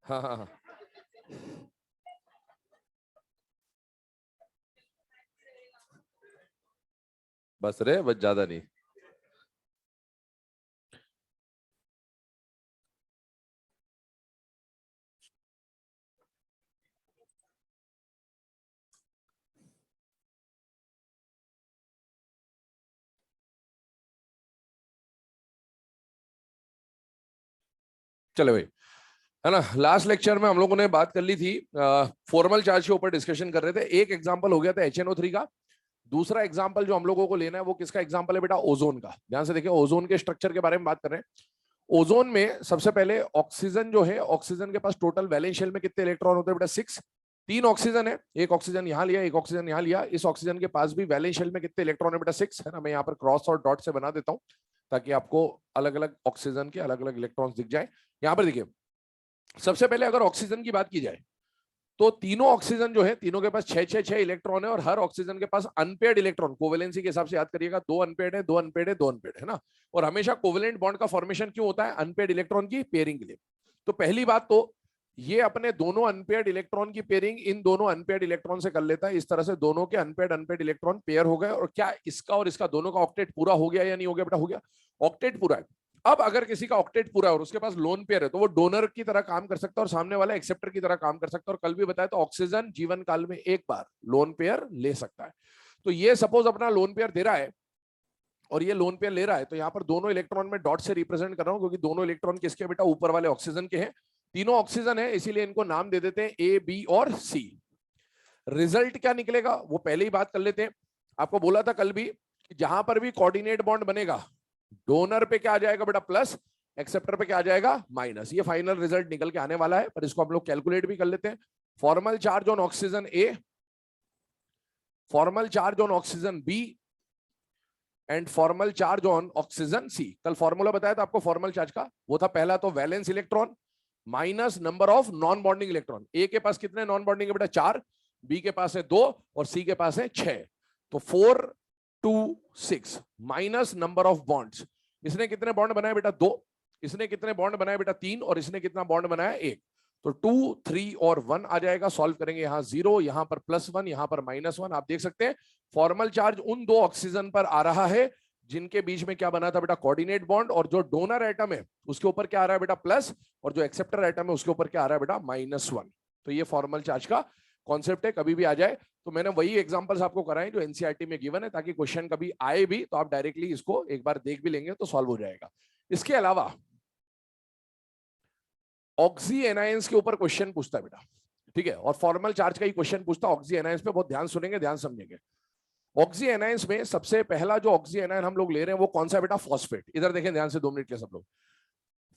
हाँ हाँ हाँ, बस रे, बस ज्यादा नहीं। चलो भाई, है ना, लास्ट लेक्चर में हम लोगों ने बात कर ली थी, फॉर्मल चार्ज के ऊपर डिस्कशन कर रहे थे। एक एग्जांपल हो गया था HNO3 का। दूसरा एग्जांपल जो हम लोगों को लेना है वो किसका एग्जांपल है बेटा? ओजोन का। ध्यान से देखिए, ओजोन के स्ट्रक्चर के बारे में बात कर रहे हैं। ओजोन में सबसे पहले ऑक्सीजन जो है, ऑक्सीजन के पास टोटल वैलेंस शेल में कितने इलेक्ट्रॉन होते हैं बेटा? 6। 3 ऑक्सीजन है, एक ऑक्सीजन यहां लिया, एक ऑक्सीजन यहां लिया। इस ऑक्सीजन के पास भी वैलेंस शेल में कितने इलेक्ट्रॉन है बेटा? 6 है ना। मैं यहाँ पर क्रॉस और डॉट से बना देता हूं ताकि आपको अलग अलग ऑक्सीजन के अलग अलग इलेक्ट्रॉन्स दिख जाए। यहाँ पर देखिए, सबसे पहले अगर ऑक्सीजन की बात की जाए तो तीनों ऑक्सीजन जो है, तीनों के पास 6 इलेक्ट्रॉन है, और हर ऑक्सीजन के पास अनपेयर्ड इलेक्ट्रॉन, कोवेलेंसी के हिसाब से याद करिएगा, 2 अनपेयर्ड है, 2 अनपेयर्ड है, 2 अनपेयर्ड है ना। और हमेशा कोवेलेंट बॉन्ड का फॉर्मेशन क्यों होता है? अनपेयर्ड इलेक्ट्रॉन की पेयरिंग के लिए। तो पहली बात तो ये अपने दोनों अनपेयर्ड इलेक्ट्रॉन की पेयरिंग इन दोनों अनपेयर्ड इलेक्ट्रॉन से कर लेता है। इस तरह से दोनों के अनपेयर्ड अनपेयर्ड इलेक्ट्रॉन पेयर हो गए। और क्या इसका और इसका दोनों का ऑक्टेट पूरा हो गया या नहीं हो गया बेटा? हो गया, ऑक्टेट पूरा है। अब अगर किसी का ऑक्टेट पूरा है और उसके पास लोन पेयर है तो वो डोनर की तरह काम कर सकता है और सामने वाला एक्सेप्टर की तरह काम कर सकता है। और कल भी बताया तो ऑक्सीजन जीवन काल में एक बार लोन पेयर ले सकता है। तो ये सपोज अपना लोन पेयर दे रहा है और ये लोन पेयर ले रहा है, तो यहाँ पर दोनों इलेक्ट्रॉन में डॉट से रिप्रेजेंट कर रहा हूं क्योंकि दोनों इलेक्ट्रॉन किसके बेटा? ऊपर वाले ऑक्सीजन के हैं। तीनों ऑक्सीजन है, इसीलिए इनको नाम दे देते हैं A, B और C। रिजल्ट क्या निकलेगा वो पहले ही बात कर लेते हैं। आपको बोला था कल भी कि जहां पर भी कोऑर्डिनेट बॉन्ड बनेगा, डोनर पे क्या आ जाएगा बेटा? प्लस, एक्सेप्टर पे क्या आ जाएगा? माइनस। ये फाइनल रिजल्ट निकल के आने वाला है, पर इसको हम लोग कैलकुलेट भी कर लेते हैं। Formal charge on oxygen A, formal charge on oxygen B and formal charge on oxygen C। कल फॉर्मूला बताया था आपको फॉर्मल चार्ज का, वो था पहला तो valence electron minus number of non bonding electron. A के पास कितने नॉन बॉन्डिंग है बेटा? 4। बी के पास है 2 और सी के पास है 6। तो 4 2 6 माइनस नंबर ऑफ बॉन्ड्स। इसने कितने बॉन्ड बनाए बेटा? 2। इसने कितने बॉन्ड बनाए बेटा? 3। और इसने कितना बॉन्ड बनाया? 1। तो 2 3 और 1 आ जाएगा। सॉल्व करेंगे, यहां 0, यहां पर +1, यहां पर -1। आप देख सकते हैं फॉर्मल चार्ज उन दो ऑक्सीजन पर आ रहा है जिनके बीच में क्या बना था बेटा? Coordinate bond. और जो डोनर एटम है उसके ऊपर क्या आ रहा है बेटा? प्लस। और जो एक्सेप्टर एटम है उसके ऊपर क्या आ रहा है बेटा? -1। तो ये फॉर्मल चार्ज का कॉन्सेप्ट है, कभी भी आ जाए तो मैंने वही एग्जांपल्स आपको कराए जो एनसीईआरटी में गिवन है, ताकि क्वेश्चन कभी आए भी तो आप डायरेक्टली इसको एक बार देख भी लेंगे तो सॉल्व हो जाएगा। इसके अलावा ऑक्सी एनायंस के ऊपर क्वेश्चन पूछता है बेटा, ठीक है, और फॉर्मल चार्ज का ही क्वेश्चन पूछता है ऑक्सी एनायंस पे। बहुत ध्यान सुनेंगे, ध्यान समझेंगे। ऑक्सी एनायंस में सबसे पहला जो ऑक्सी एनायन हम लोग ले रहे हैं वो कौन सा बेटा? फॉस्फेट। इधर देखें ध्यान से 2 मिनट के सब लोग।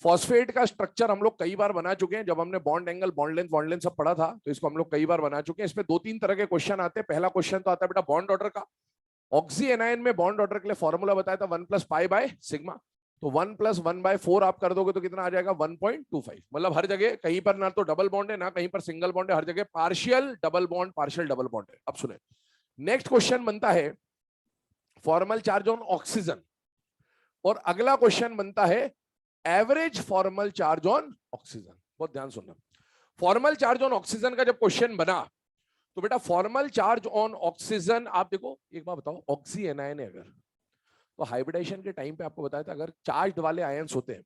फॉस्फेट का स्ट्रक्चर हम लोग कई बार बना चुके हैं, जब हमने बॉन्ड एंगल बॉन्ड लेंथ सब पढ़ा था तो इसको हम लोग कई बार बना चुके हैं। इसमें 2-3 तरह के क्वेश्चन आते हैं। पहला क्वेश्चन तो आता है बेटा बॉन्ड ऑर्डर का। ऑक्सी एनायन में बॉन्ड ऑर्डर के लिए फॉर्मूला बताया था 1 + π/σ। तो 1 + 1/4 आप कर दोगे तो कितना आ जाएगा? 1.25। मतलब हर जगह कहीं पर ना तो डबल बॉन्ड है ना कहीं पर सिंगल बॉन्ड है, हर जगह पार्शियल डबल बॉन्ड है। अब सुने, नेक्स्ट क्वेश्चन बनता है फॉर्मल चार्ज ऑन ऑक्सीजन, और अगला क्वेश्चन बनता है average formal charge on oxygen. बहुत ध्यान सुनना, फॉर्मल चार्ज ऑन ऑक्सीजन का जब क्वेश्चन बना तो बेटा फॉर्मल चार्ज ऑन ऑक्सीजन, आप देखो एक बार बताओ, ऑक्सी एनायन है अगर, तो हाइब्रिडाइजेशन के टाइम पे आपको बताया था अगर चार्ज वाले आयंस होते हैं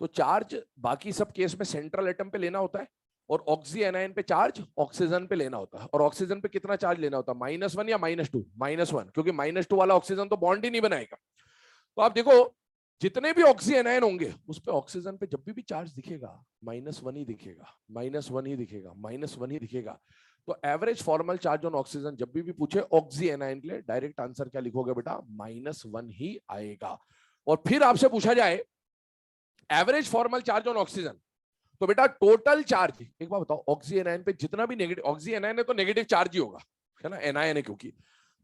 तो चार्ज बाकी सब केस में सेंट्रल एटम पे लेना होता है, और ऑक्सी एनायन पे चार्ज ऑक्सीजन पे लेना होता है। और ऑक्सीजन पे कितना चार्ज लेना होता है? -1 या -2? -1, क्योंकि -2 वाला ऑक्सीजन तो बॉन्ड ही नहीं बनाएगा। तो आप देखो जितने भी ऑक्सी एनायन होंगे उस पे ऑक्सीजन पे जब भी चार्ज दिखेगा -1 ही दिखेगा, -1 ही दिखेगा, -1 ही दिखेगा। तो average formal charge on oxygen जब भी पूछे ऑक्सी एनायन के लिए, डायरेक्ट आंसर क्या लिखोगे बेटा? -1 ही आएगा। और फिर आपसे पूछा जाए average formal charge on oxygen, तो बेटा टोटल चार्ज, एक बार बताओ, ऑक्सी एनायन पे जितना भी नेगेटिव, ऑक्सी एनायन है तो नेगेटिव चार्ज ही होगा, है ना, एनायन है क्योंकि,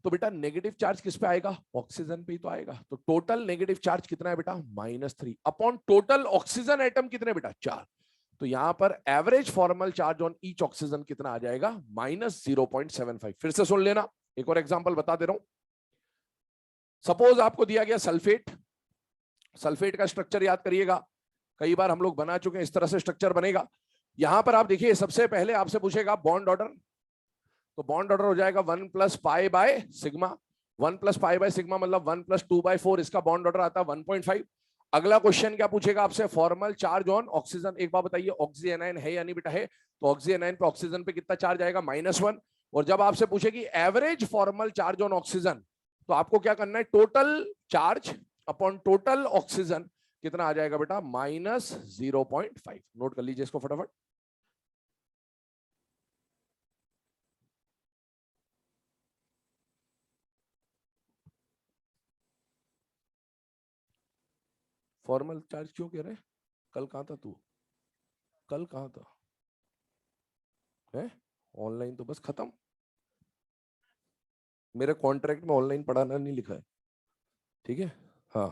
तो बेटा नेगेटिव चार्ज किस पे आएगा? ऑक्सीजन पे ही तो आएगा। तो टोटल नेगेटिव चार्ज कितना है बेटा? -3 अपॉन टोटल ऑक्सीजन एटम कितने बेटा? 4। तो यहां पर average formal charge on each oxygen कितना आ जाएगा? -0.75। फिर से सुन लेना, एक और एग्जांपल बता दे रहा हूं। सपोज आपको दिया गया सल्फेट, सल्फेट का स्ट्रक्चर याद करिएगा, कई बार हम लोग बना चुके हैं, इस तरह से स्ट्रक्चर बनेगा। यहां पर आप देखिए सबसे पहले आपसे पूछेगा बॉन्ड ऑर्डर, तो बॉन्ड ऑर्डर हो जाएगा 1 + π/σ। 1 + π/σ मतलब 1 + 2/4, इसका बॉन्ड ऑर्डर आता है 1.5। अगला क्वेश्चन क्या पूछेगा आपसे, फॉर्मल चार्ज ऑन ऑक्सीजन। एक बार बताइए ऑक्सी एनायन है या नहीं बेटा, है। तो ऑक्सी एनायन पे ऑक्सीजन पे कितना चार्ज आएगा, -1। और जब आपसे पूछेगी average formal charge on oxygen, तो आपको क्या करना है, total charge upon total oxygen कितना आ जाएगा बेटा, -0.5। नोट कर लीजिए इसको फटाफट। फॉर्मल चार्ज क्यों कह रहे हैं, कल कहां था तू, कल कहां था, है ऑनलाइन तो बस खत्म। मेरे कॉन्ट्रैक्ट में ऑनलाइन पढ़ाना नहीं लिखा है, ठीक है। हाँ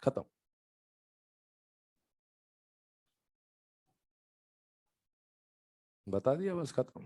खत्म। बता दिया बस खत्म।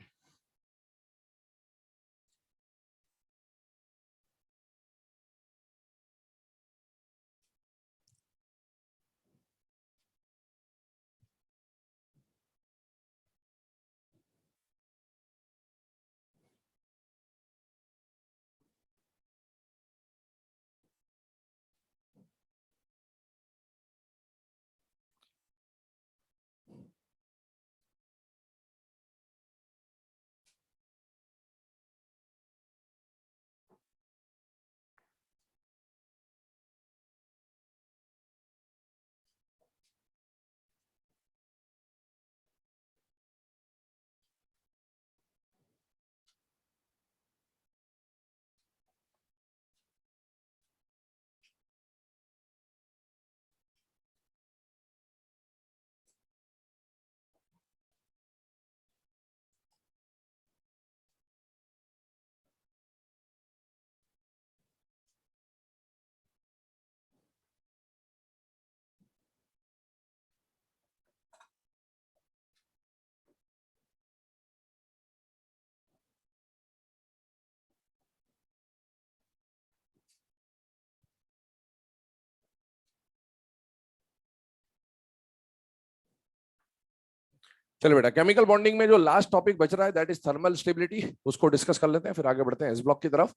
चलो बेटा, केमिकल बॉन्डिंग में जो लास्ट टॉपिक बच रहा है दैट इज थर्मल स्टेबिलिटी, उसको डिस्कस कर लेते हैं, फिर आगे बढ़ते हैं एस ब्लॉक की तरफ।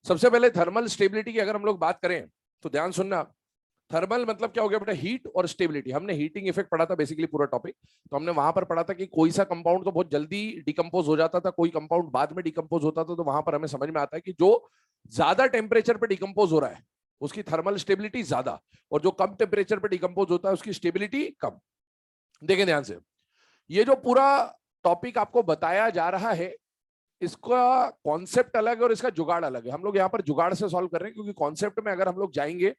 सबसे पहले थर्मल स्टेबिलिटी की अगर हम लोग बात करें तो ध्यान सुनना, थर्मल मतलब क्या हो गया बेटा, हीट और स्टेबिलिटी। हमने हीटिंग इफेक्ट पढ़ा था बेसिकली पूरा टॉपिक, तो हमने वहां पर पढ़ा था कि कोई सा कंपाउंड तो बहुत जल्दी डिकम्पोज हो जाता था, कोई कंपाउंड बाद में डिकम्पोज होता था, तो वहां पर हमें समझ में आता है कि जो ज्यादा टेम्परेचर पे डिकम्पोज हो रहा है उसकी थर्मल स्टेबिलिटी ज्यादा, और जो कम टेम्परेचर पे डिकम्पोज होता है उसकी स्टेबिलिटी कम। देखें ध्यान से, ये जो पूरा टॉपिक आपको बताया जा रहा है इसका कॉन्सेप्ट अलग है और इसका जुगाड़ अलग है। हम लोग यहाँ पर जुगाड़ से सॉल्व कर रहे हैं, क्योंकि कॉन्सेप्ट में अगर हम लोग जाएंगे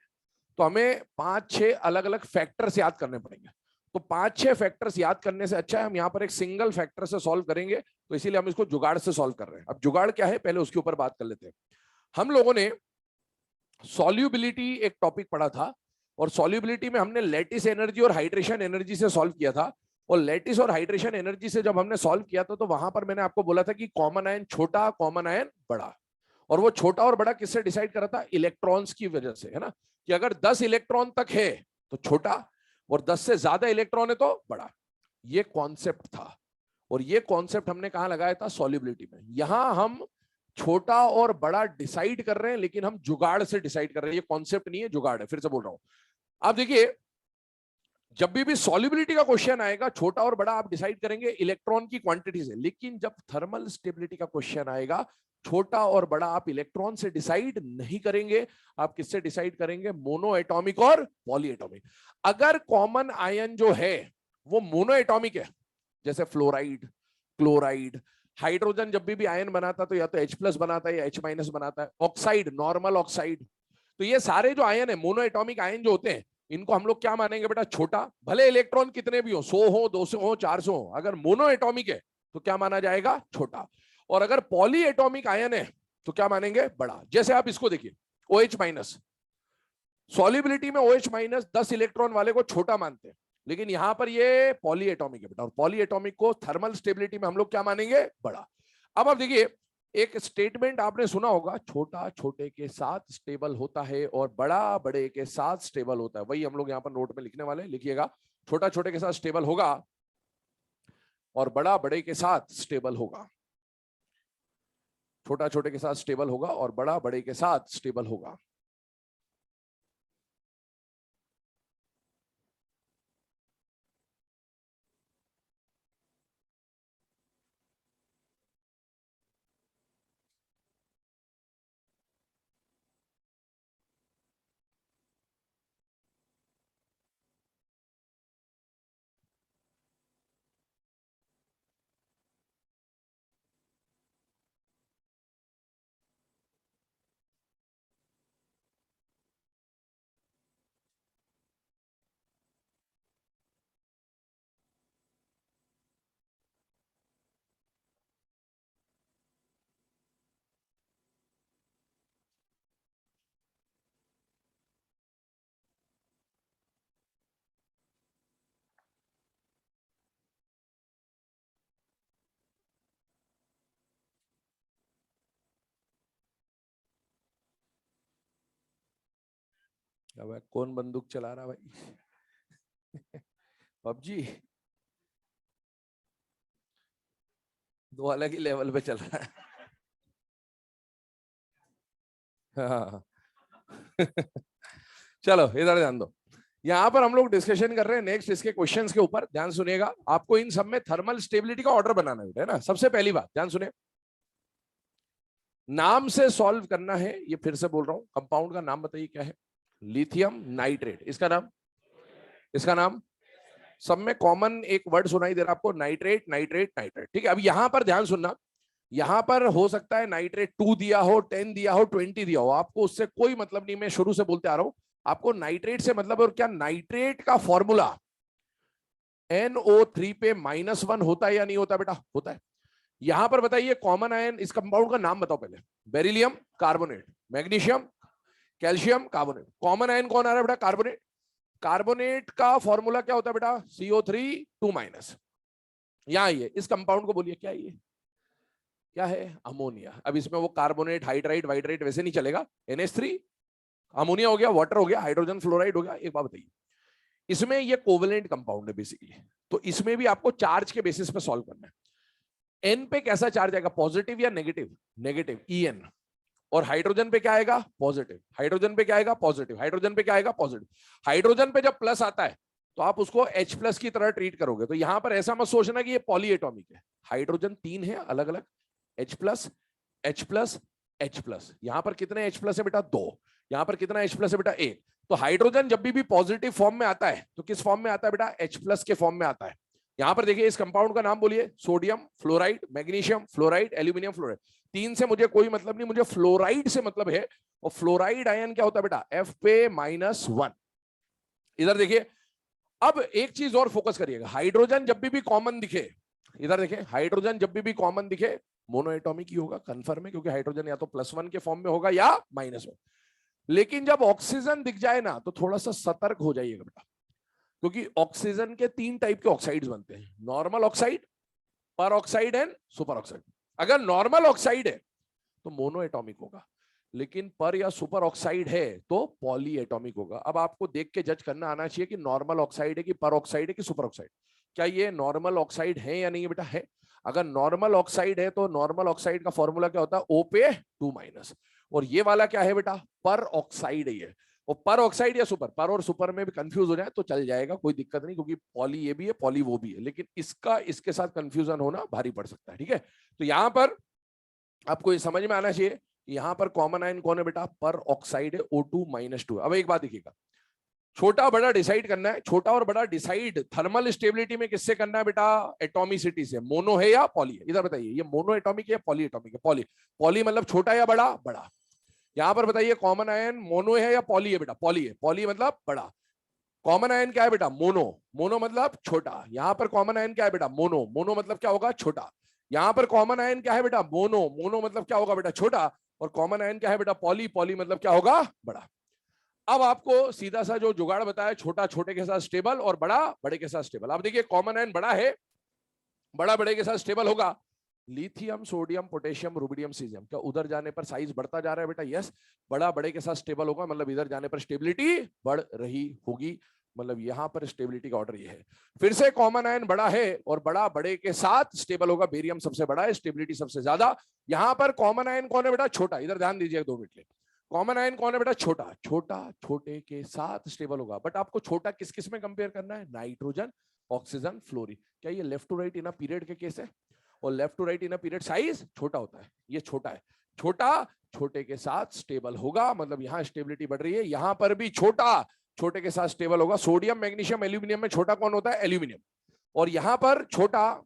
तो हमें 5-6 अलग अलग फैक्टर्स याद करने पड़ेंगे। तो 5-6 फैक्टर्स याद करने से अच्छा है हम यहाँ पर एक सिंगल फैक्टर से सॉल्व करेंगे, तो इसीलिए हम इसको जुगाड़ से सॉल्व कर रहे हैं। अब जुगाड़ क्या है पहले उसके ऊपर बात कर लेते हैं। हम लोगों ने सॉल्युबिलिटी एक टॉपिक पढ़ा था, और सॉल्युबिलिटी में हमने लैटिस एनर्जी और हाइड्रेशन एनर्जी से सॉल्व किया था। और लैटिस और हाइड्रेशन एनर्जी से जब हमने सॉल्व किया था तो वहां पर मैंने आपको बोला था कि कॉमन आयन छोटा, कॉमन आयन बड़ा। और वो छोटा और बड़ा किससे डिसाइड करा था, इलेक्ट्रॉन्स की वजह से, है ना, कि अगर 10 इलेक्ट्रॉन तक है तो छोटा, और 10 से ज्यादा इलेक्ट्रॉन है तो बड़ा। ये कॉन्सेप्ट था, और ये कॉन्सेप्ट हमने कहां लगाया था, सॉल्युबिलिटी में। यहां हम छोटा और बड़ा डिसाइड कर रहे हैं, लेकिन हम जुगाड़ से डिसाइड कर रहे हैं, ये कॉन्सेप्ट नहीं है, जुगाड़ है। फिर से बोल रहा हूं, आप देखिए जब भी सॉल्युबिलिटी का क्वेश्चन आएगा छोटा और बड़ा आप डिसाइड करेंगे इलेक्ट्रॉन की क्वांटिटी से, लेकिन जब थर्मल स्टेबिलिटी का क्वेश्चन आएगा छोटा और बड़ा आप इलेक्ट्रॉन से डिसाइड नहीं करेंगे, आप किससे डिसाइड करेंगे, मोनो एटॉमिक और पॉली एटॉमिक। अगर कॉमन आयन जो है वो मोनो एटॉमिक है, जैसे फ्लोराइड, क्लोराइड, हाइड्रोजन जब भी आयन बनाता तो या तो H+ बनाता है या H- बनाता है, ऑक्साइड, नॉर्मल ऑक्साइड, तो ये सारे जो आयन है मोनो एटॉमिक आयन जो होते हैं इनको हम लोग क्या मानेंगे बेटा, छोटा। भले इलेक्ट्रॉन कितने भी हो, 100 हो, 200 हो, 400 हो, अगर मोनो एटॉमिक है तो क्या माना जाएगा, छोटा। और अगर पॉली एटॉमिक आयन है तो क्या मानेंगे, बड़ा। जैसे आप इसको देखिए, OH-, सॉल्युबिलिटी में OH- 10 इलेक्ट्रॉन वाले को छोटा मानते हैं, लेकिन यहां पर ये पॉली एटॉमिक है बेटा, और पॉली एटॉमिक को थर्मल स्टेबिलिटी में हम लोग क्या मानेंगे, बड़ा। अब आप देखिए एक स्टेटमेंट आपने सुना होगा, छोटा छोटे के साथ स्टेबल होता है और बड़ा बड़े के साथ स्टेबल होता है। वही हम लोग यहाँ पर नोट में लिखने वाले हैं, लिखिएगा, छोटा छोटे के साथ स्टेबल होगा और बड़ा बड़े के साथ स्टेबल होगा। छोटा छोटे के साथ स्टेबल होगा और बड़ा बड़े के साथ स्टेबल होगा। अब कौन बंदूक चला रहा भाई? पबजी दो अलग ही लेवल पे चल रहा है। हाँ। चलो इधर ध्यान दो, यहां पर हम लोग डिस्कशन कर रहे हैं नेक्स्ट इसके क्वेश्चंस के ऊपर। ध्यान सुनिएगा, आपको इन सब में थर्मल स्टेबिलिटी का ऑर्डर बनाना है ना। सबसे पहली बात ध्यान सुनिए, नाम से सॉल्व करना है। ये फिर से बोल रहा हूं, कंपाउंड का नाम बताइए क्या है? Lithium nitrate. इसका नाम, इसका नाम, सब में कॉमन एक वर्ड सुनाई दे रहा है आपको, नाइट्रेट नाइट्रेट नाइट्रेट। ठीक है, अब यहां पर ध्यान सुनना, यहां पर हो सकता है नाइट्रेट 2 दिया हो, 10 दिया हो, 20 दिया हो, आपको उससे कोई मतलब नहीं। मैं शुरू से बोलते आ रहा हूं, आपको नाइट्रेट से मतलब है। और क्या नाइट्रेट का फॉर्मूला NO3 पे -1 होता है या नहीं होता बेटा? होता है। यहां पर बताइए कॉमन आयन, इस कंपाउंड का नाम बताओ पहले। Beryllium carbonate, magnesium, calcium carbonate. Common ion कौन आ रहा है बेटा? कार्बोनेट। कार्बोनेट का फॉर्मूला क्या होता है बेटा? CO3 2-। यहां ये इस कंपाउंड को बोलिए क्या है? ये क्या है? अमोनिया। अब इसमें वो कार्बोनेट, हाइड्राइड, वाइड्राइड वैसे नहीं चलेगा। NH3 अमोनिया हो गया, वाटर हो गया, हाइड्रोजन फ्लोराइड हो गया। एक बात बताइए, इसमें ये कोवेलेंट कंपाउंड है बेसिकली, तो इसमें भी आपको चार्ज के बेसिस पे सॉल्व करना है। एन पे कैसा चार्ज आएगा? पॉजिटिव या नेगेटिव? Negative, EN। और हाइड्रोजन पे क्या आएगा? पॉजिटिव। हाइड्रोजन पे क्या आएगा? पॉजिटिव। हाइड्रोजन पे क्या आएगा? पॉजिटिव। हाइड्रोजन पे जब प्लस आता है तो आप उसको H+ की तरह ट्रीट करोगे। तो यहां पर ऐसा मत सोचना कि ये पॉलीएटॉमिक है। हाइड्रोजन 3 है अलग अलग, H+, H+, H+। यहां पर कितने H+ है बेटा? 2। यहां पर कितना H+ है बेटा? 1। तो हाइड्रोजन जब भी पॉजिटिव फॉर्म में आता है तो किस फॉर्म में आता है बेटा? H+ के फॉर्म में आता है। यहां पर देखिए, इस कंपाउंड का नाम बोलिए। Sodium fluoride, magnesium fluoride, aluminium fluoride. 3 से मुझे कोई मतलब नहीं, मुझे फ्लोराइड से मतलब है। और फ्लोराइड आयन क्या होता है बेटा? F पे -1। इधर देखिए, अब एक चीज और फोकस करिएगा, हाइड्रोजन जब भी कॉमन दिखे, इधर देखिए, हाइड्रोजन जब भी कॉमन दिखे मोनोएटॉमिक ही होगा, कंफर्म है, क्योंकि हाइड्रोजन या तो +1 के फॉर्म में होगा या -1। लेकिन जब ऑक्सीजन दिख जाए ना तो थोड़ा सा सतर्क हो जाइएगा बेटा, क्योंकि ऑक्सीजन के 3 टाइप के ऑक्साइड्स बनते हैं, नॉर्मल ऑक्साइड, पर ऑक्साइड एंड सुपर ऑक्साइड। अगर नॉर्मल ऑक्साइड है तो मोनो एटॉमिक होगा, लेकिन पर या सुपर ऑक्साइड है तो पॉली एटॉमिक होगा। अब आपको देख के जज करना आना चाहिए कि नॉर्मल ऑक्साइड है कि पर ऑक्साइड है कि सुपर ऑक्साइड। क्या ये नॉर्मल ऑक्साइड है या नहीं है बेटा? है। अगर नॉर्मल ऑक्साइड है तो नॉर्मल ऑक्साइड का फॉर्मूला क्या होता है? O पे 2-। और ये वाला क्या है बेटा? पर ऑक्साइड है ये। और पर ऑक्साइड या सुपर, पर और सुपर में भी कंफ्यूज हो जाए तो चल जाएगा, कोई दिक्कत नहीं, क्योंकि पॉली ये भी है, पॉली वो भी है, लेकिन इसका इसके साथ कंफ्यूजन होना भारी पड़ सकता है। ठीक है, तो यहां पर आपको ये समझ में आना चाहिए, यहां पर कॉमन आयन कौन है बेटा? पर ऑक्साइड है, O2-2। अब एक बात देखिएगा, छोटा बड़ा डिसाइड करना है। छोटा और बड़ा डिसाइड थर्मल स्टेबिलिटी में किससे करना है बेटा? एटॉमिसिटी से। मोनो है या पॉली है? इधर बताइए, ये मोनो एटॉमिक है या पॉली एटॉमिक है? पॉली। पॉली मतलब छोटा या बड़ा? बड़ा। यहां पर बताइए, कॉमन आयन मोनो है या पॉली है बेटा? पॉली है। पॉली मतलब बड़ा। कॉमन आयन क्या है बेटा? मोनो। मोनो मतलब छोटा। यहां पर कॉमन आयन क्या है बेटा? मोनो। मोनो मतलब क्या होगा? छोटा। यहां पर कॉमन आयन क्या है बेटा? मोनो। मोनो मतलब क्या होगा बेटा? छोटा। और कॉमन आयन क्या है बेटा? पॉली। पॉली मतलब क्या होगा? बड़ा। अब आपको सीधा सा जो जुगाड़ बताया, छोटा छोटे के साथ स्टेबल और बड़ा बड़े के साथ स्टेबल। अब देखिए, कॉमन आयन बड़ा है, बड़ा बड़े के साथ स्टेबल होगा, lithium, sodium, potassium, rubidium, caesium, क्या उधर जाने पर साइज बढ़ता जा रहा है बेटा? यस, बड़ा बड़े के साथ स्टेबल होगा, मतलब इधर जाने पर स्टेबिलिटी बढ़ रही होगी, मतलब यहां पर स्टेबिलिटी का ऑर्डर ये है। फिर से कॉमन आयन बड़ा है और बड़ा बड़े के साथ स्टेबल होगा, बेरियम सबसे बड़ा है, स्टेबिलिटी सबसे ज्यादा। यहां पर कॉमन आयन कौन है बेटा? छोटा। इधर ध्यान दीजिए 2 मिनट के लिए। कॉमन आयन कौन है बेटा? छोटा। छोटा छोटे के साथ स्टेबल होगा, बट आपको छोटा किस किस में कंपेयर करना है? Nitrogen, oxygen, fluorine. क्या ये left to right in a period के केस है? और left to right in a period size छोटा होता है, ये छोटा है। छोटा छोटे के साथ स्टेबल होगा, मतलब यहां स्टेबिलिटी बढ़ रही है, यहां पर भी छोटा छोटे के साथ स्टेबल होगा। सोडियम, मैग्नीशियम, एल्यूमिनियम में छोटा कौन होता है? एल्यूमिनियम। और यहां पर छोटा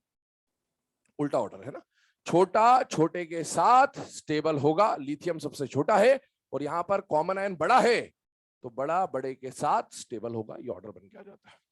उल्टा ऑर्डर है ना, छोटा छोटे के साथ स्टेबल होगा, लिथियम सबसे छोटा है, और यहां पर कॉमन आयन बड़ा है तो बड़ा बड़े के साथ स्टेबल होगा, ये ऑर्डर बन के आ जाता है।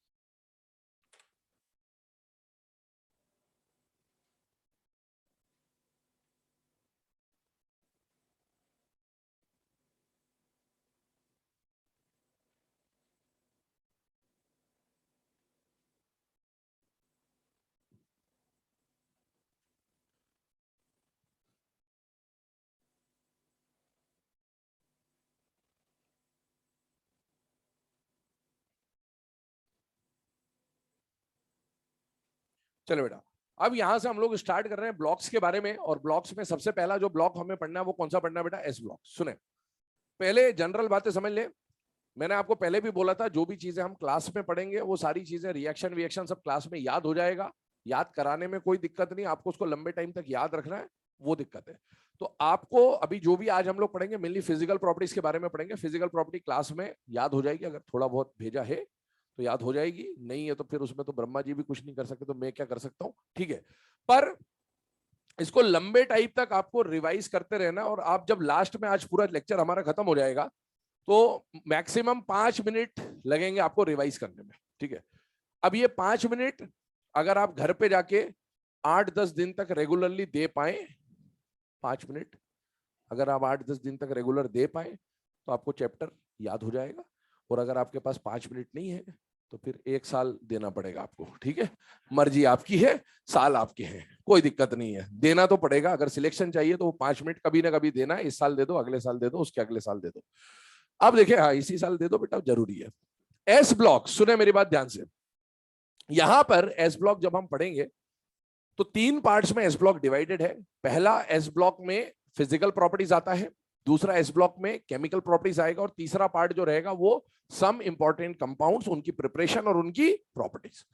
चलो बेटा, अब यहां से हम लोग स्टार्ट कर रहे हैं ब्लॉक्स के बारे में, और ब्लॉक्स में सबसे पहला जो ब्लॉक हमें पढ़ना है वो कौन सा पढ़ना है बेटा? S block. सुने, पहले जनरल बातें समझ ले। मैंने आपको पहले भी बोला था, जो भी चीजें हम क्लास में पढ़ेंगे वो सारी चीजें, रिएक्शन विएक्शन सब क्लास में याद हो जाएगा, याद कराने में कोई दिक्कत नहीं, आपको उसको लंबे टाइम तक याद रखना है, वो दिक्कत है। तो आपको अभी जो भी आज हम लोग पढ़ेंगे मेनली फिजिकल प्रॉपर्टीज के बारे में पढ़ेंगे। फिजिकल प्रॉपर्टी क्लास में याद हो जाएगी, अगर थोड़ा बहुत भेजा है तो याद हो जाएगी, नहीं है तो फिर उसमें तो ब्रह्मा जी भी कुछ नहीं कर सकते, तो मैं क्या कर सकता हूँ, ठीक है। पर इसको लंबे टाइम तक आपको रिवाइज करते रहना, और आप जब लास्ट में, आज पूरा लेक्चर हमारा खत्म हो जाएगा तो मैक्सिमम 5 मिनट लगेंगे आपको रिवाइज करने में, ठीक है। अब ये 5 मिनट अगर आप घर पे जाके 8-10 दिन तक रेगुलरली दे पाए, 5 मिनट अगर आप 8-10 दिन तक रेगुलर दे पाए तो आपको चैप्टर याद हो जाएगा। और अगर आपके पास 5 मिनट नहीं है तो फिर 1 साल देना पड़ेगा आपको, ठीक है। मर्जी आपकी है, साल आपके हैं, कोई दिक्कत नहीं है, देना तो पड़ेगा। अगर सिलेक्शन चाहिए तो वो 5 मिनट कभी ना कभी देना है, इस साल दे दो, अगले साल दे दो, उसके अगले साल दे दो। अब देखिए, हाँ इसी साल दे दो बेटा, जरूरी है। एस ब्लॉक, सुने मेरी बात ध्यान से। यहां पर एस ब्लॉक जब हम पढ़ेंगे तो 3 पार्ट्स में एस ब्लॉक डिवाइडेड है। पहला एस ब्लॉक में फिजिकल प्रॉपर्टीज आता है, दूसरा एस ब्लॉक में केमिकल प्रॉपर्टीज आएगा, और तीसरा पार्ट जो रहेगा वो सम इंपॉर्टेंट कंपाउंड्स, उनकी प्रिपरेशन और उनकी प्रॉपर्टीज।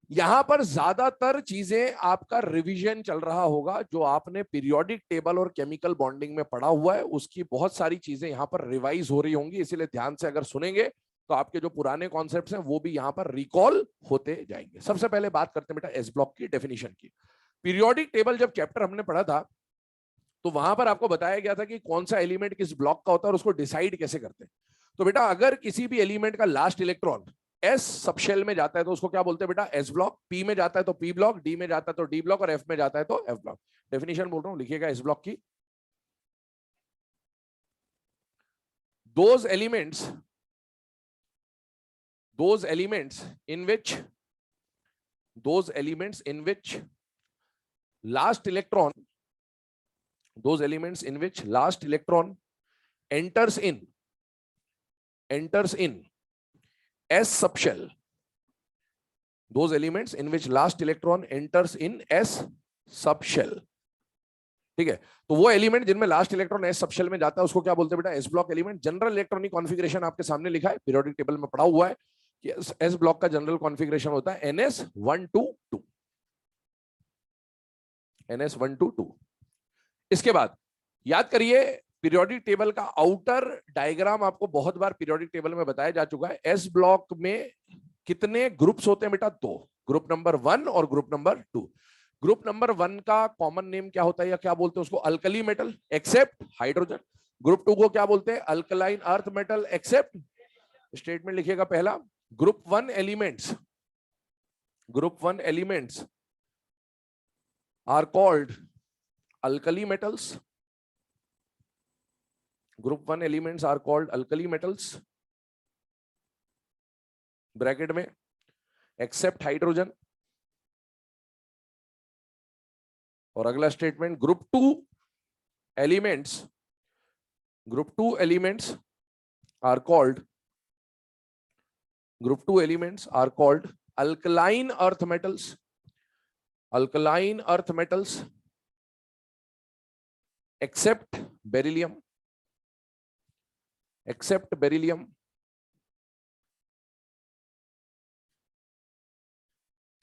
यहां पर ज्यादातर चीजें आपका रिवीजन चल रहा होगा, जो आपने पीरियोडिक टेबल और केमिकल बॉन्डिंग में पढ़ा हुआ है, उसकी बहुत सारी चीजें यहां पर रिवाइज हो रही होंगी, इसीलिए ध्यान से अगर सुनेंगे तो आपके जो पुराने कॉन्सेप्ट्स हैं वो भी यहां पर रिकॉल होते जाएंगे। सबसे पहले बात करते हैं बेटा एस ब्लॉक की डेफिनेशन की। पीरियोडिक टेबल जब चैप्टर हमने पढ़ा था तो वहां पर आपको बताया गया था कि कौन सा एलिमेंट किस ब्लॉक का होता है और उसको डिसाइड कैसे करते हैं। तो बेटा अगर किसी भी एलिमेंट का लास्ट इलेक्ट्रॉन एस सबशेल में जाता है तो उसको क्या बोलते हैं बेटा? S block. पी में जाता है तो पी ब्लॉक, डी में जाता है तो डी ब्लॉक, और एफ में जाता है तो एफ ब्लॉक। डेफिनेशन बोल रहा हूं, लिखिएगा एस ब्लॉक की। those elements those elements in which those elements in which last electron those elements in which last electron enters in s subshell, those elements in which last electron enters in s subshell, ठीक है। तो वो element जिनमें last electron S subshell में जाता है उसको क्या बोलते हैं बेटा? S block element. General electronic configuration आपके सामने लिखा है, पीरियोडिक टेबल में पढ़ा हुआ है कि एस ब्लॉक का जनरल कॉन्फ़िगरेशन होता है NS122, NS122। इसके बाद याद करिए, पीरियोडिक टेबल का आउटर डायग्राम आपको बहुत बार पीरियोडिक टेबल में बताया जा चुका है। एस ब्लॉक में कितने ग्रुप्स होते हैं बेटा? 2, ग्रुप नंबर 1 और ग्रुप नंबर 2। ग्रुप नंबर 1 का कॉमन नेम क्या होता है या क्या बोलते हैं उसको? Alkali metal except hydrogen. Group 2 को क्या बोलते हैं? Alkaline earth metal except, statement लिखिएगा पहला, group 1 elements are called alkali metals. Group 1 elements are called alkali metals, bracket में, except hydrogen, और अगला statement, group two elements are called alkaline earth metals except beryllium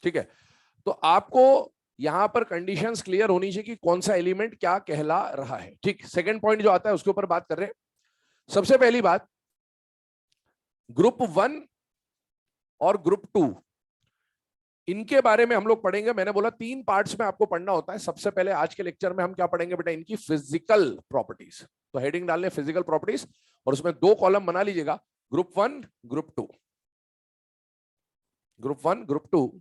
ठीक है। तो आपको यहां पर कंडीशंस क्लियर होनी चाहिए कि कौन सा एलिमेंट क्या कहला रहा है। ठीक, सेकंड पॉइंट जो आता है उसके ऊपर बात कर रहे हैं। सबसे पहली बात, ग्रुप 1 और ग्रुप 2 इनके बारे में हम लोग पढ़ेंगे। मैंने बोला 3 पार्ट्स में आपको पढ़ना होता है। सबसे पहले आज के लेक्चर में हम क्या पढ़ेंगे बेटा, इनकी फिजिकल प्रॉपर्टीज। तो हेडिंग डाल लें फिजिकल प्रॉपर्टीज, और उसमें 2 कॉलम बना लीजिएगा, ग्रुप 1 ग्रुप 2, ग्रुप 1 ग्रुप 2।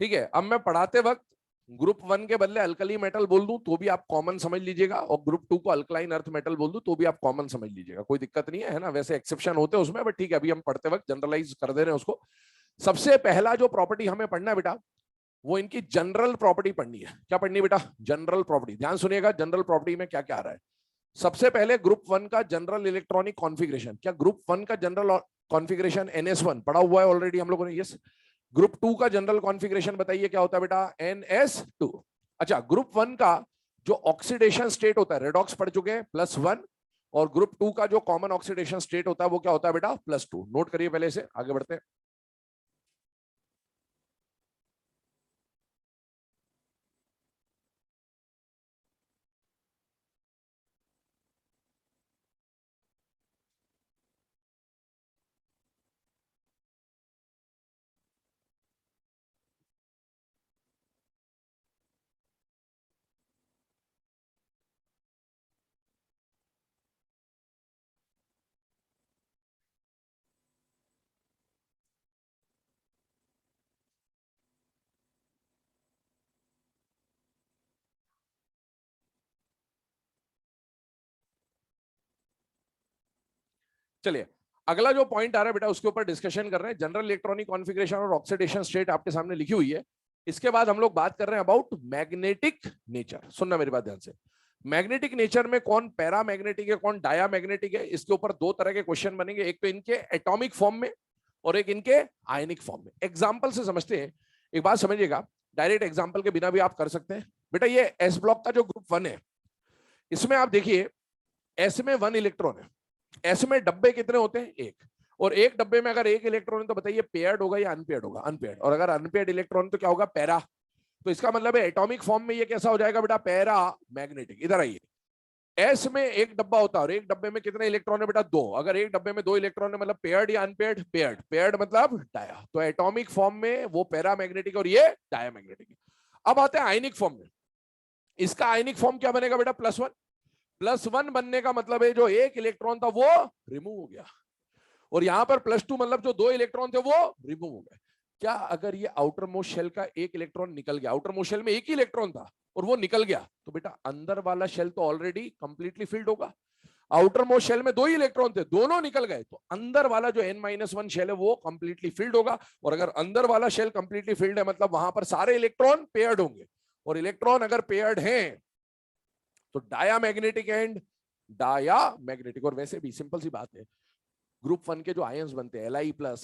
ठीक है, अब मैं पढ़ाते वक्त ग्रुप 1 के बदले अल्कली मेटल बोल दूं तो भी आप कॉमन समझ लीजिएगा, और ग्रुप 2 को अल्कलाइन अर्थ मेटल बोल दूं तो भी आप कॉमन समझ लीजिएगा, कोई दिक्कत नहीं है ना। वैसे एक्सेप्शन होते हैं उसमें, बट ठीक है, अभी हम पढ़ते वक्त जनरलाइज कर दे रहे हैं उसको। सबसे पहला जो प्रॉपर्टी हमें पढ़ना है बेटा, वो इनकी जनरल प्रॉपर्टी पढ़नी है। क्या पढ़नी है बेटा? General property. ध्यान सुनिएगा, जनरल प्रॉपर्टी में क्या क्या आ रहा है। सबसे पहले ग्रुप 1 का जनरल इलेक्ट्रॉनिक कॉन्फ़िगरेशन। क्या ग्रुप 1 का जनरल कॉन्फ़िगरेशन NS1 पढ़ा हुआ है ऑलरेडी हम लोगों ने? यस। ग्रुप 2 का जनरल कॉन्फ़िगरेशन बताइए क्या होता है बेटा? NS2। अच्छा, ग्रुप 1 का जो ऑक्सीडेशन स्टेट होता है, रेडॉक्स पढ़ चुके हैं, +1। और ग्रुप 2 का जो कॉमन ऑक्सीडेशन स्टेट होता है वो क्या होता है बेटा? +2। नोट करिए पहले से, आगे बढ़ते हैं। चलिए, अगला जो पॉइंट आ रहा है बेटा उसके ऊपर डिस्कशन कर रहे हैं। जनरल इलेक्ट्रॉनिक कॉन्फ़िगरेशन और ऑक्सीडेशन स्टेट आपके सामने लिखी हुई है। इसके बाद हम लोग बात कर रहे हैं अबाउट मैग्नेटिक नेचर। सुनना मेरी बात ध्यान से। मैग्नेटिक नेचर में कौन पैरा मैग्नेटिक है, कौन डाया मैग्नेटिक है, इसके ऊपर 2 तरह के क्वेश्चन बनेंगे। एक तो इनके एटॉमिक फॉर्म में और एक इनके आयनिक फॉर्म में। एग्जाम्पल से समझते हैं। एक बात समझिएगा, डायरेक्ट एग्जाम्पल के बिना भी आप कर सकते हैं। बेटा ये एस ब्लॉक का जो ग्रुप 1 है, इसमें आप देखिए एस में 1 इलेक्ट्रॉन है। एस में डब्बे कितने होते हैं? 1। और एक डब्बे में अगर 1 इलेक्ट्रॉन है तो बताइए पेयर्ड होगा या अनपेयर्ड होगा? अनपेयर्ड। और अगर अनपेयर्ड इलेक्ट्रॉन तो क्या होगा? पैरा। तो इसका मतलब है एटॉमिक फॉर्म में ये कैसा हो जाएगा बेटा? Para magnetic. इधर आइए, एस में एक डब्बा होता है और एक डब्बे में कितने इलेक्ट्रॉन है बेटा? 2। अगर एक डब्बे में 2 इलेक्ट्रॉन है मतलब पेयर्ड या अनपेयर्ड? पेयर्ड। पेयर्ड मतलब डाया। तो एटॉमिक फॉर्म में वो पैरा मैग्नेटिक और ये डाया मैग्नेटिक। अब आते हैं आयनिक फॉर्म में। इसका आयनिक फॉर्म क्या बनेगा बेटा? +1। +1 बनने का मतलब है जो 1 इलेक्ट्रॉन था वो रिमूव हो गया, और यहां पर +2 मतलब जो 2 इलेक्ट्रॉन थे वो रिमूव हो गए। क्या अगर ये आउटर मोस्ट शेल का 1 इलेक्ट्रॉन निकल गया, आउटर मोस्ट शेल में 1 ही इलेक्ट्रॉन था और वो निकल गया, तो बेटा अंदर वाला शेल तो ऑलरेडी कंप्लीटली फिल्ड होगा। आउटर मोस्ट शेल में 2 ही इलेक्ट्रॉन थे, दोनों निकल गए, तो अंदर वाला जो N-1 शेल है वो कंप्लीटली फिल्ड होगा। और अगर अंदर वाला शेल कंप्लीटली फिल्ड है मतलब वहां पर सारे इलेक्ट्रॉन पेयर्ड होंगे, और इलेक्ट्रॉन अगर पेयर्ड हैं तो diamagnetic and diamagnetic. और वैसे भी सिंपल सी बात है, ग्रुप 1 के जो आयंस बनते हैं Li+, Na+,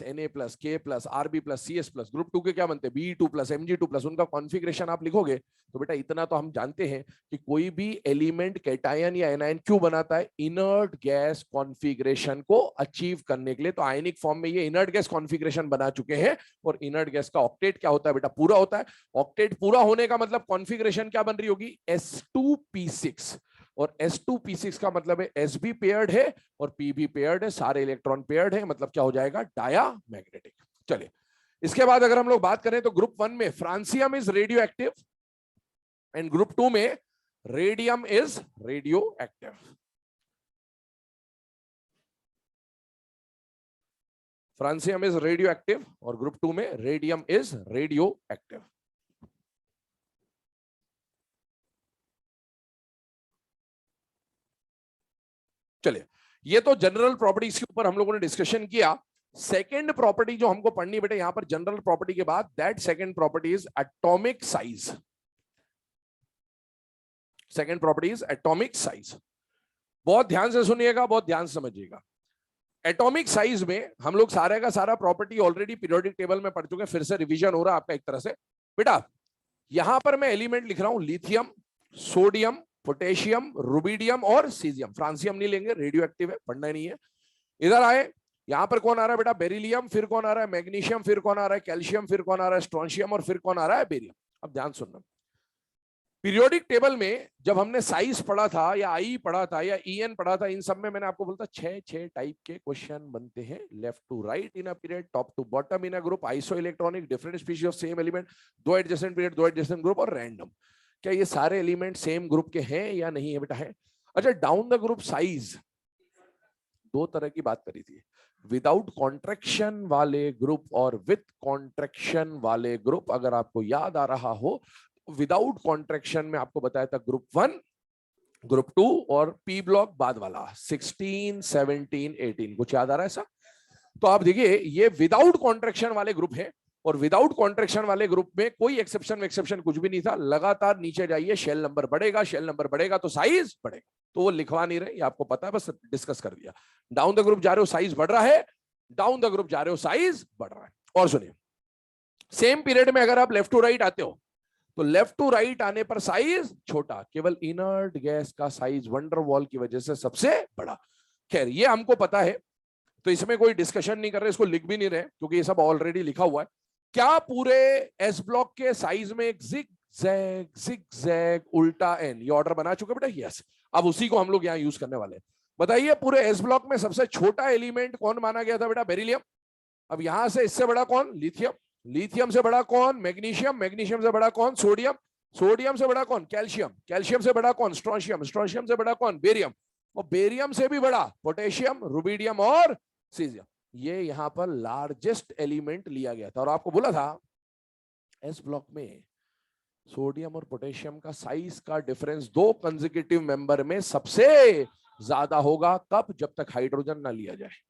K+, Rb+, Cs+, group 2 के क्या बनते हैं? Be2+, Mg2+, उनका कॉन्फ़िगरेशन आप लिखोगे तो बेटा इतना तो हम जानते हैं कि कोई भी एलिमेंट कैटायन या एनायन क्यों बनाता है? इनर्ट गैस कॉन्फ़िगरेशन को अचीव करने के लिए। तो आयनिक फॉर्म में ये इनर्ट गैस कॉन्फ़िगरेशन बना चुके हैं, और इनर्ट गैस का ऑक्टेट क्या होता है बेटा? पूरा होता है। ऑक्टेट पूरा होने का मतलब कॉन्फ़िगरेशन क्या बन रही होगी? S2p6। और S2p6 का मतलब है S भी पेयर्ड है और P भी पेयर्ड है, सारे इलेक्ट्रॉन पेयर्ड है, मतलब क्या हो जाएगा? Diamagnetic. चलिए, इसके बाद अगर हम लोग बात करें तो ग्रुप 1 में francium is radio active and group 2 में radium is radio active. Francium is radio active और ग्रुप 2 में रेडियम इज रेडियो एक्टिव। चलिए, ये तो जनरल प्रॉपर्टीज के ऊपर हम लोगों ने डिस्कशन किया। सेकेंड प्रॉपर्टी जो हमको पढ़नी बेटे यहां पर जनरल प्रॉपर्टी के बाद, that second property is atomic size. Second property is atomic size. बहुत ध्यान से सुनिएगा, बहुत ध्यान से समझिएगा। एटॉमिक साइज में हम लोग सारे का सारा प्रॉपर्टी ऑलरेडी पीरियोडिक टेबल में पढ़ चुके हैं, फिर से रिवीजन हो रहा है आपका एक तरह से। बेटा यहां पर मैं एलिमेंट लिख रहा हूं, लिथियम, सोडियम, पोटेशियम, रुबिडियम और सीजियम। फ्रांसियम नहीं लेंगे, रेडियो एक्टिव है, पढ़ना ही नहीं है। इधर आए, यहां पर कौन आ रहा है बेटा? बेरिलियम, फिर कौन आ रहा है? मैग्नीशियम, फिर कौन आ रहा है? कैल्शियम, फिर कौन आ रहा है? स्ट्रोंशियम, और फिर कौन आ रहा है? बेरियम। अब ध्यान सुनना, पीरियोडिक टेबल में जब हमने साइज पढ़ा था या आई पढ़ा था या ईएन पढ़ा था, इन सब में मैंने आपको बोलता 6 टाइप के क्वेश्चन बनते हैं, left to right in a period, top to bottom in a group, isoelectronic, different species of same element, 2 adjacent period, 2 adjacent group और रैंडम। क्या ये सारे एलिमेंट सेम ग्रुप के हैं या नहीं है बेटा? है। अच्छा, डाउन द ग्रुप साइज 2 तरह की बात करी थी, विदाउट कॉन्ट्रैक्शन वाले ग्रुप और विथ कॉन्ट्रैक्शन वाले ग्रुप। अगर आपको याद आ रहा हो, विदाउट कॉन्ट्रैक्शन में आपको बताया था ग्रुप 1, ग्रुप 2 और पी ब्लॉक बाद वाला 16, 17, 18। कुछ याद आ रहा है ऐसा? तो आप देखिए, ये विदाउट कॉन्ट्रैक्शन वाले ग्रुप है, और विदाउट कॉन्ट्रैक्शन वाले ग्रुप में कोई एक्सेप्शन कुछ भी नहीं था। लगातार नीचे जाइए, शेल नंबर बढ़ेगा, शेल नंबर बढ़ेगा तो साइज बढ़ेगा। तो वो लिखवा नहीं रहे, ये आपको पता है, बस डिस्कस कर दिया। डाउन द ग्रुप जा रहे हो, साइज बढ़ रहा है, डाउन द ग्रुप जा रहे हो, साइज बढ़ रहा है। और सुनिए, सेम पीरियड में अगर आप लेफ्ट टू राइट आते हो, तो लेफ्ट टू राइट आने पर साइज छोटा, केवल इनर्ट गैस का साइज वंडर वॉल की वजह से सबसे बड़ा। खैर, ये हमको पता है, तो इसमें कोई डिस्कशन नहीं कर रहे, इसको लिख भी नहीं रहे, क्योंकि ये सब ऑलरेडी लिखा हुआ है। क्या पूरे एस ब्लॉक के साइज में एक जिग-जैग उल्टा एन, ये ऑर्डर बना चुके बेटा? यस। अब उसी को हम लोग यहां यूज करने वाले हैं। बताइए, पूरे एस ब्लॉक में सबसे छोटा एलिमेंट कौन माना गया था बेटा? बेरिलियम। अब यहां से इससे बड़ा कौन? लिथियम। लिथियम से बड़ा कौन? मैग्नीशियम। मैग्नीशियम से बड़ा कौन? सोडियम। सोडियम से बड़ा कौन? कैल्शियम। कैल्शियम से बड़ा कौन? स्ट्रोंशियम। स्ट्रोंशियम से बड़ा कौन? बेरियम। और बेरियम से भी बड़ा पोटेशियम, रुबिडियम और सीजियम। ये यहां पर लार्जेस्ट एलिमेंट लिया गया था, और आपको बोला था एस ब्लॉक में सोडियम और पोटेशियम का साइज का डिफरेंस 2 कंसेक्यूटिव मेंबर में सबसे ज्यादा होगा। कब? जब तक हाइड्रोजन ना लिया जाए।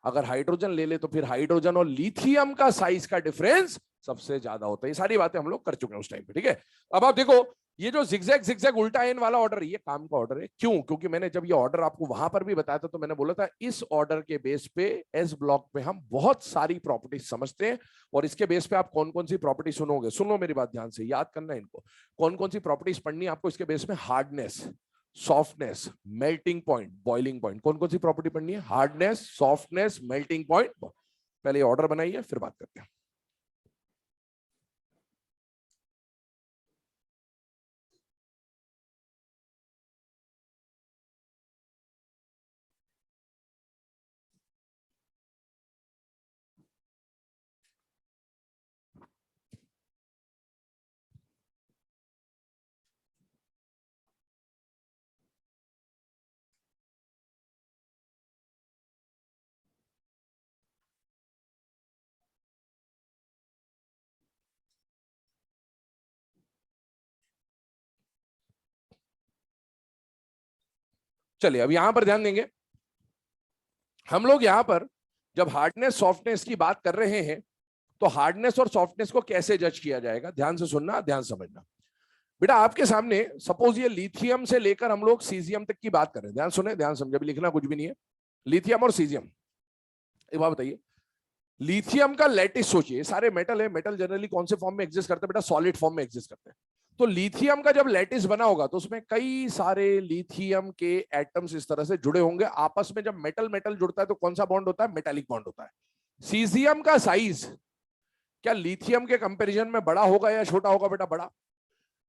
अगर हाइड्रोजन ले ले तो फिर हाइड्रोजन और लिथियम का साइज का डिफरेंस सबसे ज्यादा होता है। ये सारी बातें हम लोग कर चुके हैं उस टाइम पे, ठीक है। अब आप देखो, ये जो जिगजैग उल्टा एन वाला ऑर्डर, ये काम का ऑर्डर है। क्यों? क्योंकि मैंने जब ये ऑर्डर आपको वहां पर भी बताया था, तो मैंने बोला था इस ऑर्डर के बेस पे एस ब्लॉक में हम बहुत सारी प्रॉपर्टीज समझते हैं, और इसके बेस पे आप कौन कौन सी प्रॉपर्टी सुनोगे, सुन लो मेरी बात ध्यान से, याद करना इनको। कौन कौन सी प्रॉपर्टीज पढ़नी है आपको इसके बेस में? Hardness, softness, melting point, boiling point. कौन कौन सी प्रॉपर्टी पढ़नी है? Hardness, softness, melting point. पहले ऑर्डर बनाइए, फिर बात करते हैं। चलिए, अब यहां पर ध्यान देंगे हम लोग। यहां पर जब हार्डनेस सॉफ्टनेस की बात कर रहे हैं, तो हार्डनेस और सॉफ्टनेस को कैसे जज किया जाएगा? ध्यान से सुनना, ध्यान समझना। बेटा आपके सामने सपोज ये लिथियम से लेकर हम लोग सीजियम तक की बात कर रहे हैं। ध्यान सुने, ध्यान समझे, अभी लिखना कुछ भी नहीं है। लिथियम और सीजियम, एक बात बताइए, लिथियम का लैटिस सोचिए। सारे मेटल है, मेटल जनरली कौन से फॉर्म में एग्जिस्ट करते हैं बेटा? सॉलिड फॉर्म में एग्जिस्ट करते हैं। तो लिथियम का जब लैटिस बना होगा, तो उसमें कई सारे लिथियम के एटम्स इस तरह से जुड़े होंगे आपस में। जब मेटल मेटल जुड़ता है तो कौन सा बॉन्ड होता है? मेटालिक बॉन्ड होता है। सीजियम का साइज क्या लिथियम के कंपैरिजन में बड़ा होगा या छोटा होगा बेटा? बड़ा।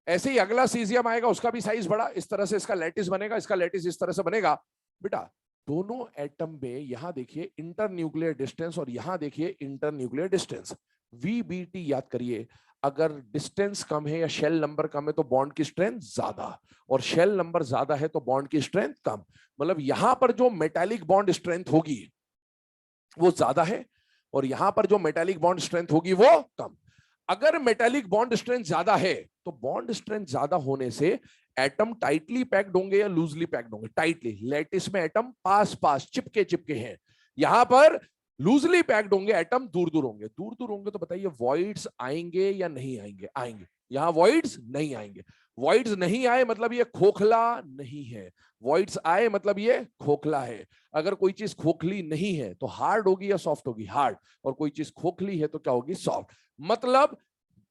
ऐसे ही अगला सीजियम आएगा, उसका भी साइज बड़ा। इस तरह से इसका लैटिस बनेगा, इसका लैटिस इस तरह से बनेगा। बेटा दोनों एटम में यहां देखिए इंटर न्यूक्लियर डिस्टेंस, और यहां देखिए इंटर न्यूक्लियर डिस्टेंस, वीबीटी याद करिए। अगर डिस्टेंस कम है या शेल नंबर कम है तो बॉन्ड की स्ट्रेंथ ज्यादा, और शेल नंबर ज्यादा है तो बॉन्ड की स्ट्रेंथ कम। मतलब यहां पर जो मेटालिक बॉन्ड स्ट्रेंथ होगी वो ज्यादा है, और यहां पर जो मेटालिक बॉन्ड स्ट्रेंथ होगी वो कम। अगर मेटालिक बॉन्ड स्ट्रेंथ ज्यादा है, तो बॉन्ड स्ट्रेंथ ज्यादा होने से एटम टाइटली पैक्ड होंगे या लूजली पैक्ड होंगे? टाइटली। लैटिस में एटम पास पास चिपके चिपके हैं, यहां पर लूजली पैक्ड होंगे, एटम दूर दूर होंगे। दूर दूर होंगे तो बताइए वॉइड्स आएंगे या नहीं आएंगे? आएंगे। यहां वॉइड्स नहीं आएंगे। वॉइड्स नहीं आए मतलब ये खोखला नहीं है, वॉइड्स आए मतलब ये खोखला है। अगर कोई चीज खोखली नहीं है तो हार्ड होगी या सॉफ्ट होगी? हार्ड। और कोई चीज खोखली है तो क्या होगी? सॉफ्ट। मतलब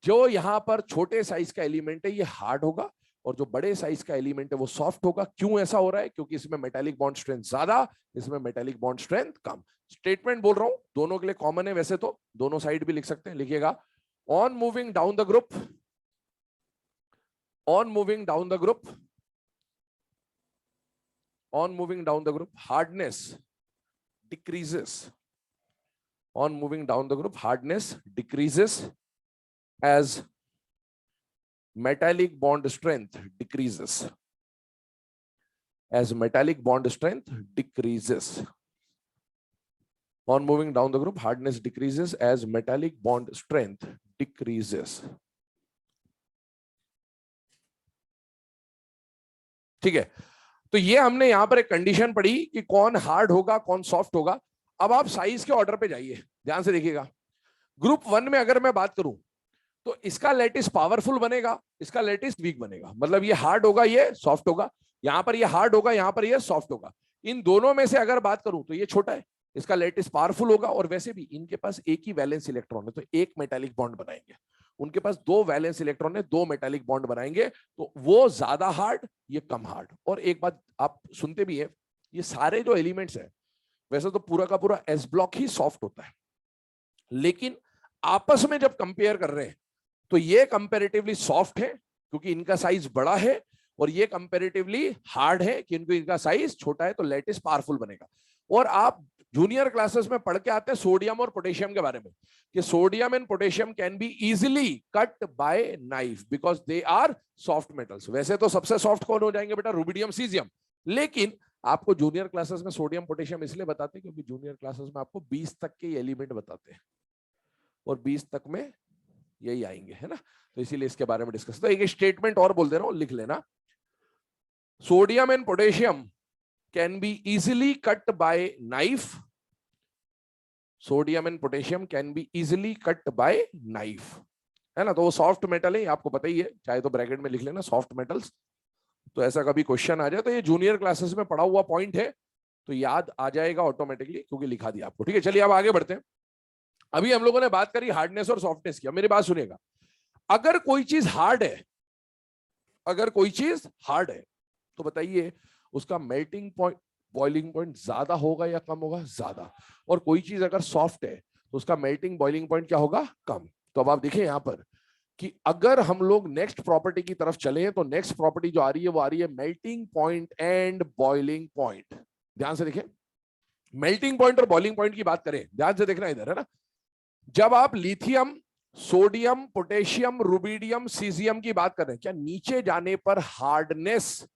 जो यहां पर छोटे साइज का एलिमेंट है ये हार्ड होगा और जो बड़े साइज का एलिमेंट है वो सॉफ्ट होगा। क्यों ऐसा हो रहा है? क्योंकि इसमें मेटालिक बॉन्ड स्ट्रेंथ ज्यादा, इसमें मेटालिक बॉन्ड स्ट्रेंथ कम। स्टेटमेंट बोल रहा हूं, दोनों के लिए कॉमन है, वैसे तो दोनों साइड भी लिख सकते हैं। लिखिएगा, on moving down the group, on moving down the group, on moving down the group, hardness decreases. On moving down the group, hardness decreases as metallic bond strength decreases. As metallic bond strength decreases. On moving down the group, hardness decreases as metallic bond strength decreases. ठीक है, तो ये हमने यहां पर एक condition पढ़ी कि कौन हार्ड होगा कौन सॉफ्ट होगा। अब आप साइज के ऑर्डर पे जाइए, ध्यान से देखिएगा। ग्रुप 1 में अगर मैं बात करूं तो इसका लैटिस पावरफुल बनेगा, इसका लैटिस वीक बनेगा। मतलब ये हार्ड होगा, ये सॉफ्ट होगा। यहां पर ये हार्ड होगा, यहां पर ये सॉफ्ट होगा। इन दोनों में से अगर बात करूं तो ये छोटा है, इसका लैटिस पावरफुल होगा। और वैसे भी इनके पास एक ही वैलेंस इलेक्ट्रॉन है तो एक मेटालिक बॉन्ड बनाएंगे। उनके पास दो वैलेंस इलेक्ट्रॉन है, दो मेटालिक बॉन्ड बनाएंगे, तो वो ज्यादा हार्ड, ये कम हार्ड। और एक बात आप सुनते भी है, ये सारे जो एलिमेंट्स है वैसे तो पूरा का पूरा एस ब्लॉक ही सॉफ्ट होता है, लेकिन आपस में जब कंपेयर कर रहे हैं तो ये कंपैरेटिवली सॉफ्ट है क्योंकि इनका साइज बड़ा है, और ये कंपैरेटिवली हार्ड है क्योंकि इनका साइज छोटा है, तो लैटिस पावरफुल बनेगा। और आप जूनियर क्लासेस में पढ़ के आते हैं सोडियम और पोटेशियम के बारे में कि sodium and potassium can be easily cut by knife because they are soft metals. वैसे तो सबसे सॉफ्ट कौन हो जाएंगे बेटा? Rubidium caesium. लेकिन आपको जूनियर क्लासेस में सोडियम पोटेशियम इसलिए बताते हैं क्योंकि जूनियर क्लासेस में आपको 20 तक के एलिमेंट बताते हैं और 20 तक में यही आएंगे, है ना? तो इसीलिए इसके बारे में डिस्कस। तो एक स्टेटमेंट और बोल दे रहा हूं, लिख लेना। Sodium and potassium can be easily cut by knife. Sodium and potassium can be easily cut by knife, है ना? तो वो सॉफ्ट मेटल है, आपको पता ही है, चाहे तो ब्रैकेट में लिख लेना सॉफ्ट मेटल्स। तो ऐसा कभी क्वेश्चन आ जाए तो ये जूनियर क्लासेस में पढ़ा हुआ पॉइंट है तो याद आ जाएगा ऑटोमेटिकली क्योंकि लिखा दिया आपको। ठीक है, चलिए अब आगे बढ़ते हैं। अभी हम लोगों ने बात करी हार्डनेस और सॉफ्टनेस की। मेरी बात सुनिएगा, अगर कोई चीज हार्ड है, अगर कोई चीज हार्ड है तो बताइए उसका मेल्टिंग पॉइंट, बॉइलिंग पॉइंट ज्यादा होगा या कम होगा? ज्यादा। और कोई चीज अगर सॉफ्ट है तो उसका मेल्टिंग बॉइलिंग पॉइंट क्या होगा? कम। तो अब आप देखिए यहां पर कि अगर हम लोग नेक्स्ट प्रॉपर्टी की तरफ चले तो नेक्स्ट प्रॉपर्टी जो आ रही है वो आ रही है melting point and boiling point. ध्यान से देखिए, मेल्टिंग पॉइंट और बॉइलिंग पॉइंट की बात करें, ध्यान से देखना इधर, है ना? जब आप lithium, sodium, potassium, rubidium, caesium की बात कर रहे हैं, क्या नीचे जाने पर हार्डनेस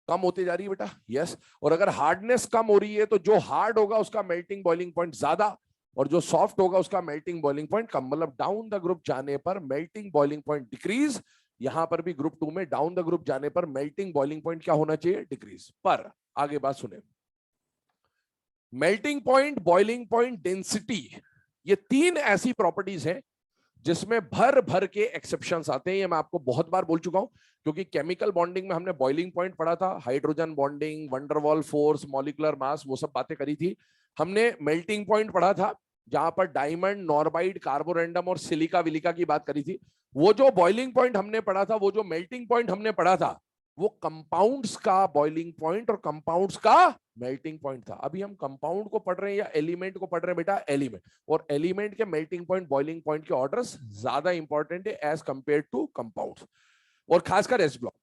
कम होती जा रही है बेटा? यस। और अगर हार्डनेस कम हो रही है तो जो हार्ड होगा उसका मेल्टिंग बॉइलिंग पॉइंट ज्यादा और जो सॉफ्ट होगा उसका मेल्टिंग बॉइलिंग पॉइंट कम। मतलब डाउन द ग्रुप जाने पर मेल्टिंग बॉइलिंग पॉइंट डिक्रीज। यहां पर भी ग्रुप 2 में डाउन द ग्रुप जाने पर मेल्टिंग बॉइलिंग पॉइंट क्या होना चाहिए? डिक्रीज। पर आगे बात सुने, melting point, boiling point, density, ये तीन ऐसी प्रॉपर्टीज हैं जिसमें भर भर के एक्सेप्शंस आते हैं। ये मैं आपको बहुत बार बोल चुका हूं क्योंकि केमिकल बॉन्डिंग में हमने बॉइलिंग पॉइंट पढ़ा था, hydrogen bonding, van der Waals force, molecular mass, वो सब बातें करी थी। हमने मेल्टिंग पॉइंट पढ़ा था जहां पर डायमंड, नॉर्बाइड, कार्बोरेंडम और सिलिका विलिका की बात करी थी। वो जो बॉइलिंग पॉइंट हमने पढ़ा था, वो जो मेल्टिंग पॉइंट हमने पढ़ा था, वो कंपाउंड्स का बॉइलिंग पॉइंट और कंपाउंड्स का मेल्टिंग पॉइंट था। अभी हम कंपाउंड को पढ़ रहे हैं या एलिमेंट को पढ़ रहे हैं बेटा? एलिमेंट। और एलिमेंट के मेल्टिंग पॉइंट, बॉइलिंग पॉइंट के ऑर्डर्स ज्यादा इंपॉर्टेंट है एज कंपेयर टू कंपाउंड्स, और खासकर एस ब्लॉक।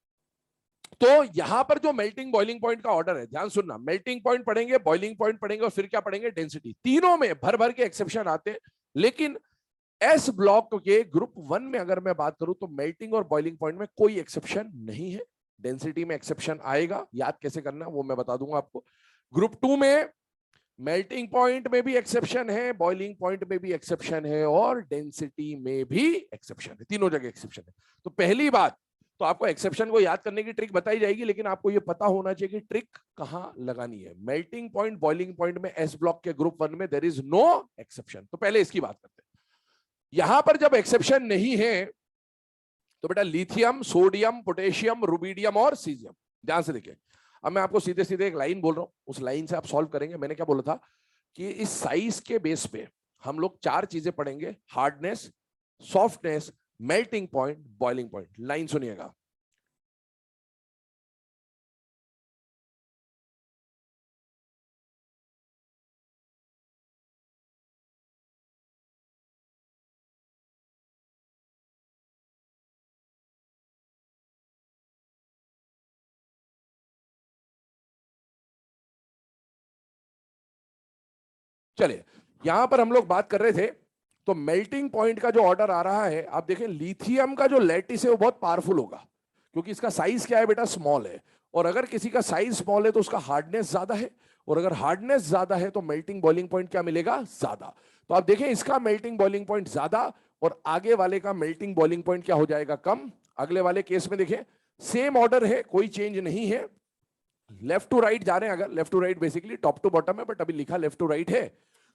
तो यहां पर जो मेल्टिंग बॉइलिंग पॉइंट का ऑर्डर है, ध्यान सुनना, मेल्टिंग पॉइंट पढ़ेंगे, बॉइलिंग पॉइंट पढ़ेंगे और फिर क्या पढ़ेंगे? डेंसिटी। तीनों में भर भर के एक्सेप्शन आते हैं, लेकिन एस ब्लॉक के ग्रुप 1 में अगर मैं बात करूं तो मेल्टिंग और बॉइलिंग पॉइंट में कोई एक्सेप्शन नहीं है। डेंसिटी में एक्सेप्शन आएगा, याद कैसे करना वो मैं बता दूंगा आपको। ग्रुप 2 में मेल्टिंग पॉइंट में भी एक्सेप्शन है, बॉइलिंग पॉइंट में भी एक्सेप्शन है और डेंसिटी में भी एक्सेप्शन है, तीनों जगह एक्सेप्शन है। तो पहली बात, तो आपको एक्सेप्शन को याद करने की ट्रिक बताई जाएगी, लेकिन आपको ये पता होना चाहिए कि ट्रिक कहां लगानी है। मेल्टिंग पॉइंट बॉइलिंग पॉइंट में एस ब्लॉक के ग्रुप 1 में देयर इज नो एक्सेप्शन। तो पहले इसकी बात करते हैं। यहां पर जब एक्सेप्शन नहीं है तो बेटा लिथियम, सोडियम, पोटेशियम, रुबिडियम और सीजियम। ध्यान से देखिए, अब मैं आपको सीधे सीधे एक लाइन बोल रहा हूं, उस लाइन से आप सॉल्व करेंगे। मैंने क्या बोला था कि इस साइज के बेस पे हम लोग 4 चीजें पढ़ेंगे, hardness, softness, melting point, boiling point. Line सुनिएगा। चलिए, यहां पर हम लोग बात कर रहे थे, तो मेल्टिंग पॉइंट का जो ऑर्डर आ रहा है, आप देखें लिथियम का जो लैटिस है वो बहुत पावरफुल होगा, क्योंकि इसका साइज क्या है बेटा, स्मॉल है। और अगर किसी का साइज स्मॉल है तो उसका हार्डनेस ज्यादा है, और अगर हार्डनेस ज्यादा है तो मेल्टिंग बॉइलिंग पॉइंट क्या मिलेगा, ज्यादा। तो आप देखें इसका मेल्टिंग बॉइलिंग पॉइंट ज्यादा, और आगे वाले का मेल्टिंग बॉइलिंग पॉइंट क्या हो जाएगा, कम। अगले वाले केस में देखें सेम ऑर्डर है, कोई चेंज नहीं है, लेफ्ट टू राइट जा रहे हैं। अगर left to right basically top to bottom है, बट अभी लिखा लेफ्ट टू राइट है,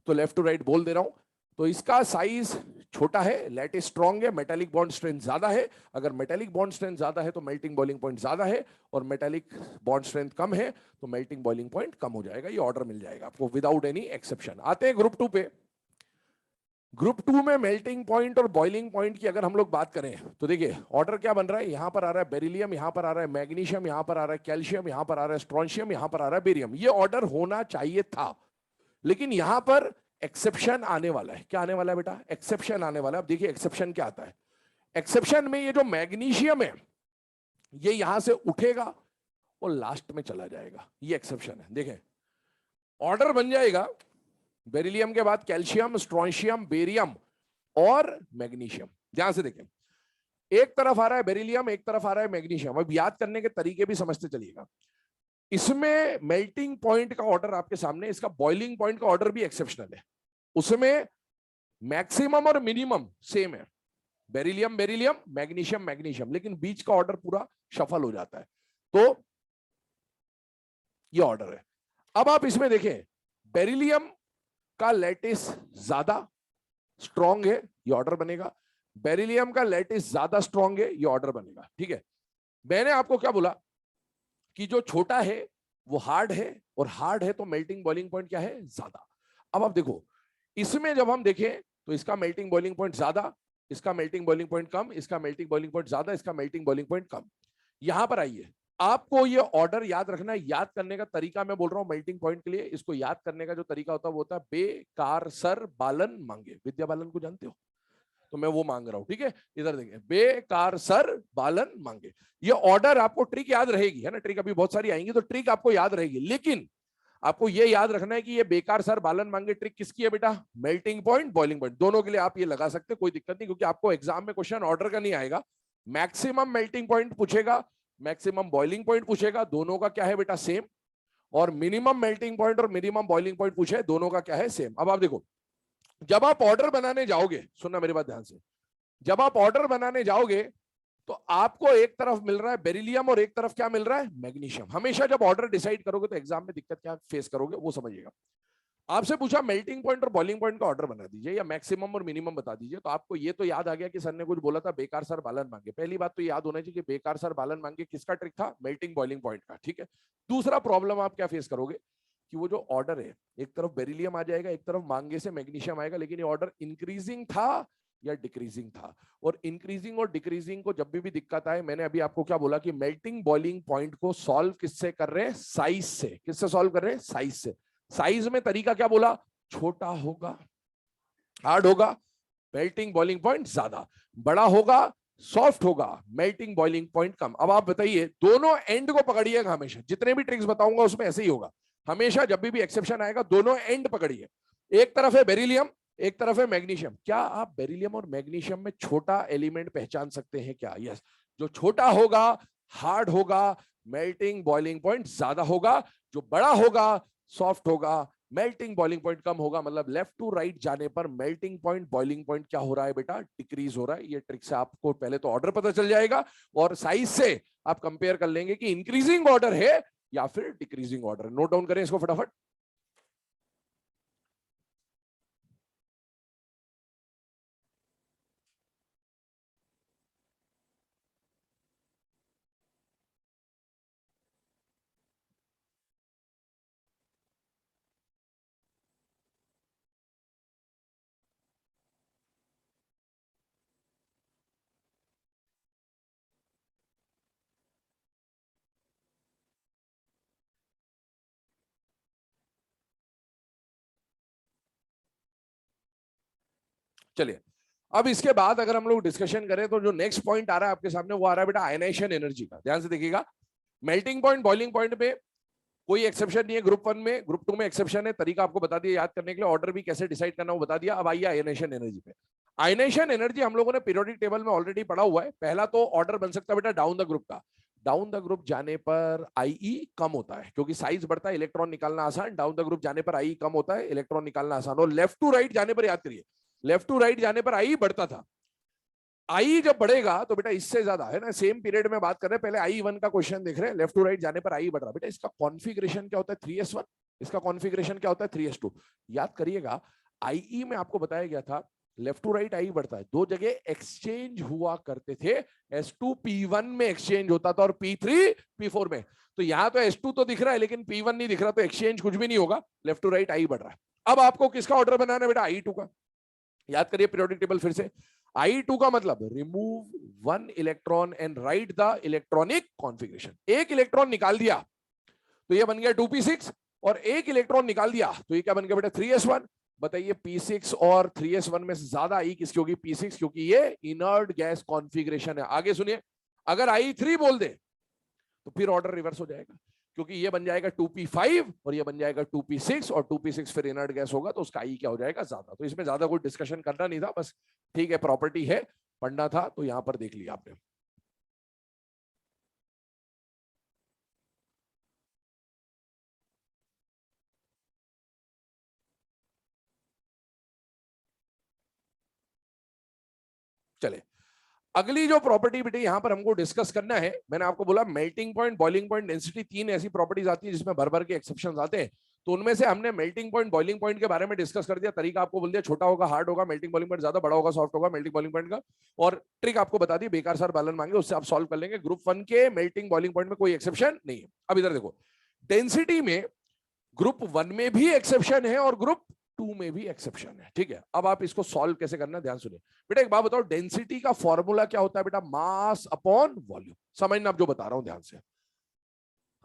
तो लेफ्ट टू राइट बोल दे रहा हूं। तो इसका साइज छोटा है, लैटिस स्ट्रॉन्ग है, मेटालिक बॉन्ड स्ट्रेंथ ज्यादा है। अगर मेटालिक बॉन्ड स्ट्रेंथ ज्यादा है तो मेल्टिंग बॉइलिंग पॉइंट ज्यादा है, और मेटालिक बॉन्ड स्ट्रेंथ कम है तो मेल्टिंग बॉइलिंग पॉइंट कम हो जाएगा। ये ऑर्डर मिल जाएगा आपको विदाउट एनी एक्सेप्शन। आते हैं ग्रुप 2 पे। ग्रुप 2 में मेल्टिंग पॉइंट और बॉइलिंग पॉइंट की अगर हम लोग बात करें तो देखिए ऑर्डर क्या बन रहा है। यहां पर आ रहा है बेरिलियम, यहां पर आ रहा है मैग्नीशियम, यहां पर आ रहा है कैल्शियम, यहां पर आ रहा है स्ट्रोंशियम, यहां पर आ रहा है बेरियम। ये ऑर्डर होना चाहिए था, लेकिन यहां पर एक्सेप्शन आने वाला है। क्या आने वाला है बेटा, एक्सेप्शन आने वाला है। अब देखिए एक्सेप्शन क्या आता है। एक्सेप्शन में ये जो मैग्नीशियम है ये यहां से उठेगा और लास्ट में चला जाएगा, ये एक्सेप्शन है। देखें ऑर्डर बन जाएगा बेरिलियम के बाद कैल्शियम, स्ट्रोंशियम, बेरियम और मैग्नीशियम। ध्यान से देखें, एक तरफ आ रहा है बेरिलियम, एक तरफ आ रहा है मैग्नीशियम। अब याद करने के तरीके भी समझते चलिएगा। इसमें मेल्टिंग पॉइंट का ऑर्डर आपके सामने, इसका बॉइलिंग पॉइंट का ऑर्डर भी एक्सेप्शनल है। उसमें मैक्सिमम और मिनिमम सेम है, बेरिलियम बेरिलियम, मैग्नीशियम मैग्नीशियम, लेकिन बीच का ऑर्डर पूरा शफल हो जाता है। तो ये ऑर्डर है। अब आप इसमें देखें बेरिलियम का लैटिस ज्यादा स्ट्रॉन्ग है, ये ऑर्डर बनेगा। बेरिलियम का लैटिस ज्यादा स्ट्रॉन्ग है, ये ऑर्डर बनेगा। ठीक है, मैंने आपको क्या बोला कि जो छोटा है वो हार्ड है, और हार्ड है तो मेल्टिंग बॉइलिंग पॉइंट क्या है, ज्यादा। अब आप देखो इसमें जब हम देखें तो इसका मेल्टिंग बॉइलिंग पॉइंट ज्यादा, इसका मेल्टिंग बॉइलिंग पॉइंट कम, इसका मेल्टिंग बॉइलिंग पॉइंट ज्यादा, इसका मेल्टिंग बॉइलिंग पॉइंट कम। यहां पर आइए, आपको ये ऑर्डर याद रखना है। याद करने का तरीका मैं बोल रहा हूं मेल्टिंग पॉइंट के लिए, इसको याद करने का जो तरीका होता है वो होता है बेकार सर बालन मांगे। विद्या बालन को जानते हो, तो मैं वो मांग रहा हूं। ठीक है, इधर देखिए, बेकार सर बालन मांगे। ये ऑर्डर आपको ट्रिक याद रहेगी, है ना। ट्रिक अभी बहुत सारी आएंगी तो ट्रिक आपको याद रहेगी, लेकिन आपको ये याद रखना है कि ये बेकार सर बालन मांगे ट्रिक किसकी है बेटा, मेल्टिंग पॉइंट बॉइलिंग पॉइंट दोनों के लिए आप ये लगा सकते हैं, कोई दिक्कत नहीं। क्योंकि आपको एग्जाम में क्वेश्चन ऑर्डर का नहीं आएगा, मैक्सिमम मेल्टिंग पॉइंट पूछेगा, मैक्सिमम बॉइलिंग पॉइंट पूछेगा, दोनों का क्या है बेटा, सेम। और मिनिमम मेल्टिंग पॉइंट और मिनिमम बॉइलिंग पॉइंट पूछे, दोनों का क्या है, सेम। अब आप देखो, जब आप ऑर्डर बनाने जाओगे, सुनना मेरी बात ध्यान से, जब आप ऑर्डर बनाने जाओगे तो आपको एक तरफ मिल रहा है बेरिलियम और एक तरफ क्या मिल रहा है, मैग्नीशियम। हमेशा जब ऑर्डर डिसाइड करोगे तो एग्जाम में दिक्कत क्या फेस करोगे वो समझिएगा। आपसे पूछा मेल्टिंग पॉइंट और बॉइलिंग पॉइंट का ऑर्डर बना दीजिए या मैक्सिमम और मिनिमम बता दीजिए, तो आपको ये तो याद आ गया कि सर ने कुछ बोला था बेकार सर बालन मांगे। पहली बात तो याद होना चाहिए कि बेकार सर बालन मांगे किसका ट्रिक था, मेल्टिंग बॉइलिंग पॉइंट का। ठीक है, दूसरा प्रॉब्लम आप क्या फेस करोगे कि वो जो ऑर्डर है, एक तरफ बेरिलियम आ जाएगा, एक तरफ मांगे से मैग्नीशियम आएगा, लेकिन ये ऑर्डर इंक्रीजिंग था या डिक्रीजिंग था। और इंक्रीजिंग और डिक्रीजिंग को जब भी दिक्कत आए, मैंने अभी आपको क्या बोला कि मेल्टिंग बॉइलिंग पॉइंट को सॉल्व किससे कर रहे हैं, साइज से। किससे सॉल्व कर रहे हैं, साइज से। साइज में तरीका क्या बोला, छोटा होगा हार्ड होगा, मेल्टिंग बॉइलिंग पॉइंट ज्यादा, बड़ा होगा सॉफ्ट होगा, मेल्टिंग बॉइलिंग पॉइंट कम। अब आप बताइए, दोनों एंड को पकड़िएगा हमेशा, जितने भी ट्रिक्स बताऊंगा उसमें ऐसे ही होगा हमेशा। जब भी एक्सेप्शन आएगा दोनों एंड पकड़िए। एक तरफ है बेरिलियम, एक तरफ है मैग्नीशियम। क्या आप बेरिलियम और मैग्नीशियम में छोटा एलिमेंट पहचान सकते हैं क्या, यस। जो छोटा होगा हार्ड होगा, मेल्टिंग बॉइलिंग पॉइंट ज्यादा होगा, जो बड़ा होगा सॉफ्ट होगा, मेल्टिंग बॉइलिंग पॉइंट कम होगा, मतलब लेफ्ट टू राइट जाने पर मेल्टिंग पॉइंट बॉइलिंग पॉइंट क्या हो रहा है बेटा, डिक्रीज हो रहा है। ये ट्रिक से आपको पहले तो ऑर्डर पता चल जाएगा और साइज से आप कंपेयर कर लेंगे कि इंक्रीजिंग ऑर्डर है या फिर डिक्रीजिंग ऑर्डर। नोट डाउन करें इसको फटाफट। चलिए, अब इसके बाद अगर हम लोग डिस्कशन करें तो जो नेक्स्ट पॉइंट आ रहा है आपके सामने वो आ रहा है बेटा आयनाइजेशन एनर्जी का। ध्यान से देखिएगा, मेल्टिंग पॉइंट बॉइलिंग पॉइंट पे कोई एक्सेप्शन नहीं है, ग्रुप 1 में, ग्रुप 2 में एक्सेप्शन है। तरीका आपको बता दिया याद करने के लिए, ऑर्डर भी कैसे डिसाइड करना वो बता दिया। अब आइए आयनाइजेशन एनर्जी पे। आयनाइजेशन एनर्जी हम लोगों ने पीरियोडिक टेबल में ऑलरेडी पढ़ा हुआ है। पहला तो ऑर्डर बन सकता है बेटा डाउन द ग्रुप का। डाउन द ग्रुप जाने पर आईई कम होता है क्योंकि साइज बढ़ता है, इलेक्ट्रॉन निकालना आसान। डाउन द ग्रुप जाने पर आई कम होता है, इलेक्ट्रॉन निकालना आसान। और लेफ्ट टू राइट जाने पर, याद करिए, लेफ्ट टू राइट जाने पर आई बढ़ता था। आई जब बढ़ेगा तो बेटा इससे ज्यादा है ना, सेम पीरियड में बात कर रहे हैं, पहले आई वन का क्वेश्चन देख रहे हैं, लेफ्ट टू राइट जाने पर आई बढ़ रहा। बेटा इसका कॉन्फ़िगरेशन क्या होता है 3s1, इसका कॉन्फ़िगरेशन क्या होता है 3s2। याद करिएगा, आईई में आपको बताया गया था लेफ्ट टू राइट आई बढ़ता है, दो जगह एक्सचेंज हुआ करते थे। S2 P1 में एक्सचेंज होता था और P3 P4 में। तो यहां तो S2 तो दिख रहा है लेकिन P1 नहीं दिख रहा, तो एक्सचेंज कुछ भी नहीं होगा, लेफ्ट टू राइट आई बढ़ रहा है। अब आपको किसका ऑर्डर बनाना है बेटा, I2 का। याद करिए पीरियोडिक टेबल फिर से, I2 का मतलब remove one electron and right the electronic configuration. एक इलेक्ट्रॉन निकाल दिया तो ये बन गया 2p6, और एक इलेक्ट्रॉन निकाल दिया तो ये क्या बन गया बेटा 3s1। बताइए p6 और 3s1 में से ज्यादा आई किसकी होगी, p6, क्योंकि ये इनर्ट गैस कॉन्फ़िगरेशन है। आगे सुनिए, अगर I3 बोल दे तो फिर ऑर्डर रिवर्स हो जाएगा, क्योंकि ये बन जाएगा 2p5 और ये बन जाएगा 2p6, और 2p6 फिर इनर्ट गैस होगा तो उसका आई क्या हो जाएगा ज्यादा। तो इसमें ज्यादा कोई डिस्कशन करना नहीं था, बस ठीक है प्रॉपर्टी है, पढ़ना था तो यहां पर देख लिया आपने। चले, अगली जो प्रॉपर्टी बेटे यहां पर हमको डिस्कस करना है, मैंने आपको बोला melting point boiling point density, तीन ऐसी प्रॉपर्टीज आती है जिसमें भर भर के एक्सेप्शंस आते हैं। तो उनमें से हमने मेल्टिंग पॉइंट बॉइलिंग पॉइंट के बारे में डिस्कस कर दिया। तरीका आपको बोल दिया, छोटा होगा हार्ड होगा मेल्टिंग बॉइलिंग पॉइंट, ज्यादा बड़ा होगा सॉफ्ट होगा मेल्टिंग बॉइलिंग पॉइंट का। और ट्रिक आपको बता दी, बेकार सर बैलन मांगे उससे आप सॉल्व कर लेंगे। ग्रुप 1 के मेल्टिंग बॉइलिंग पॉइंट में कोई एक्सेप्शन नहीं है। अब इधर देखो, डेंसिटी में ग्रुप 1 में भी एक्सेप्शन है और ग्रुप 2 में भी एक्सेप्शन है। ठीक है, अब आप इसको सॉल्व कैसे करना ध्यान सुनिए बेटा। एक बात बताओ, डेंसिटी का फॉर्मूला क्या होता है बेटा, मास अपॉन वॉल्यूम। समझना आप जो बता रहा हूं ध्यान से।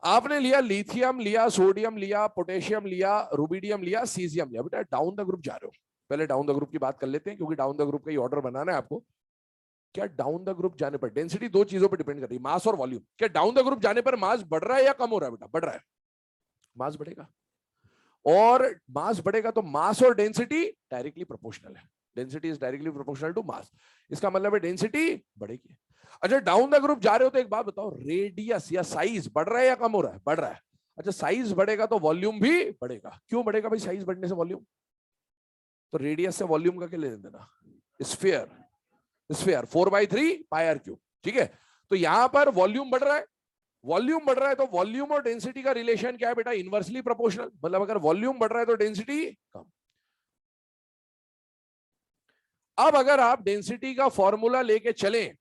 आपने लिया लिथियम, लिया सोडियम, लिया पोटेशियम, लिया रुबिडियम, लिया सीजियम लिया। बेटा डाउन द ग्रुप जा रहे हो, पहले डाउन द ग्रुप की बात कर लेते हैं क्योंकि डाउन द ग्रुप का ही ऑर्डर बनाना है आपको। क्या डाउन द ग्रुप जाने पर डेंसिटी दो चीजों पर डिपेंड कर रही है, मास और वॉल्यूम। क्या डाउन द ग्रुप जाने पर मास बढ़ रहा है या कम हो रहा है बेटा, बढ़ रहा है, मास बढ़ेगा। और मास बढ़ेगा तो मास और डेंसिटी डायरेक्टली प्रोपोर्शनल है, density is directly proportional to mass. इसका मतलब है डेंसिटी बढ़ेगी। अच्छा डाउन द ग्रुप जा रहे हो तो एक बात बताओ, रेडियस या साइज बढ़ रहा है या कम हो रहा है, बढ़ रहा है। अच्छा साइज बढ़ेगा तो वॉल्यूम भी बढ़ेगा। क्यों बढ़ेगा भाई साइज बढ़ने से वॉल्यूम, तो रेडियस से वॉल्यूम का क्या लेने देना, sphere, sphere 4/3 pi r cube. ठीक है, तो यहां पर वॉल्यूम बढ़ रहा है, वॉल्यूम बढ़ रहा है तो वॉल्यूम और डेंसिटी का रिलेशन क्या है बेटा, इनवर्सली प्रोपोर्शनल। मतलब अगर वॉल्यूम बढ़ रहा है तो डेंसिटी कम। अब अगर आप डेंसिटी का फॉर्मूला लेके चलें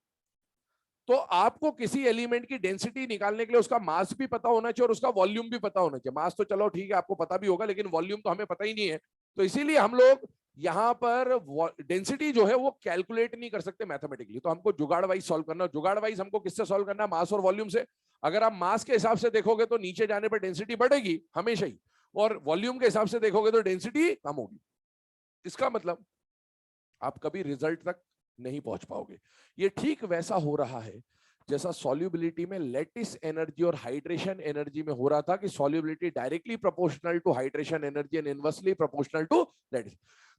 तो आपको किसी एलिमेंट की डेंसिटी निकालने के लिए उसका मास भी पता होना चाहिए और उसका वॉल्यूम भी पता होना चाहिए। मास तो चलो ठीक है आपको पता भी होगा, लेकिन वॉल्यूम तो हमें पता ही नहीं है। तो इसीलिए हम लोग यहां पर डेंसिटी जो है वो कैलकुलेट नहीं कर सकते मैथमेटिकली, तो हमको जुगाड़ वाइज सॉल्व करना। जुगाड़ वाइज हमको किससे सॉल्व करना है, मास और वॉल्यूम से। अगर आप मास के हिसाब से देखोगे तो नीचे जाने पर डेंसिटी बढ़ेगी हमेशा ही, और वॉल्यूम के हिसाब से देखोगे तो डेंसिटी कम होगी। इसका मतलब आप कभी रिजल्ट तक नहीं पहुंच पाओगे। ये ठीक वैसा हो रहा है जैसा सॉल्युबिलिटी में लैटिस एनर्जी और हाइड्रेशन एनर्जी में हो रहा था कि solubility directly proportional to hydration energy and inversely proportional to lattice.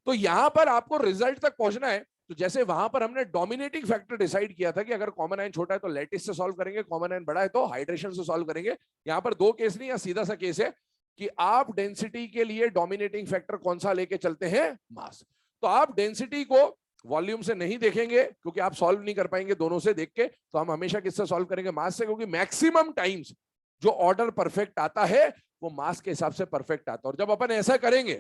तो यहां पर आपको रिजल्ट तक पहुंचना है तो जैसे वहां पर हमने डोमिनेटिंग फैक्टर डिसाइड किया था कि अगर कॉमन आयन छोटा है तो लैटिस से सॉल्व करेंगे, कॉमन आयन बड़ा है तो हाइड्रेशन से सॉल्व करेंगे। यहां पर दो केस नहीं या सीधा सा केस है, कि आप डेंसिटी के लिए डोमिनेटिंग फैक्टर कौन सा लेके चलते हैं, मास। तो आप डेंसिटी को वॉल्यूम से नहीं देखेंगे क्योंकि आप सॉल्व नहीं कर पाएंगे दोनों से देख के, तो हम हमेशा किससे सॉल्व करेंगे, मास से, क्योंकि मैक्सिमम टाइम्स जो ऑर्डर परफेक्ट आता है वो मास के हिसाब से परफेक्ट आता है। और जब अपन ऐसा करेंगे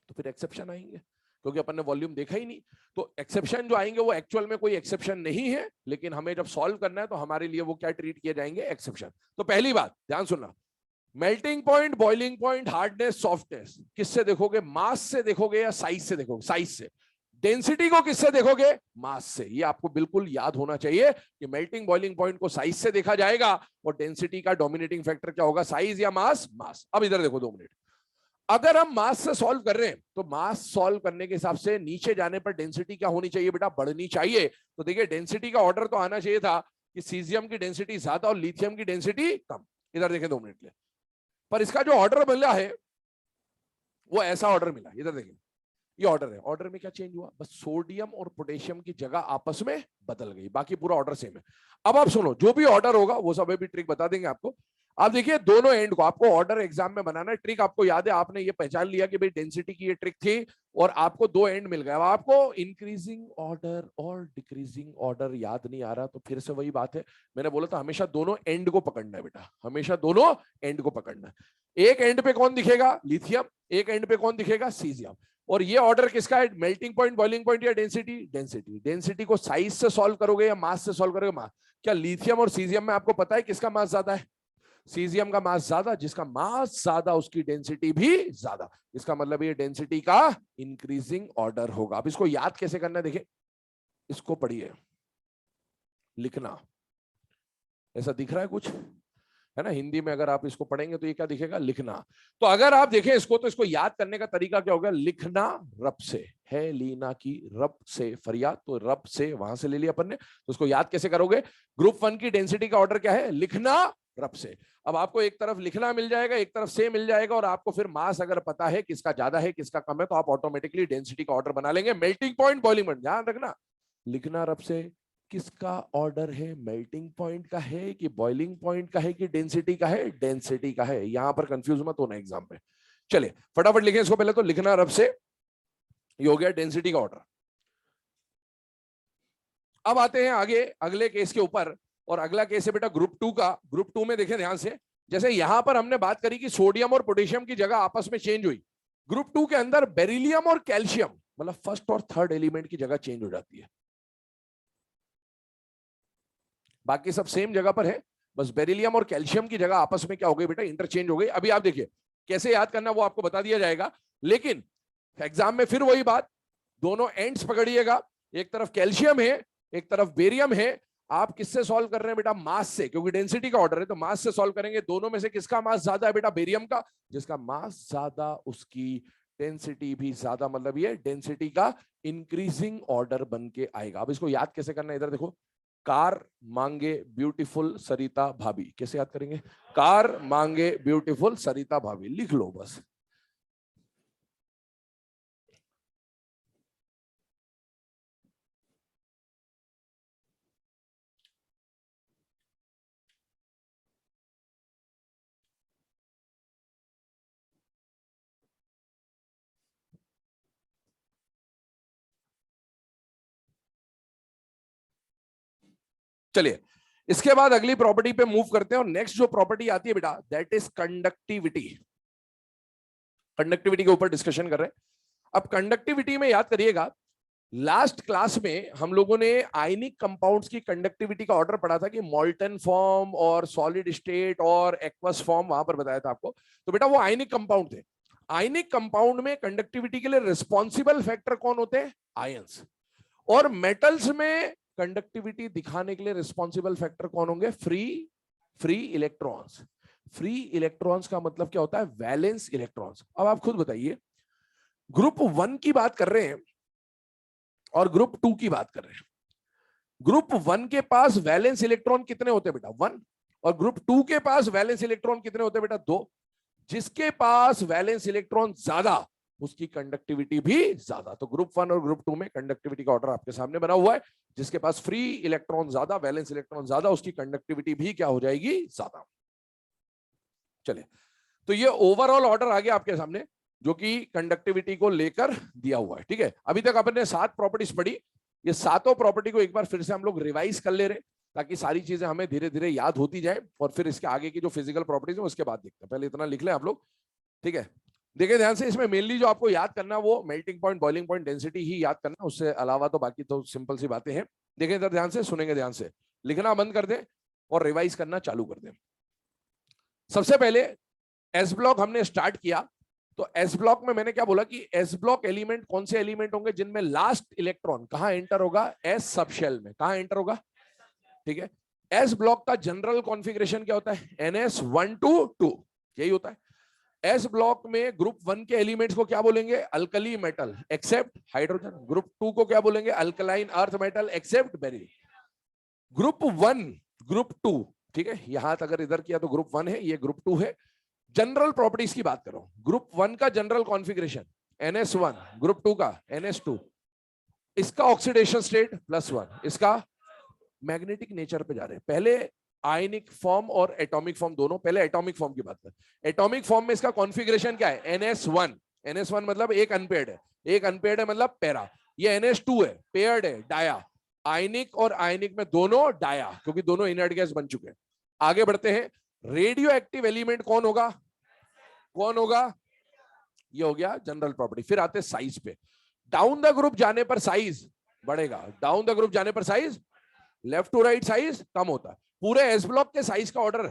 तो फिर एक्सेप्शन आएंगे क्योंकि अपन ने वॉल्यूम देखा ही नहीं। तो एक्सेप्शन जो आएंगे वो एक्चुअल में कोई एक्सेप्शन नहीं है, लेकिन हमें जब सॉल्व करना है तो हमारे लिए वो क्या ट्रीट किए जाएंगे, एक्सेप्शन। तो पहली बात ध्यान सुनना, melting point, boiling point, hardness, softness किससे देखोगे, मास से देखोगे या साइज से देखोगे, साइज से। डेंसिटी को किससे देखोगे, मास से। ये आपको बिल्कुल याद होना चाहिए कि मेल्टिंग बॉइलिंग पॉइंट को साइज से देखा जाएगा और डेंसिटी का डोमिनेटिंग फैक्टर क्या होगा, साइज या मास, मास। अब इधर देखो 2 मिनट, अगर हम मास से सॉल्व कर रहे हैं तो मास सॉल्व करने के हिसाब से नीचे जाने पर डेंसिटी क्या होनी चाहिए बेटा, बढ़नी चाहिए। तो देखिए डेंसिटी का ऑर्डर तो आना चाहिए था कि सीजियम की डेंसिटी ज्यादा और लिथियम की डेंसिटी कम। इधर देखें 2 मिनट ले, पर इसका जो ऑर्डर मिला है वो ऐसा ऑर्डर मिला। इधर देखिए ये ऑर्डर है, ऑर्डर में क्या चेंज हुआ, बस सोडियम और पोटेशियम की जगह आपस में बदल गई, बाकी पूरा ऑर्डर सेम है। अब आप सुनो, जो भी ऑर्डर होगा वो सब भी ट्रिक बता देंगे आपको। आप देखिए दोनों एंड को आपको ऑर्डर एग्जाम में बनाना है। ट्रिक आपको याद है, आपने ये पहचान लिया कि भाई डेंसिटी की ये ट्रिक थी और आपको 2 एंड मिल गए। अब आपको इंक्रीजिंग ऑर्डर और डिक्रीजिंग ऑर्डर याद नहीं आ रहा तो फिर से वही बात है, मैंने बोला था हमेशा दोनों एंड को पकड़ना है बेटा, हमेशा दोनों एंड को पकड़ना है। एक एंड पे कौन दिखेगा, लिथियम, एक एंड पे कौन दिखेगा, सीजियम। और ये ऑर्डर किसका है, मेल्टिंग पॉइंट, बॉइलिंग पॉइंट या डेंसिटी, डेंसिटी। डेंसिटी को साइज से सॉल्व करोगे या मास से सॉल्व करोगे, मास। क्या लिथियम और सीजियम में आपको पता है किसका मास ज्यादा है, सीजियम का मास ज्यादा, जिसका मास ज्यादा उसकी डेंसिटी भी ज्यादा। इसका मतलब ये डेंसिटी का इंक्रीजिंग ऑर्डर होगा। अब इसको याद कैसे करना है, देखिए इसको पढ़िए, लिखना ऐसा दिख रहा है कुछ, है ना। हिंदी में अगर आप इसको पढ़ेंगे तो ये क्या दिखेगा, लिखना। तो अगर आप देखें इसको तो इसको याद करने का तरीका क्या होगा, लिखना रब से है, लीना की रब से फरियाद, तो रब से वहां से ले लिया अपन ने। तो उसको याद कैसे करोगे, ग्रुप 1 की डेंसिटी का ऑर्डर क्या है, लिखना रब से। अब आपको एक तरफ लिखना मिल जाएगा, एक तरफ से मिल जाएगा, और आपको फिर मास अगर पता है किसका ज्यादा है किसका कम है तो आप ऑटोमेटिकली डेंसिटी का ऑर्डर बना लेंगे। मेल्टिंग पॉइंट, बॉइलिंग पॉइंट ध्यान रखना, लिखना रब से किसका ऑर्डर है, मेल्टिंग पॉइंट का है कि बॉइलिंग पॉइंट का है कि डेंसिटी का है, डेंसिटी का है। यहां पर कंफ्यूज मत होना एग्जाम में। चलिए फटाफट लिखें इसको, पहले तो लिखना रब से, ये हो गया डेंसिटी का ऑर्डर। अब आते हैं आगे अगले केस के ऊपर, और अगला केस है बेटा ग्रुप 2 का। ग्रुप 2 में देखें ध्यान से, जैसे यहां पर हमने बात करी कि सोडियम और पोटेशियम की जगह आपस में चेंज हुई, ग्रुप 2 के अंदर बेरिलियम और कैल्शियम, मतलब फर्स्ट और थर्ड एलिमेंट की जगह चेंज हो जाती है। बाकी सब सेम जगह पर है, बस बेरिलियम और कैल्शियम की जगह आपस में क्या हो गई बेटा, इंटरचेंज हो गई। अभी आप देखिए कैसे याद करना वो आपको बता दिया जाएगा, लेकिन एग्जाम में फिर वही बात, दोनों एंड्स पकड़िएगा, एक तरफ कैल्शियम है एक तरफ बेरियम है। आप किससे सॉल्व कर रहे हैं बेटा, मास से, क्योंकि डेंसिटी का ऑर्डर है तो मास से सॉल्व करेंगे। दोनों में से किसका मास ज्यादा है बेटा, बेरियम का, जिसका मास ज्यादा उसकी डेंसिटी भी ज्यादा, मतलब ये डेंसिटी का इंक्रीजिंग ऑर्डर बन के आएगा। अब इसको याद कैसे करना है, इधर देखो, कार मांगे ब्यूटीफुल सरिता भाभी, कैसे याद करेंगे, कार मांगे ब्यूटीफुल सरिता भाभी, लिख लो बस। चलिए इसके बाद अगली प्रॉपर्टी पे मूव करते हैं, और नेक्स्ट जो प्रॉपर्टी आती है बेटा दैट इज कंडक्टिविटी। कंडक्टिविटी के ऊपर डिस्कशन कर रहे हैं। अब कंडक्टिविटी में याद करिएगा, लास्ट क्लास में हम लोगों ने आयनिक कंपाउंड्स की कंडक्टिविटी का ऑर्डर पढ़ा था कि मॉल्टन फॉर्म और सॉलिड स्टेट और एक्वस फॉर्म, वहां पर बताया था आपको। तो बेटा वो आयनिक कंपाउंड थे। आयनिक कंपाउंड में कंडक्टिविटी के लिए रिस्पॉन्सिबल फैक्टर कौन होते हैं, आयंस। और मेटल्स में कंडक्टिविटी दिखाने के लिए रिस्पॉन्सिबल फैक्टर कौन होंगे, फ्री इलेक्ट्रॉन्स। फ्री इलेक्ट्रॉन्स का मतलब क्या होता है, वैलेंस इलेक्ट्रॉन्स। अब आप खुद बताइए, ग्रुप 1 की बात कर रहे हैं और ग्रुप 2 की बात कर रहे हैं। ग्रुप 1 के पास वैलेंस इलेक्ट्रॉन कितने होते हैं बेटा, 1। और ग्रुप 2 के पास वैलेंस इलेक्ट्रॉन कितने होते हैं बेटा, 2। जिसके पास वैलेंस इलेक्ट्रॉन ज्यादा उसकी कंडक्टिविटी भी ज्यादा। तो ग्रुप 1 और ग्रुप 2 में कंडक्टिविटी का ऑर्डर आपके सामने बना हुआ है, जिसके पास फ्री इलेक्ट्रॉन ज्यादा, वैलेंस इलेक्ट्रॉन ज्यादा, उसकी कंडक्टिविटी भी क्या हो जाएगी, ज्यादा। चलिए तो ये ओवरऑल ऑर्डर आ गया आपके सामने जो कि कंडक्टिविटी को लेकर दिया हुआ है। ठीक है, अभी तक आपने 7 प्रॉपर्टीज पढ़ी, ये सातों प्रॉपर्टी को एक बार फिर से हम लोग रिवाइज कर ले रहे ताकि सारी चीजें हमें धीरे धीरे याद होती जाए और फिर इसके आगे की जो फिजिकल प्रॉपर्टीज है उसके बाद देखते हैं। पहले इतना लिख लें आप लोग। ठीक है, देखिए ध्यान से, इसमें मेनली जो आपको याद करना वो melting point, boiling point, density ही याद करना, उससे अलावा तो बाकी तो सिंपल सी बातें हैं। देखें इधर ध्यान से, सुनेंगे ध्यान से, लिखना बंद कर दें और रिवाइज करना चालू कर दें। सबसे पहले एस ब्लॉक हमने स्टार्ट किया, तो एस ब्लॉक में मैंने क्या बोला कि एस ब्लॉक एलिमेंट कौन से एलिमेंट होंगे जिनमें लास्ट इलेक्ट्रॉन कहां एंटर होगा, एस सबशेल में। कहां एंटर होगा? ठीक है, एस ब्लॉक का जनरल कॉन्फ़िगरेशन क्या होता है? NS1 to 2, यही होता है। एस ब्लॉक में ग्रुप 1 के एलिमेंट्स को क्या बोलेंगे? Alkali metal except hydrogen. Group 2 को क्या बोलेंगे? Alkaline earth metal except beryllium. Group 1, group 2, ठीक है, यहां तक अगर इधर किया तो ग्रुप 1 है, ये ग्रुप 2 है। जनरल प्रॉपर्टीज की बात कर रहा हूं। ग्रुप 1 का जनरल कॉन्फ़िगरेशन NS1, ग्रुप 2 का NS2, इसका ऑक्सीडेशन स्टेट +1, इसका मैग्नेटिक नेचर पे जा रहे हैं। पहले आयनिक फॉर्म और एटॉमिक फॉर्म दोनों, पहले एटॉमिक फॉर्म की बात कर। एटॉमिक फॉर्म में इसका कॉन्फ़िगरेशन क्या है? NS1, NS1 मतलब एक अनपेयर्ड है, एक अनपेयर्ड है मतलब पैरा। ये NS2 है, पेयर्ड है, डाया। आयनिक और आयनिक में दोनों डाया, क्योंकि दोनों इनर्ट गैस बन चुके हैं। आगे बढ़ते हैं, रेडियो एक्टिव एलिमेंट कौन होगा? कौन होगा? ये हो गया जनरल प्रॉपर्टी। फिर आते हैं साइज पे। डाउन द ग्रुप जाने पर साइज बढ़ेगा, डाउन द ग्रुप जाने पर size, left to right size कम होता है। पूरे एस ब्लॉक के साइज का ऑर्डर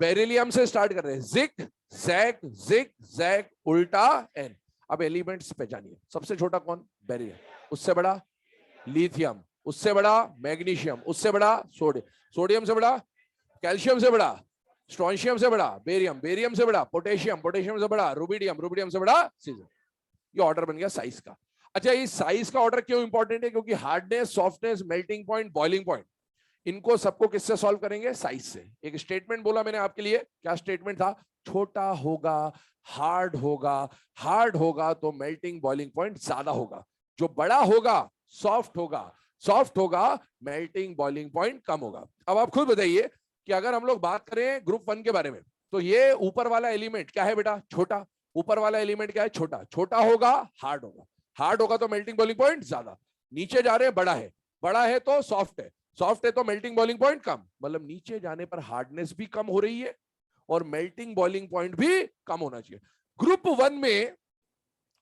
बेरिलियम से स्टार्ट कर रहे हैं, जिक जैक जिक जैक उल्टा एन। अब एलिमेंट्स पहचानिए। सबसे छोटा कौन? बेरिलियम। उससे बड़ा लिथियम, उससे बड़ा मैग्नीशियम, उससे बड़ा सोडियम, सोडियम से बड़ा कैल्शियम, से बड़ा स्ट्रोंशियम, से बड़ा बेरियम, बेरियम से बड़ा पोटेशियम, पोटेशियम से बड़ा रुबिडियम, रुबिडियम से बड़ा सीजन। ये ऑर्डर बन गया साइज का। अच्छा, ये साइज का ऑर्डर क्यों इंपॉर्टेंट है? क्योंकि hardness, softness, melting point, boiling point, इनको सबको किससे सॉल्व करेंगे? साइज से। एक स्टेटमेंट बोला मैंने आपके लिए, क्या स्टेटमेंट था? छोटा होगा, हार्ड होगा, हार्ड होगा तो मेल्टिंग बॉइलिंग पॉइंट ज्यादा होगा। जो बड़ा होगा सॉफ्ट होगा, सॉफ्ट होगा मेल्टिंग बॉइलिंग पॉइंट कम होगा। अब आप खुद बताइए कि अगर हम लोग बात करें ग्रुप 1 के बारे में, तो ये ऊपर वाला एलिमेंट क्या है बेटा? छोटा। ऊपर वाला एलिमेंट क्या है? छोटा। छोटा होगा हार्ड होगा, हार्ड होगा तो मेल्टिंग बॉइलिंग पॉइंट ज्यादा। नीचे जा रहे हैं, बड़ा है, बड़ा है तो सॉफ्ट है, सॉफ्ट है तो मेल्टिंग बॉइलिंग पॉइंट कम। मतलब नीचे जाने पर हार्डनेस भी कम हो रही है और मेल्टिंग बॉइलिंग पॉइंट भी कम होना चाहिए। ग्रुप 1 में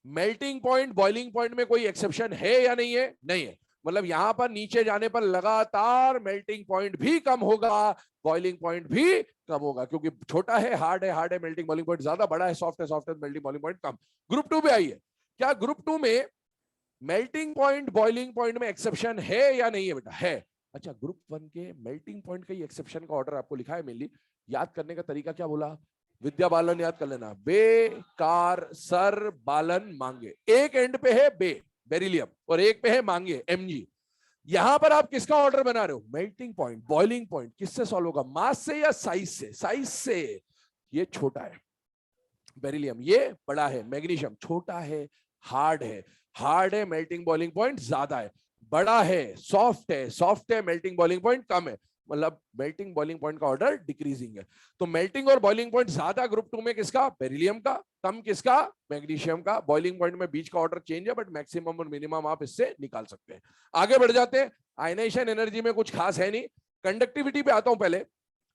मेल्टिंग पॉइंट, बॉइलिंग पॉइंट में कोई एक्सेप्शन है या नहीं है? नहीं है। मतलब यहां पर नीचे जाने पर लगातार मेल्टिंग पॉइंट भी कम होगा, बॉइलिंग पॉइंट भी कम होगा, क्योंकि छोटा है हार्ड है, हार्ड है मेल्टिंग बॉइलिंग पॉइंट ज्यादा, बड़ा है सॉफ्ट है मेल्टिंग बॉइलिंग पॉइंट कम। ग्रुप 2 पे आइए, क्या ग्रुप 2 में मेल्टिंग पॉइंट, बॉइलिंग पॉइंट में एक्सेप्शन है या नहीं है बेटा? है। अच्छा, ग्रुप 1 के मेल्टिंग पॉइंट का एक्सेप्शन का ऑर्डर आपको लिखा है मेनली। याद करने का तरीका क्या बोला? विद्या बालन याद कर लेना, बेकार सर बालन मांगे। एक एंड पे है बे बेरिलियम और एक पे है मांगे Mg। यहां पर आप किसका ऑर्डर बना रहे हो? मेल्टिंग पॉइंट, बॉइलिंग पॉइंट किससे सॉल्व होगा? मास से या साइज से? साइज से। ये छोटा है बेरिलियम, ये बड़ा है मैग्नीशियम, छोटा है हार्ड है, हार्ड है मेल्टिंग बॉइलिंग पॉइंट ज्यादा है, बड़ा है सॉफ्ट है, सॉफ्ट है मेल्टिंग बॉइलिंग पॉइंट कम है। मतलब मेल्टिंग बॉइलिंग पॉइंट का ऑर्डर डिक्रीजिंग है। तो मेल्टिंग और बॉइलिंग पॉइंट ज्यादा ग्रुप 2 में किसका? बेरिलियम का। कम किसका? मैग्नीशियम का। बॉइलिंग पॉइंट में बीच का ऑर्डर चेंज है, बट मैक्सिमम और मिनिमम आप इससे निकाल सकते हैं। आगे बढ़ जाते हैं। आयनाइजेशन एनर्जी में कुछ खास है नहीं। कंडक्टिविटी पे आता हूं पहले।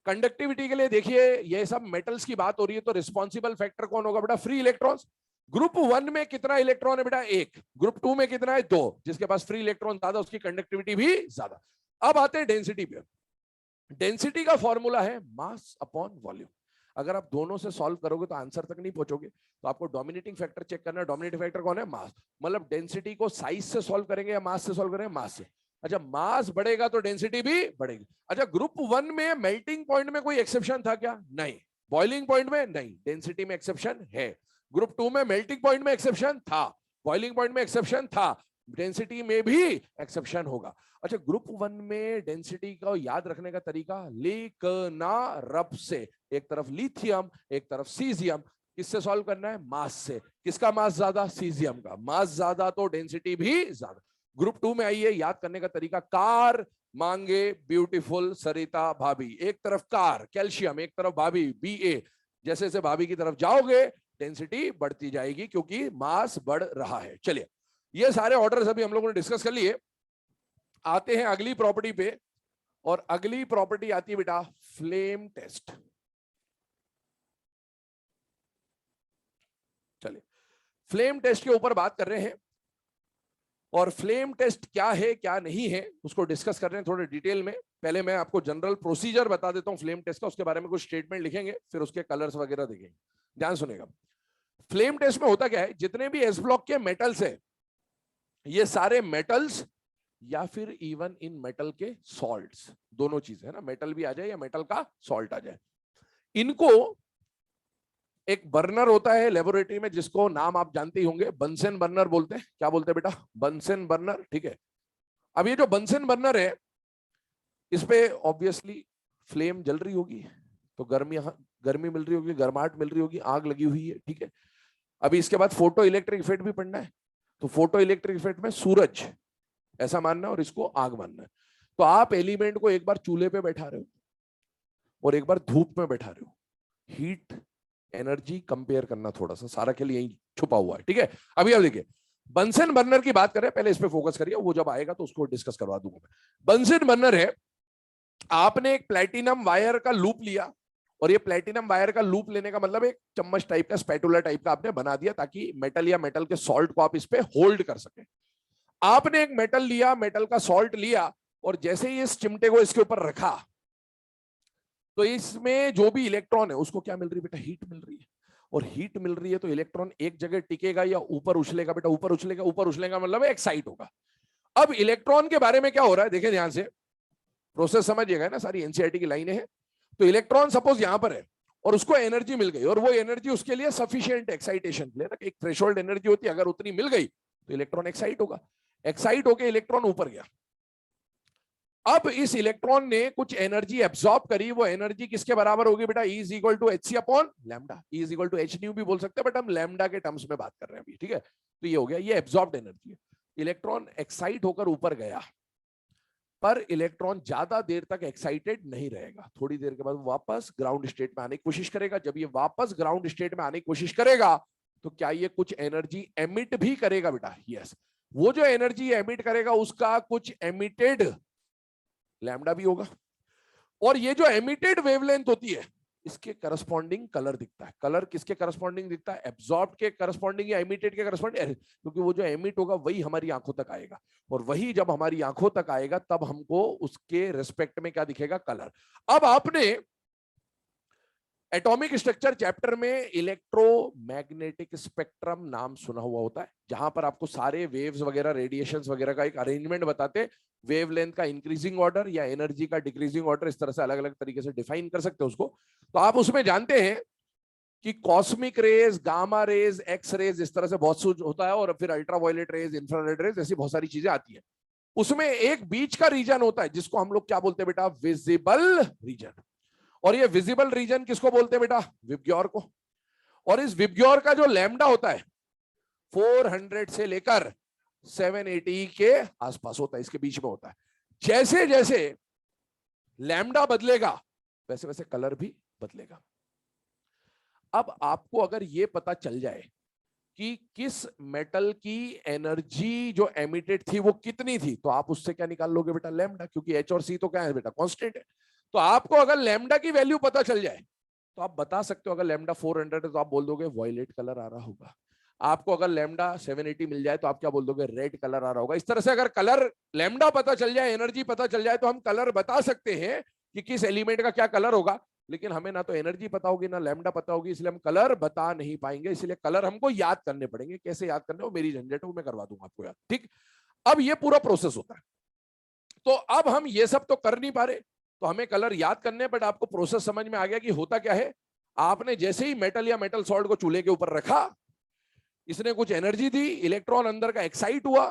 कंडक्टिविटी के लिए देखिए, ये सब मेटल्स की बात हो रही है, तो रिस्पॉन्सिबल फैक्टर कौन होगा बेटा? Free electrons. ग्रुप 1 में कितना इलेक्ट्रॉन है बेटा? 1। ग्रुप 2 में कितना है? 2। जिसके पास फ्री इलेक्ट्रॉन ज्यादा उसकी कंडक्टिविटी भी ज्यादा। अब आते हैं डेंसिटी पे। डेंसिटी का फॉर्मूला है मास अपॉन वॉल्यूम। अगर आप दोनों से सॉल्व करोगे तो आंसर तक नहीं पहुंचोगे, तो आपको डोमिनेटिंग फैक्टर चेक करना है। डोमिनेटिंग फैक्टर कौन है? मास। मतलब डेंसिटी को साइज से सॉल्व करेंगे या मास से सॉल्व करेंगे? मास से। अच्छा, मास बढ़ेगा तो डेंसिटी भी बढ़ेगी। अच्छा, ग्रुप 1 में मेल्टिंग पॉइंट में कोई एक्सेप्शन था क्या? नहीं। बॉइलिंग पॉइंट में नहीं, डेंसिटी में एक्सेप्शन है। ग्रुप 2 में मेल्टिंग पॉइंट में एक्सेप्शन था, बॉइलिंग पॉइंट में एक्सेप्शन था, डेंसिटी में भी एक्सेप्शन होगा। अच्छा, ग्रुप 1 में डेंसिटी को याद रखने का तरीका, लिखना रब से। एक तरफ लिथियम, एक तरफ सीजियम। किससे सॉल्व करना है? मास से। किसका मास ज्यादा? सीजियम का। मास ज्यादा तो डेंसिटी भी ज्यादा। ग्रुप 2 में आइए, याद करने का तरीका, कार मांगे ब्यूटीफुल सरिता भाभी। एक तरफ कार कैल्शियम, एक तरफ भाभी BA। जैसे जैसे भाभी की तरफ जाओगे डेंसिटी बढ़ती जाएगी क्योंकि मास बढ़ रहा है। चलिए, ये सारे ऑर्डर्स अभी हम लोगों ने डिस्कस कर लिए। आते हैं अगली प्रॉपर्टी पे, और अगली प्रॉपर्टी आती है बेटा फ्लेम टेस्ट। चलिए, फ्लेम टेस्ट के ऊपर बात कर रहे हैं, और फ्लेम टेस्ट क्या है क्या नहीं है उसको डिस्कस कर रहे हैं थोड़े डिटेल में। पहले मैं आपको जनरल प्रोसीजर बता देता हूं फ्लेम टेस्ट का, उसके बारे में कुछ स्टेटमेंट लिखेंगे, फिर उसके कलर्स वगैरह देखेंगे। ध्यान सुनेगा। फ्लेम टेस्ट में होता क्या है, जितने भी एस ब्लॉक के मेटल्स है, ये सारे मेटल्स या फिर इवन इन मेटल के सॉल्ट्स, दोनों चीजें है ना, मेटल भी आ जाए या मेटल का सॉल्ट आ जाए, इनको एक बर्नर होता है लेबोरेटरी में जिसको नाम आप जानते ही होंगे, बंसन बर्नर बोलते हैं। क्या बोलते हैं बेटा? Bunsen burner. ठीक है, अब ये जो बंसन बर्नर है, इस पे ऑब्वियसली फ्लेम जल रही होगी, तो गर्मी मिल रही होगी, गर्माहट मिल रही होगी, आग लगी हुई है। ठीक है, अभी इसके बाद फोटो इलेक्ट्रिक इफेक्ट भी पढ़ना है, तो फोटो इलेक्ट्रिक इफेक्ट में सूरज ऐसा मानना है और इसको आग मानना है। तो आप एलिमेंट को एक बार चूल्हे पे बैठा रहे हो और एक बार धूप में बैठा रहे हो, हीट एनर्जी कंपेयर करना, थोड़ा सा सारा खेल यही छुपा हुआ है। ठीक है, अभी अब देखिए, बंसन बर्नर की बात करें, पहले इस पे फोकस करिए, वो जब आएगा तो उसको डिस्कस करवा दूंगा मैं। बंसन बर्नर है, आपने एक प्लेटिनम वायर का लूप लिया, और ये प्लेटिनम वायर का लूप लेने का मतलब एक चम्मच टाइप का, स्पैटुला टाइप का आपने बना दिया, ताकि मेटल या मेटल के सॉल्ट को आप इस पे होल्ड कर सके। आपने एक मेटल लिया, मेटल का सॉल्ट लिया, और जैसे ही इस चिमटे को इसके ऊपर रखा, तो इसमें जो भी इलेक्ट्रॉन है उसको क्या मिल रही है बेटा? हीट मिल रही है। और हीट मिल रही है तो इलेक्ट्रॉन एक जगह टिकेगा या ऊपर उछलेगा बेटा? ऊपर उछलेगा। ऊपर उछलेगा मतलब एक्साइट होगा। अब इलेक्ट्रॉन के बारे में क्या हो रहा है, देखें ध्यान से, प्रोसेस समझिएगा ना, सारी एनसीईआरटी की लाइनें हैं। तो इलेक्ट्रॉन सपोज यहां पर है और उसको एनर्जी मिल गई, और वो एनर्जी उसके लिए सफिशिएंट एक्साइटेशन के लिए ना, एक थ्रेशोल्ड एनर्जी होती है, अगर उतनी मिल गई तो इलेक्ट्रॉन एक्साइट होगा। एक्साइट होकर इलेक्ट्रॉन ऊपर गया। अब इस इलेक्ट्रॉन ने कुछ एनर्जी एब्सॉर्ब करी, वो एनर्जी किसके बराबर होगी बेटा? E is equal to H C upon lambda. E is equal to H nu भी बोल सकते हैं, बट हम लैम्डा के टर्म्स में बात कर रहे हैं अभी। ठीक है, तो ये हो गया, ये एब्सॉर्ब्ड एनर्जी है। इलेक्ट्रॉन एक्साइट होकर ऊपर गया, पर इलेक्ट्रॉन ज्यादा देर तक एक्साइटेड नहीं रहेगा, थोड़ी देर के बाद वापस ग्राउंड स्टेट में आने की कोशिश करेगा। जब ये वापस ग्राउंड स्टेट में आने की कोशिश करेगा, तो क्या ये कुछ एनर्जी एमिट भी करेगा बेटा? यस, वो जो एनर्जी एमिट करेगा उसका कुछ एमिटेड लैम्डा भी होगा, और ये जो एमिटेड वेवलेंथ होती है इसके करस्पॉन्डिंग कलर दिखता है। कलर किसके करस्पॉन्डिंग दिखता है? एब्जॉर्ब के करस्पॉन्डिंग या एमिटेड के करस्पॉन्डिंग? क्योंकि वो जो एमिट होगा वही हमारी आंखों तक आएगा, और वही जब हमारी आंखों तक आएगा तब हमको उसके रिस्पेक्ट में क्या दिखेगा? कलर। अब आपने एटॉमिक स्ट्रक्चर चैप्टर में इलेक्ट्रोमैग्नेटिक स्पेक्ट्रम नाम सुना हुआ होता है, जहां पर आपको सारे वेव्स वगैरह, रेडिएशंस वगैरह का एक अरेंजमेंट बताते, वेवलेंथ का इंक्रीजिंग ऑर्डर या एनर्जी का डिक्रीजिंग ऑर्डर, इस तरह से अलग अलग तरीके से डिफाइन कर सकते हैं उसको। तो आप उसमें जानते हैं कि cosmic rays, gamma rays, X rays, इस तरह से बहुत कुछ होता है, और फिर अल्ट्रावायलेट रेज, इंफ्रारेड रेज, ऐसी बहुत सारी चीजें आती है। उसमें एक बीच का रीजन होता है जिसको हम लोग क्या बोलते हैं बेटा? Visible region. और ये विजिबल रीजन किसको बोलते हैं बेटा? विबग्योर को। और इस विबग्योर का जो लैम्डा होता है 400 से लेकर 780 के आसपास होता है, इसके बीच में होता है। जैसे जैसे लैम्डा बदलेगा वैसे वैसे कलर भी बदलेगा। अब आपको अगर ये पता चल जाए कि किस मेटल की एनर्जी जो एमिटेड थी वो कितनी थी, तो आप उससे क्या निकाल लोगे बेटा? लैम्डा, क्योंकि एच और सी तो क्या है बेटा? कांस्टेंट है। तो आपको अगर लैम्डा की वैल्यू पता चल जाए तो आप बता सकते हो, अगर लैम्डा 400 है तो आप बोल दोगे वॉयलेट कलर आ रहा होगा। आपको अगर लैम्डा 780 मिल जाए तो आप क्या बोल दोगे? रेड कलर आ रहा होगा। इस तरह से अगर कलर, लैम्डा पता चल जाए, एनर्जी पता चल जाए, तो हम कलर बता सकते हैं कि किस एलिमेंट का क्या कलर होगा। लेकिन हमें ना तो एनर्जी पता होगी ना लैम्डा पता होगी, इसलिए हम कलर बता नहीं पाएंगे। इसलिए कलर हमको याद करने पड़ेंगे। कैसे याद करने, वो मेरी झंझट है, वो मैं करवा दूंगा आपको याद। ठीक, अब ये पूरा प्रोसेस होता है। तो अब हम ये सब तो कर नहीं पा रहे, तो हमें कलर याद करने, बट आपको प्रोसेस समझ में आ गया कि होता क्या है। आपने जैसे ही मेटल या मेटल सॉल्ट को चूल्हे के ऊपर रखा, इसने कुछ एनर्जी दी, इलेक्ट्रॉन अंदर का एक्साइट हुआ,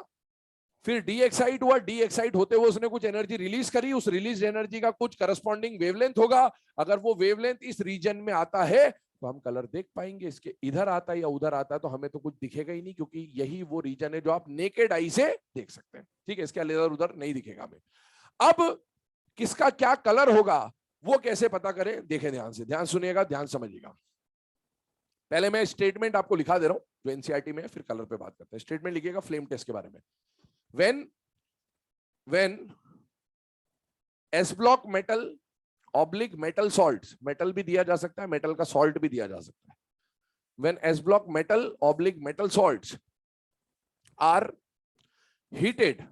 फिर डी एक्साइट हुआ, डी एक्साइट होते हुए उसने कुछ एनर्जी रिलीज करी, उस रिलीज एनर्जी का कुछ करस्पॉन्डिंग वेवलेंथ होगा। अगर वो वेवलेंथ इस रीजन में आता है तो हम कलर देख पाएंगे। इसके इधर आता है या उधर आता है तो हमें तो कुछ दिखेगा ही नहीं, क्योंकि यही वो रीजन है जो आप नेकेड आई से देख सकते हैं। ठीक है, इसके इधर उधर नहीं दिखेगा हमें। अब किसका क्या कलर होगा वो कैसे पता करें? देखें ध्यान से, ध्यान सुनिएगा, ध्यान समझिएगा। पहले मैं स्टेटमेंट आपको लिखा दे रहा हूं जो एनसीईआरटी में है, फिर कलर पे बात करते हैं। स्टेटमेंट लिखिएगा फ्लेम टेस्ट के बारे में। When S block metal oblique metal salts, metal भी दिया जा सकता है, मेटल का सॉल्ट भी दिया जा सकता है। When S block metal oblique metal salts are heated,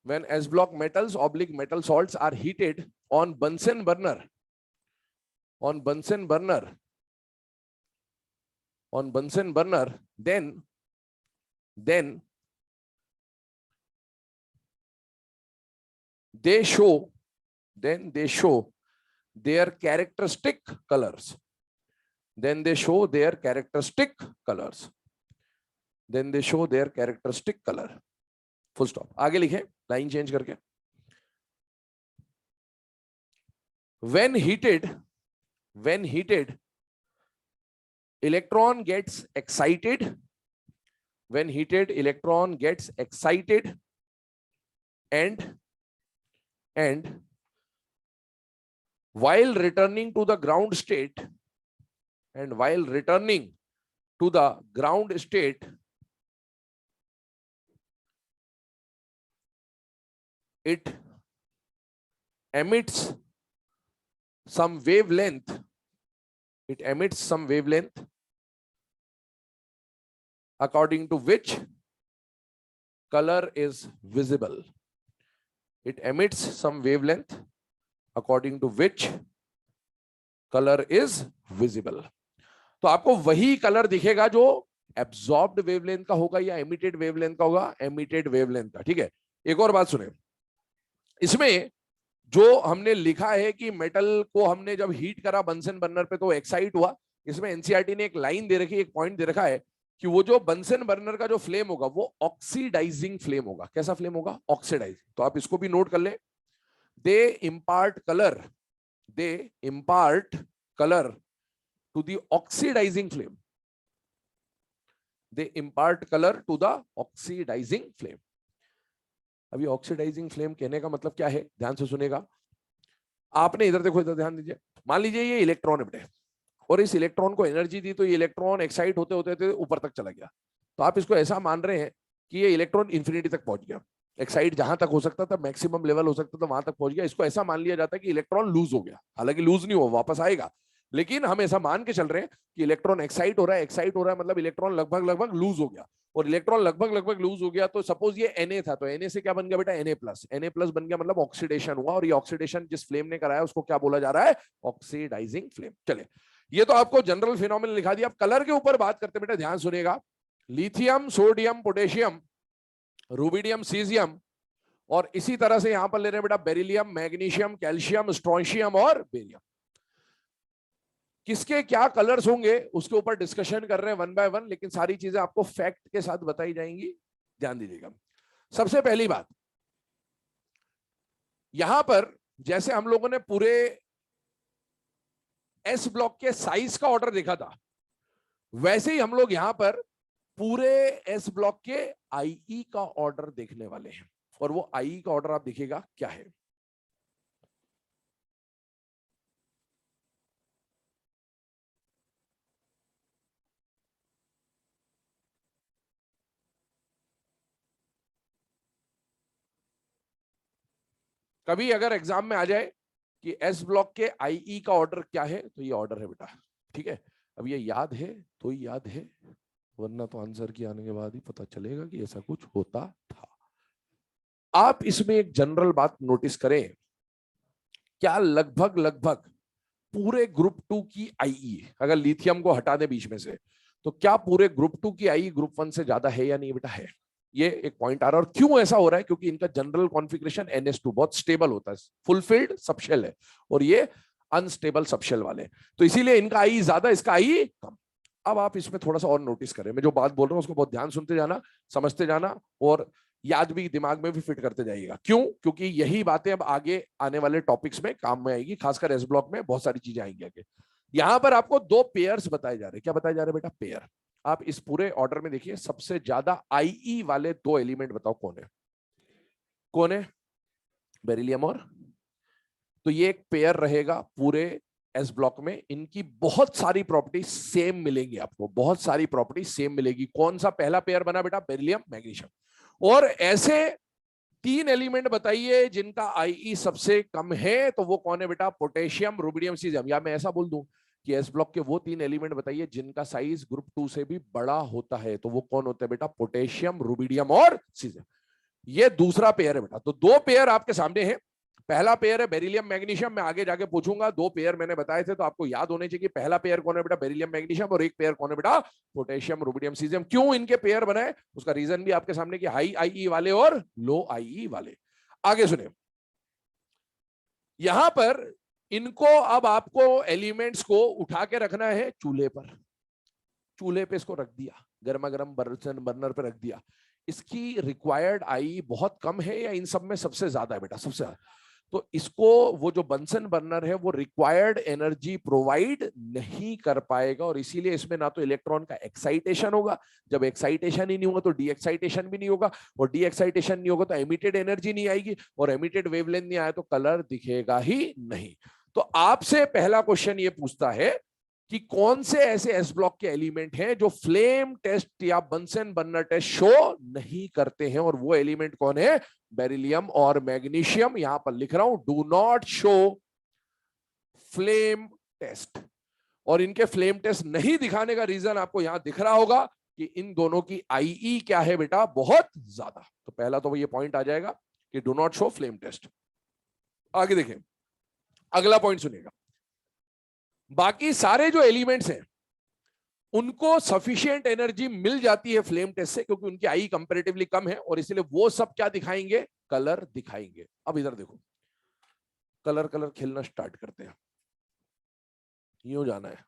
when S block metals oblique metal salts are heated on Bunsen burner, on Bunsen burner, on Bunsen burner, then they show their characteristic colors. Then they show their characteristic colors. Then they show their characteristic color. Full stop. आगे लिखें line change करके। When heated, electron gets excited. When heated, electron gets excited, and while returning to the ground state, it emits some wavelength. According to which color is visible. It emits some wavelength according to which color is visible. तो आपको वही colour दिखेगा जो absorbed wavelength का होगा या emitted wavelength का होगा, एमिटेड वेवलेंथ का। ठीक है, एक और बात सुने, इसमें जो हमने लिखा है कि मेटल को हमने जब हीट करा बंसन बर्नर पे तो एक्साइट हुआ, इसमें एनसीईआरटी ने एक लाइन दे रखी है, एक पॉइंट दे रखा है कि वो जो बंसन बर्नर का जो फ्लेम होगा वो ऑक्सीडाइजिंग फ्लेम होगा। कैसा फ्लेम होगा? ऑक्सीडाइजिंग। तो आप इसको भी नोट कर ले। They impart colour to the oxidising flame. They impart colour to the oxidising flame. अभी ऑक्सीडाइजिंग फ्लेम कहने का मतलब क्या है, ध्यान से सुनेगा। आपने इधर देखो, इधर ध्यान दीजिए। मान लीजिए ये इलेक्ट्रॉन है बेटे, और इस इलेक्ट्रॉन को एनर्जी दी तो ये इलेक्ट्रॉन एक्साइट होते होते ऊपर तक चला गया। तो आप इसको ऐसा मान रहे हैं कि ये इलेक्ट्रॉन इंफिनिटी तक पहुंच गया। एक्साइट जहां तक हो सकता था, मैक्सिमम लेवल हो सकता था, वहां तक पहुंच गया। इसको ऐसा मान लिया जाता है कि इलेक्ट्रॉन लूज हो गया। हालांकि लूज नहीं हुआ, वापस आएगा, लेकिन हम ऐसा मान के चल रहे हैं कि इलेक्ट्रॉन एक्साइट हो रहा है, मतलब इलेक्ट्रॉन लगभग लूज हो गया। और इलेक्ट्रॉन लगभग लूज हो गया तो सपोज ये Na था, तो Na से क्या बन गया बेटा? Na+ बन गया, मतलब ऑक्सीडेशन हुआ। और ये ऑक्सीडेशन जिस फ्लेम ने कराया उसको क्या बोला जा रहा है? Oxidising flame. चले, ये तो आपको जनरल फिनोमेनन लिखा दिया। अब कलर के ऊपर बात करते बेटा, ध्यान सुनिएगा। Lithium, sodium, potassium, rubidium, caesium, और इसी तरह से यहां पर ले रहे हैं बेटा बेरिलियम, मैग्नीशियम, कैल्शियम, स्ट्रोंशियम और बेरियम। किसके क्या कलर्स होंगे उसके ऊपर डिस्कशन कर रहे हैं वन बाय वन, लेकिन सारी चीजें आपको फैक्ट के साथ बताई जाएंगी, ध्यान दीजिएगा। सबसे पहली बात, यहां पर जैसे हम लोगों ने पूरे एस ब्लॉक के साइज का ऑर्डर देखा था, वैसे ही हम लोग यहां पर पूरे एस ब्लॉक के आईई का ऑर्डर देखने वाले हैं। और वो आईई का ऑर्डर आप देखिएगा क्या है। कभी अगर एग्जाम में आ जाए कि एस ब्लॉक के आईई का ऑर्डर क्या है, तो ये ऑर्डर है बेटा। ठीक है, अब ये याद है तो ही याद है, वरना तो आंसर की आने के बाद ही पता चलेगा कि ऐसा कुछ होता था। आप इसमें एक जनरल बात नोटिस करें, क्या लगभग पूरे ग्रुप 2 की आईई, अगर लिथियम को हटा दे बीच में से, तो क्या पूरे ग्रुप 2 की आईई ग्रुप 1 से ज्यादा है या नहीं बेटा? है। ये एक पॉइंट आ रहा है। और क्यों ऐसा हो रहा है? क्योंकि इनका जनरल कॉन्फ़िगरेशन NS2 बहुत स्टेबल होता है, फुलफिल्ड सबशेल है, और ये अनस्टेबल सबशेल वाले, तो इसीलिए इनका आई ज्यादा, इसका आई कम। अब आप इसमें थोड़ा सा और नोटिस करें, मैं जो बात बोल रहा हूं उसको बहुत ध्यान सुनते जाना, समझते जाना, और याद भी, दिमाग में भी फिट करते जाइएगा। क्यों? क्योंकि यही बातें अब आगे आने वाले टॉपिक्स में काम में आएगी, खासकर एस ब्लॉक में बहुत सारी चीजें आएंगी आगे। यहां पर आपको दो पेयर्स बताए जा रहे हैं। क्या बताए जा रहे हैं बेटा? पेयर। आप इस पूरे ऑर्डर में देखिए, सबसे ज्यादा आईई वाले दो एलिमेंट बताओ कौन है? कौन है? बेरिलियम और, तो ये एक पेयर रहेगा पूरे एस ब्लॉक में इनकी बहुत सारी प्रॉपर्टी सेम मिलेंगी आपको, बहुत सारी प्रॉपर्टी सेम मिलेगी। कौन सा पहला पेयर बना बेटा? Beryllium magnesium. और ऐसे 3 एलिमेंट बताइए जिनका आईई सबसे कम है, तो वो कौन है बेटा? Potassium, rubidium, caesium. या मैं ऐसा बोल दूं कि एस ब्लॉक के वो 3 एलिमेंट बताइए जिनका साइज ग्रुप 2 से भी बड़ा होता है, तो वो कौन होते हैं बेटा? पोटेशियम, रुबिडियम और सीजियम। ये दूसरा पेयर है बेटा। तो 2 पेयर आपके सामने है। पहला पेयर है बेरिलियम मैग्नीशियम। मैं आगे जाके पूछूंगा, 2 पेयर मैंने बताए थे, तो आपको याद होने चाहिए कि पहला पेयर कौन है बेटा? Beryllium magnesium. और एक पेयर कौन है बेटा? Potassium, rubidium, caesium. क्यों इनके पेयर बनाए उसका रीजन भी आपके सामने, कि हाई आईई वाले और लो आईई वाले। आगे सुने, यहां पर इनको अब आपको एलिमेंट्स को उठा के रखना है चूल्हे पर। चूल्हे पे इसको रख दिया, गर्मा गर्म बर्नर पे रख दिया। इसकी रिक्वायर्ड आई बहुत कम है या इन सब में सबसे ज्यादा है बेटा? सबसे ज्यादा। तो इसको वो जो बंसन बर्नर है वो रिक्वायर्ड एनर्जी प्रोवाइड नहीं कर पाएगा, और इसीलिए इसमें ना तो इलेक्ट्रॉन का एक्साइटेशन होगा। जब एक्साइटेशन ही नहीं होगा तो डी एक्साइटेशन भी नहीं होगा, और डी एक्साइटेशन नहीं होगा तो एमिटेड एनर्जी नहीं आएगी, और एमिटेड वेवलेंथ नहीं आया तो कलर दिखेगा ही नहीं। तो आपसे पहला क्वेश्चन ये पूछता है कि कौन से ऐसे एस ब्लॉक के एलिमेंट हैं जो फ्लेम टेस्ट या बंसन बर्नर टेस्ट शो नहीं करते हैं, और वो एलिमेंट कौन है? बेरिलियम और मैग्नीशियम। यहां पर लिख रहा हूं, do not show flame test. और इनके फ्लेम टेस्ट नहीं दिखाने का रीजन आपको यहां दिख रहा होगा कि इन दोनों की आईई क्या है बेटा? बहुत ज्यादा। तो पहला तो ये पॉइंट आ जाएगा कि do not show flame test. आगे देखें, अगला पॉइंट सुनिएगा। बाकी सारे जो एलिमेंट्स हैं उनको सफिशिएंट एनर्जी मिल जाती है फ्लेम टेस्ट से, क्योंकि उनकी आई कंपैरेटिवली कम है, और इसलिए वो सब क्या दिखाएंगे? कलर दिखाएंगे। अब इधर देखो, कलर कलर खेलना स्टार्ट करते हैं। यूं जाना है,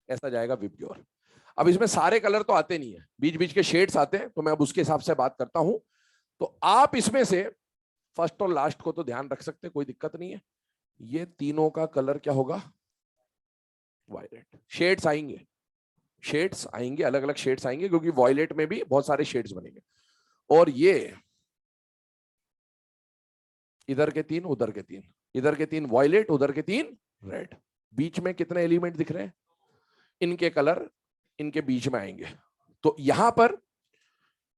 ऐसा जाएगा विबग्योर। अब इसमें सारे कलर तो आते नहीं है, बीच बीच के शेड्स आते हैं, तो मैं अब उसके हिसाब से बात करता हूं। तो आप इसमें से फर्स्ट और लास्ट को तो ध्यान रख सकते, कोई दिक्कत नहीं है। ये तीनों का कलर क्या होगा? वायलेट। शेड्स आएंगे, शेड्स आएंगे, अलग अलग शेड्स आएंगे, क्योंकि वॉयलेट में भी बहुत सारे शेड्स बनेंगे। और ये इधर के 3, उधर के 3, इधर के 3 वॉयलेट, उधर के 3 रेड। बीच में कितने एलिमेंट दिख रहे हैं? इनके कलर इनके बीच में आएंगे। तो यहां पर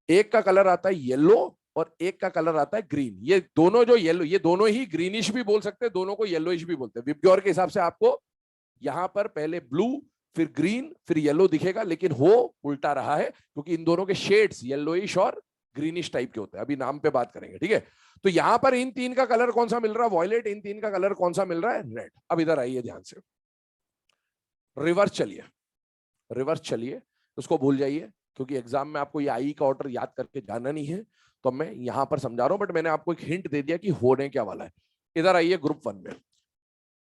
एक का कलर आता है येलो और एक का कलर आता है ग्रीन। ये दोनों जो येलो, ये दोनों ही ग्रीनिश भी बोल सकते हैं, दोनों को येलोइश भी बोलते हैं। विबग्योर के हिसाब से आपको यहां पर पहले ब्लू, फिर ग्रीन, फिर येलो दिखेगा, लेकिन हो उल्टा रहा है, क्योंकि इन दोनों के शेड्स येलोइश और ग्रीनिश टाइप के होते हैं। अभी नाम पे बात करेंगे, ठीक है? तो यहां पर इन 3 का कलर कौन सा मिल रहा है? वॉयलेट। इन 3 का कलर कौन सा मिल रहा है? रेड। अब इधर आइए ध्यान से, रिवर्स चलिए, रिवर्स चलिए, उसको भूल जाइए, क्योंकि एग्जाम में आपको ये आई का ऑर्डर याद करके जाना नहीं है, तो मैं यहां पर समझा रहा हूं, बट मैंने आपको एक हिंट दे दिया कि होने क्या वाला है। इधर आइए ग्रुप 1 में।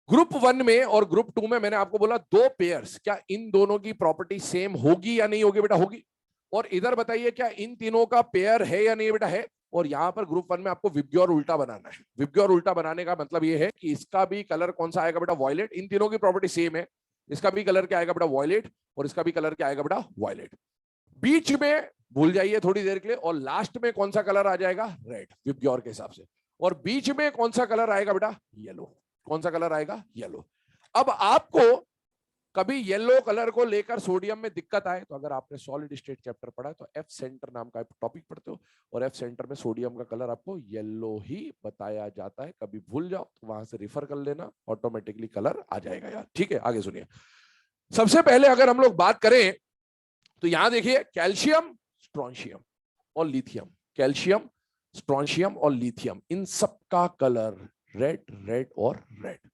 ग्रुप 1 में और ग्रुप 2 में मैंने आपको बोला 2 पेयर्स, क्या इन दोनों की प्रॉपर्टी सेम होगी या नहीं होगी बेटा? होगी। और इधर बताइए, क्या इन तीनों का पेयर है या नहीं बेटा? है। और यहां पर ग्रुप 1 में आपको विबग्योर उल्टा बनाना है। विबग्योर उल्टा बनाने का मतलब ये है कि इसका भी कलर कौन सा आएगा बेटा? वॉयलेट। इन तीनों की प्रॉपर्टी सेम है, इसका भी कलर क्या आएगा बेटा? वॉयलेट। और इसका भी कलर क्या आएगा बेटा? वॉयलेट। बीच में भूल जाइए थोड़ी देर के लिए, और लास्ट में कौन सा कलर आ जाएगा? रेड, विबग्योर के हिसाब से। और बीच में कौन सा कलर आएगा बेटा? येलो। कौन सा कलर आएगा? येलो। अब आपको कभी येलो कलर को लेकर सोडियम में दिक्कत आए, तो अगर आपने सॉलिड स्टेट चैप्टर पढ़ा है तो एफ सेंटर नाम का टॉपिक पढ़ते हो, और एफ सेंटर में सोडियम का कलर आपको येलो ही बताया जाता है। कभी भूल जाओ तो वहां से रिफर कर लेना, ऑटोमेटिकली कलर आ जाएगा यार, ठीक है? आगे सुनिए। सबसे पहले अगर हम लोग बात करें तो यहां देखिए, कैल्शियम, स्ट्रोंशियम और लिथियम। कैल्शियम, स्ट्रोंशियम और लिथियम, इन सब का कलर रेड, रेड और रेड।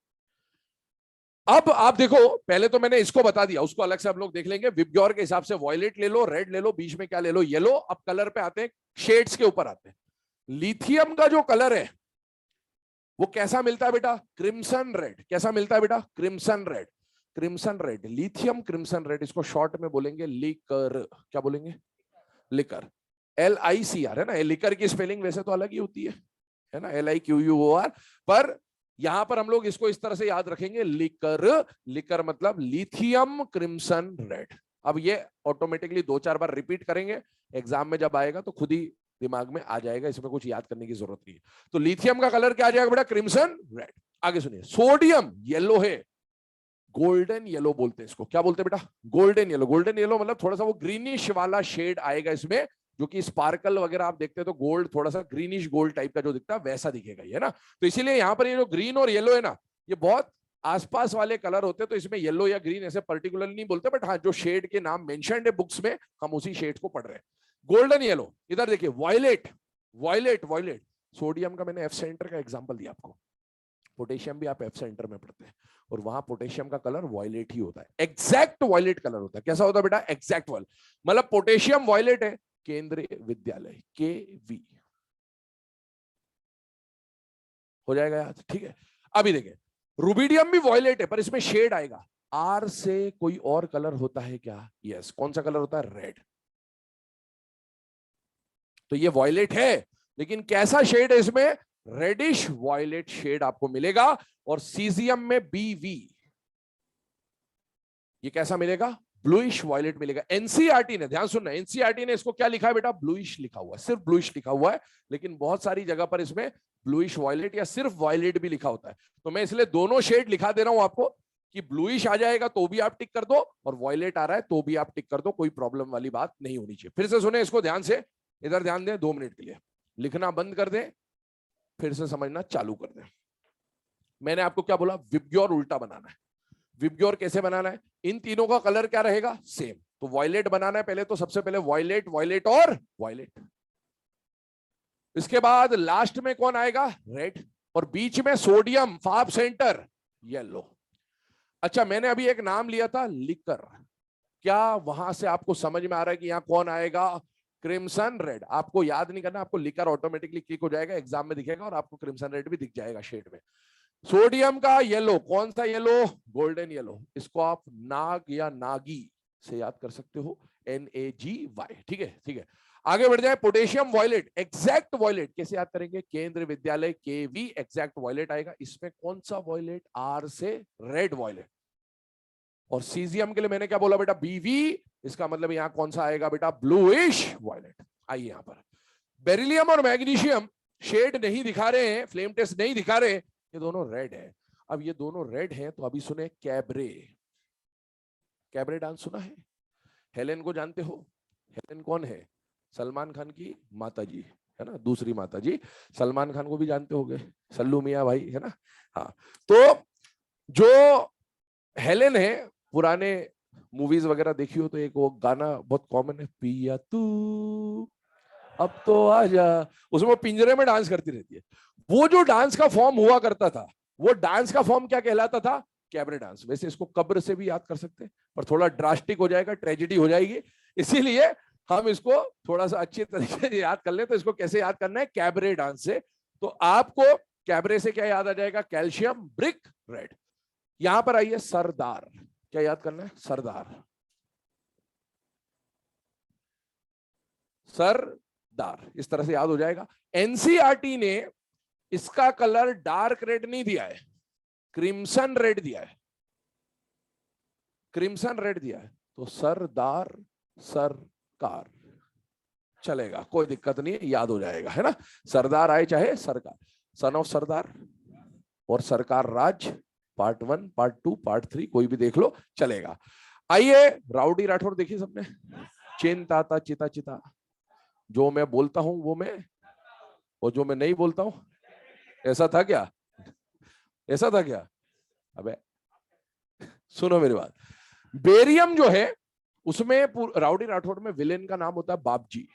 अब आप देखो, पहले तो मैंने इसको बता दिया, उसको अलग से हम लोग देख लेंगे। विबग्योर के हिसाब से वॉयलेट ले लो, रेड ले लो, बीच में क्या ले लो? येलो। अब कलर पे आते हैं, शेड्स के ऊपर आते हैं। लिथियम का जो कलर है वो कैसा मिलता है बेटा? Crimson red. कैसा मिलता है बेटा? Crimson red. Crimson red, lithium crimson red, इसको शॉर्ट में बोलेंगे लिकर। क्या बोलेंगे? लिकर। LICR है ना, लिकर की स्पेलिंग वैसे तो अलग ही होती है ना, LIQUOR, पर यहां पर हम लोग इसको इस तरह से याद रखेंगे, लिकर। लिकर मतलब लिथियम क्रिम्सन रेड। अब ये ऑटोमेटिकली 2-4 बार रिपीट करेंगे, एग्जाम में जब आएगा तो खुद ही दिमाग में आ जाएगा, इसमें कुछ याद करने की जरूरत नहीं है। तो लिथियम का कलर क्या आ जाएगा बेटा? Crimson red. आगे सुनिए, सोडियम येलो है, गोल्डन येलो बोलते हैं इसको। क्या बोलते हैं बेटा? Golden yellow. गोल्डन येलो मतलब थोड़ा सा वो ग्रीनिश वाला शेड आएगा इसमें, जो कि स्पार्कल वगैरह आप देखते हैं तो गोल्ड थोड़ा सा ग्रीनिश गोल्ड टाइप का जो दिखता है वैसा दिखेगा ये ना। तो इसीलिए यहाँ पर ये जो ग्रीन और येलो है ना, ये बहुत आसपास वाले कलर होते हैं, तो इसमें येलो या ग्रीन ऐसे पर्टिकुलर नहीं बोलते, बट हाँ जो शेड के नाम मेंशन्ड है बुक्स में हम उसी शेड को पढ़ रहे हैं। Golden yellow. इधर देखिए, वायलेट। वायलेट वायलेट सोडियम का मैंने एफ सेंटर का एग्जांपल दिया आपको, पोटेशियम भी आप एफ सेंटर में पढ़ते हैं, और वहां पोटेशियम का कलर वायलेट ही होता है, एग्जैक्ट वायलेट कलर होता है। कैसा होता है बेटा? Exact violet. मतलब पोटेशियम वायलेट है, केंद्रीय विद्यालय KV हो जाएगा याद, ठीक है। अभी देखिए, रुबिडियम भी वायलेट है, पर इसमें शेड आएगा। R से कोई और कलर होता है क्या? यस। कौन सा कलर होता है? रेड। तो ये वायलेट है, लेकिन कैसा शेड है इसमें? रेडिश वायलेट शेड आपको मिलेगा। और सीजियम में BV, ये कैसा मिलेगा? ब्लूइश वायलेट मिलेगा। एनसीईआरटी ने, ध्यान सुनना, एनसीईआरटी ने इसको क्या लिखा है बेटा? ब्लूइश लिखा हुआ है, सिर्फ ब्लूइश लिखा हुआ है, लेकिन बहुत सारी जगह पर इसमें ब्लूइश वायलेट या सिर्फ वायलेट भी लिखा होता है। तो मैं इसलिए दोनों शेड लिखा दे रहा हूं आपको, कि ब्लूइश आ जाएगा तो भी आप टिक कर दो, और वायलेट आ रहा है तो भी आप टिक कर दो, कोई प्रॉब्लम वाली बात नहीं होनी चाहिए। फिर से सुने इसको ध्यान से, इधर ध्यान दें 2 मिनट के लिए, लिखना बंद कर दें, फिर से समझना चालू कर दें। मैंने आपको क्या बोला? विबग्योर उल्टा बनाना है। विबग्योर कैसे बनाना है? इन तीनों का कलर क्या रहेगा? सेम। तो वायलेट बनाना है पहले, तो सबसे पहले वायलेट, वायलेट और वायलेट। इसके बाद लास्ट में कौन आएगा? रेड। और बीच में सोडियम, फाप सेंटर येलो। अच्छा, मैंने अभी एक नाम लिया था लिकर, क्या वहां से आपको समझ में आ रहा है कि यहां कौन आएगा? Crimson red. आपको याद नहीं करना, आपको लिकर ऑटोमेटिकली क्लिक हो जाएगा, एग्जाम में दिखेगा, और आपको क्रिम्सन रेड भी दिख जाएगा शेड में। सोडियम का येलो, कौन सा येलो? Golden yellow. इसको आप नाग या नागी से याद कर सकते हो, NAGY, ठीक है, ठीक है। आगे बढ़ जाए, पोटेशियम वायलेट, एग्जैक्ट वायलेट कैसे याद करेंगे? केंद्रीय विद्यालय KV, एग्जैक्ट वायलेट आएगा। इसमें कौन सा वायलेट? R से रेड वायलेट। और सीजियम के लिए मैंने क्या बोला बेटा? BV। इसका मतलब यहां कौन सा आएगा बेटा? Bluish violet. आइए यहां पर, बेरिलियम और मैग्नीशियम शेड नहीं दिखा रहे हैं, फ्लेम टेस्ट नहीं दिखा रहे, ये दोनों रेड है। अब ये दोनों रेड हैं, तो अभी सुने कैबरे। कैबरे डांस सुना है? हेलेन को जानते हो? हेलेन कौन है? सलमान खान की माता जी है ना, दूसरी माता जी। सलमान खान को भी जानते होंगे, सल्लू मियां भाई है ना। हाँ, तो जो हेलेन है, पुराने मूवीज वगैरह देखी हो तो एक वो गाना बहुत कॉमन है, पिया तू अब तो आजा, उसमें वो पिंजरे में डांस करती रहती है। वो जो डांस का फॉर्म हुआ करता था, वो डांस का फॉर्म क्या कहलाता था? Cabaret dance. वैसे इसको कब्र से भी याद कर सकते हैं, पर थोड़ा ड्रास्टिक हो जाएगा, ट्रेजेडी हो जाएगी, इसीलिए हम इसको थोड़ा सा अच्छे तरीके से याद कर ले। तो इसको कैसे याद करना है? कैबरे डांस से। तो आपको कैबरे से क्या याद आ जाएगा? Calcium, brick, red. यहां पर आइए, सरदार, क्या याद करना है? सरदार, सरदार, इस तरह से याद हो जाएगा। एनसीईआरटी ने इसका कलर डार्क रेड नहीं दिया है, क्रिम्सन रेड दिया है, क्रिम्सन रेड दिया है। तो सरदार, सरकार चलेगा, कोई दिक्कत नहीं है, याद हो जाएगा, है ना। सरदार आए चाहे सरकार, सन ऑफ सरदार और सरकार राज, पार्ट 1, पार्ट 2, पार्ट 3 कोई भी देख लो, चलेगा। आइए, राउडी राठौर देखिए सबने, चिंता चिता चिता, जो मैं बोलता हूं वो मैं, और जो मैं नहीं बोलता हूं, ऐसा था क्या? ऐसा था क्या? अबे सुनो मेरी बात। बेरियम जो है उसमें राउडी राठौड़ में विलेन का नाम होता है बापजी।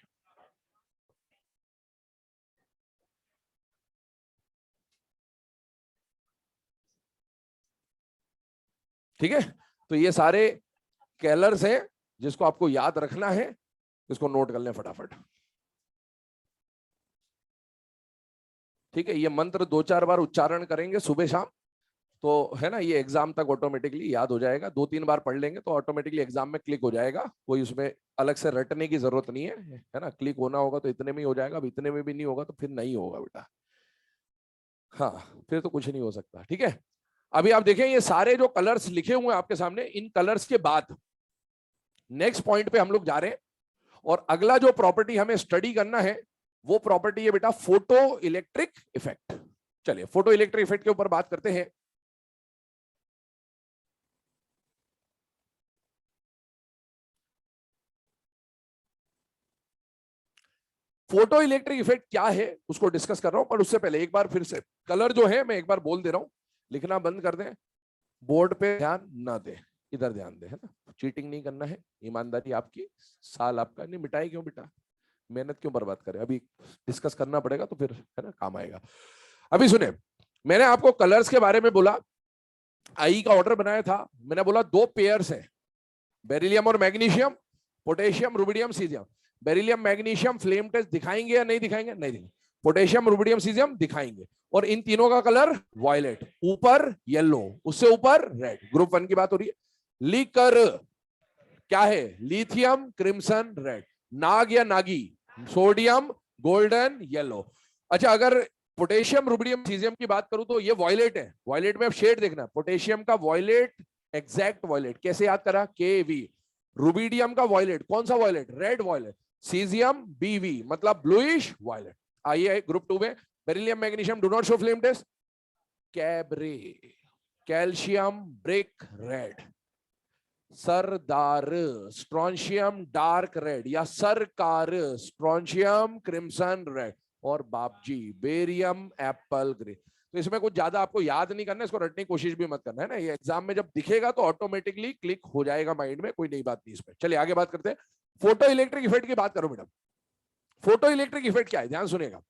ठीक है, तो ये सारे कलर्स हैं जिसको आपको याद रखना है, इसको नोट कर लें फटाफट। ठीक है, ये मंत्र 2-4 बार उच्चारण करेंगे सुबह शाम, तो है ना, ये एग्जाम तक ऑटोमेटिकली याद हो जाएगा। 2-3 बार पढ़ लेंगे तो ऑटोमेटिकली एग्जाम में क्लिक हो जाएगा, कोई उसमें अलग से रटने की जरूरत नहीं है ना। क्लिक होना होगा तो इतने में ही हो जाएगा, अब इतने में भी नहीं होगा तो फिर नहीं होगा बेटा, हाँ फिर तो कुछ नहीं हो सकता। ठीक है, अभी आप देखें ये सारे जो कलर्स लिखे हुए हैं आपके सामने, इन कलर्स के बाद नेक्स्ट पॉइंट पे हम लोग जा रहे हैं, और अगला जो प्रॉपर्टी हमें स्टडी करना है वो प्रॉपर्टी है बेटा फोटो इलेक्ट्रिक इफेक्ट। चलिए फोटो इलेक्ट्रिक इफेक्ट के ऊपर बात करते हैं। फोटो इलेक्ट्रिक इफेक्ट क्या है उसको डिस्कस कर रहा हूं, पर उससे पहले एक बार फिर से कलर जो है मैं एक बार बोल दे रहा हूं, लिखना बंद कर दें, बोर्ड पे ध्यान ना दे, इधर ध्यान दे, है ना। चीटिंग नहीं करना है, ईमानदारी आपकी, साल आपका नहीं, मिटाई क्यों बेटा, मेहनत क्यों बर्बाद करें, अभी डिस्कस करना पड़ेगा तो फिर है ना काम आएगा। अभी सुने, मैंने आपको कलर्स के बारे में बोला, आई का ऑर्डर बनाया था, मैंने बोला दो पेयर्स है, बेरिलियम और magnesium, potassium rubidium caesium. Beryllium magnesium flame test दिखाएंगे या नहीं दिखाएंगे, नहीं दिखाएंगे। पोटेशियम रुबिडियम सीजियम दिखाएंगे, और इन तीनों का कलर वायलेट, ऊपर येलो, उससे ऊपर रेड। ग्रुप 1 की बात हो रही है। लीकर क्या है, लिथियम क्रिम्सन रेड, नाग या नागी, सोडियम गोल्डन येलो। अच्छा अगर पोटेशियम रुबिडियम सीजियम की बात करूं तो ये वायलेट है, वायलेट में अब शेड देखना, पोटेशियम का वायलेट एग्जैक्ट वायलेट, कैसे याद करा, केवी। रुबिडियम का वायलेट कौन सा वायलेट, रेड वायलेट। सीजियम बीवी मतलब ब्लूइश वायलेट। आइए ग्रुप 2 में, beryllium magnesium do not show flame test, cabaret, calcium brick red, सरदार स्ट्रॉन्शियम डार्क रेड या सरकार स्ट्रॉन्शियम क्रिम्सन रेड, और बापजी बेरियम एप्पल ग्रे। तो इसमें कुछ ज्यादा आपको याद नहीं करना, इसको रटने की कोशिश भी मत करना, है ना। ये एग्जाम में जब दिखेगा तो ऑटोमेटिकली क्लिक हो जाएगा माइंड में, कोई नई बात नहीं इसमें। चलिए आगे बात करते हैं, फोटो इलेक्ट्रिक इफेक्ट की बात करो मैडम। फोटो इलेक्ट्रिक इफेक्ट क्या है, ध्यान सुनिएगा।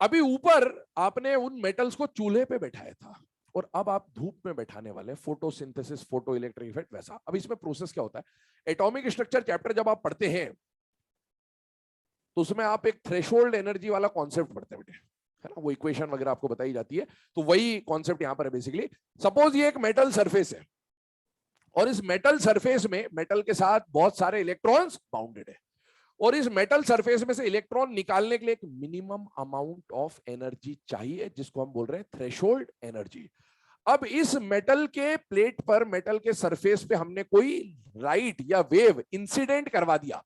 अभी ऊपर आपने उन मेटल्स को चूल्हे पे बैठाया था, और अब आप धूप में बैठाने वाले, फोटोसिंथेसिस फोटो इलेक्ट्रिक इफेक्ट वैसा। अब इसमें प्रोसेस क्या होता है, एटॉमिक स्ट्रक्चर चैप्टर जब आप पढ़ते हैं तो उसमें आप एक थ्रेशोल्ड एनर्जी वाला कॉन्सेप्ट पढ़ते हैं बेटे, है ना, वो इक्वेशन वगैरह आपको बताई जाती है। तो वही कॉन्सेप्ट यहां पर है बेसिकली। सपोज ये एक मेटल सरफेस है, और इस मेटल सरफेस में मेटल के साथ बहुत सारे इलेक्ट्रॉन्स बाउंडेड है, और इस मेटल सरफेस में से इलेक्ट्रॉन निकालने के लिए एक मिनिमम अमाउंट ऑफ एनर्जी चाहिए, जिसको हम बोल रहे हैं थ्रेशोल्ड एनर्जी। अब इस मेटल के प्लेट पर, मेटल के सरफेस पे हमने कोई लाइट या वेव इंसिडेंट करवा दिया,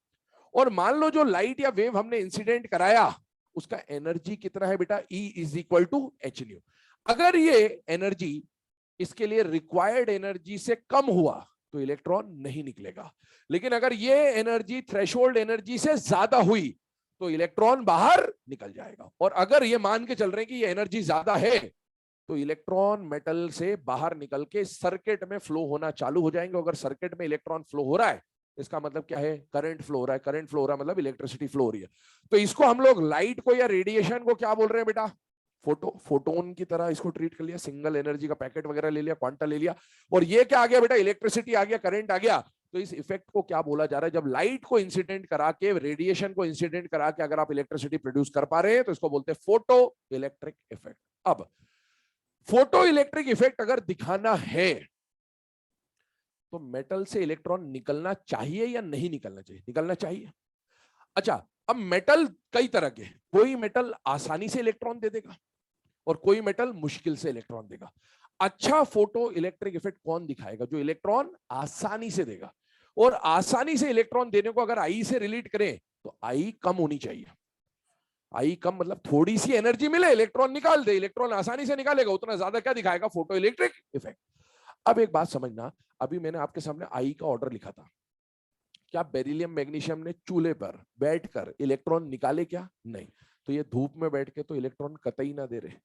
और मान लो जो लाइट या वेव हमने इंसिडेंट कराया उसका एनर्जी कितना है बेटा, E is equal to H nu. अगर ये एनर्जी इसके लिए रिक्वायर्ड एनर्जी से कम हुआ तो इलेक्ट्रॉन नहीं निकलेगा, लेकिन अगर ये एनर्जी थ्रेशोल्ड एनर्जी से ज्यादा हुई तो इलेक्ट्रॉन बाहर निकल जाएगा। और अगर ये मान के चल रहे हैं कि ये एनर्जी ज्यादा है तो इलेक्ट्रॉन मेटल से बाहर निकल के सर्किट में फ्लो होना चालू हो जाएंगे। अगर सर्किट में इलेक्ट्रॉन फ्लो हो रहा है इसका मतलब क्या है, करंट फ्लो हो रहा है, करंट फ्लो हो रहा है मतलब इलेक्ट्रिसिटी फ्लो हो रही है। तो इसको हम लोग लाइट को या रेडिएशन को क्या बोल रहे हैं बेटा, फोटोन की तरह इसको ट्रीट कर लिया, सिंगल एनर्जी का पैकेट वगैरह ले लिया, क्वांटा ले लिया, और ये क्या आ गया बेटा, इलेक्ट्रिसिटी आ गया, करंट आ गया। तो इस इफेक्ट को क्या बोला जा रहा है, जब लाइट को इंसिडेंट करा के, रेडिएशन को इंसिडेंट करा के अगर आप इलेक्ट्रिसिटी प्रोड्यूस कर पा रहे हैं तो इसको बोलते हैं फोटो इलेक्ट्रिक इफेक्ट। अब फोटो इलेक्ट्रिक इफेक्ट अगर दिखाना है तो मेटल से इलेक्ट्रॉन निकलना चाहिए या नहीं निकलना चाहिए, निकलना चाहिए। अच्छा अब मेटल कई तरह के, कोई मेटल आसानी से इलेक्ट्रॉन दे देगा और कोई मेटल मुश्किल से इलेक्ट्रॉन देगा। अच्छा फोटो इलेक्ट्रिक इफेक्ट कौन दिखाएगा, जो इलेक्ट्रॉन आसानी से देगा। और आसानी से इलेक्ट्रॉन देने को अगर आई से रिलेट करें तो आई कम होनी चाहिए। आई कम मतलब थोड़ी सी एनर्जी मिले, इलेक्ट्रॉन निकाल दे, इलेक्ट्रॉन आसानी से निकालेगा, उतना ज्यादा क्या दिखाएगा, फोटो इलेक्ट्रिक इफेक्ट। अब एक बात समझना, अभी मैंने आपके सामने आई का ऑर्डर लिखा था, क्या बेरिलियम मैग्नीशियम ने चूल्हे पर बैठकर इलेक्ट्रॉन निकाले क्या, नहीं। तो ये धूप में बैठ के तो इलेक्ट्रॉन कतई ना दे रहे।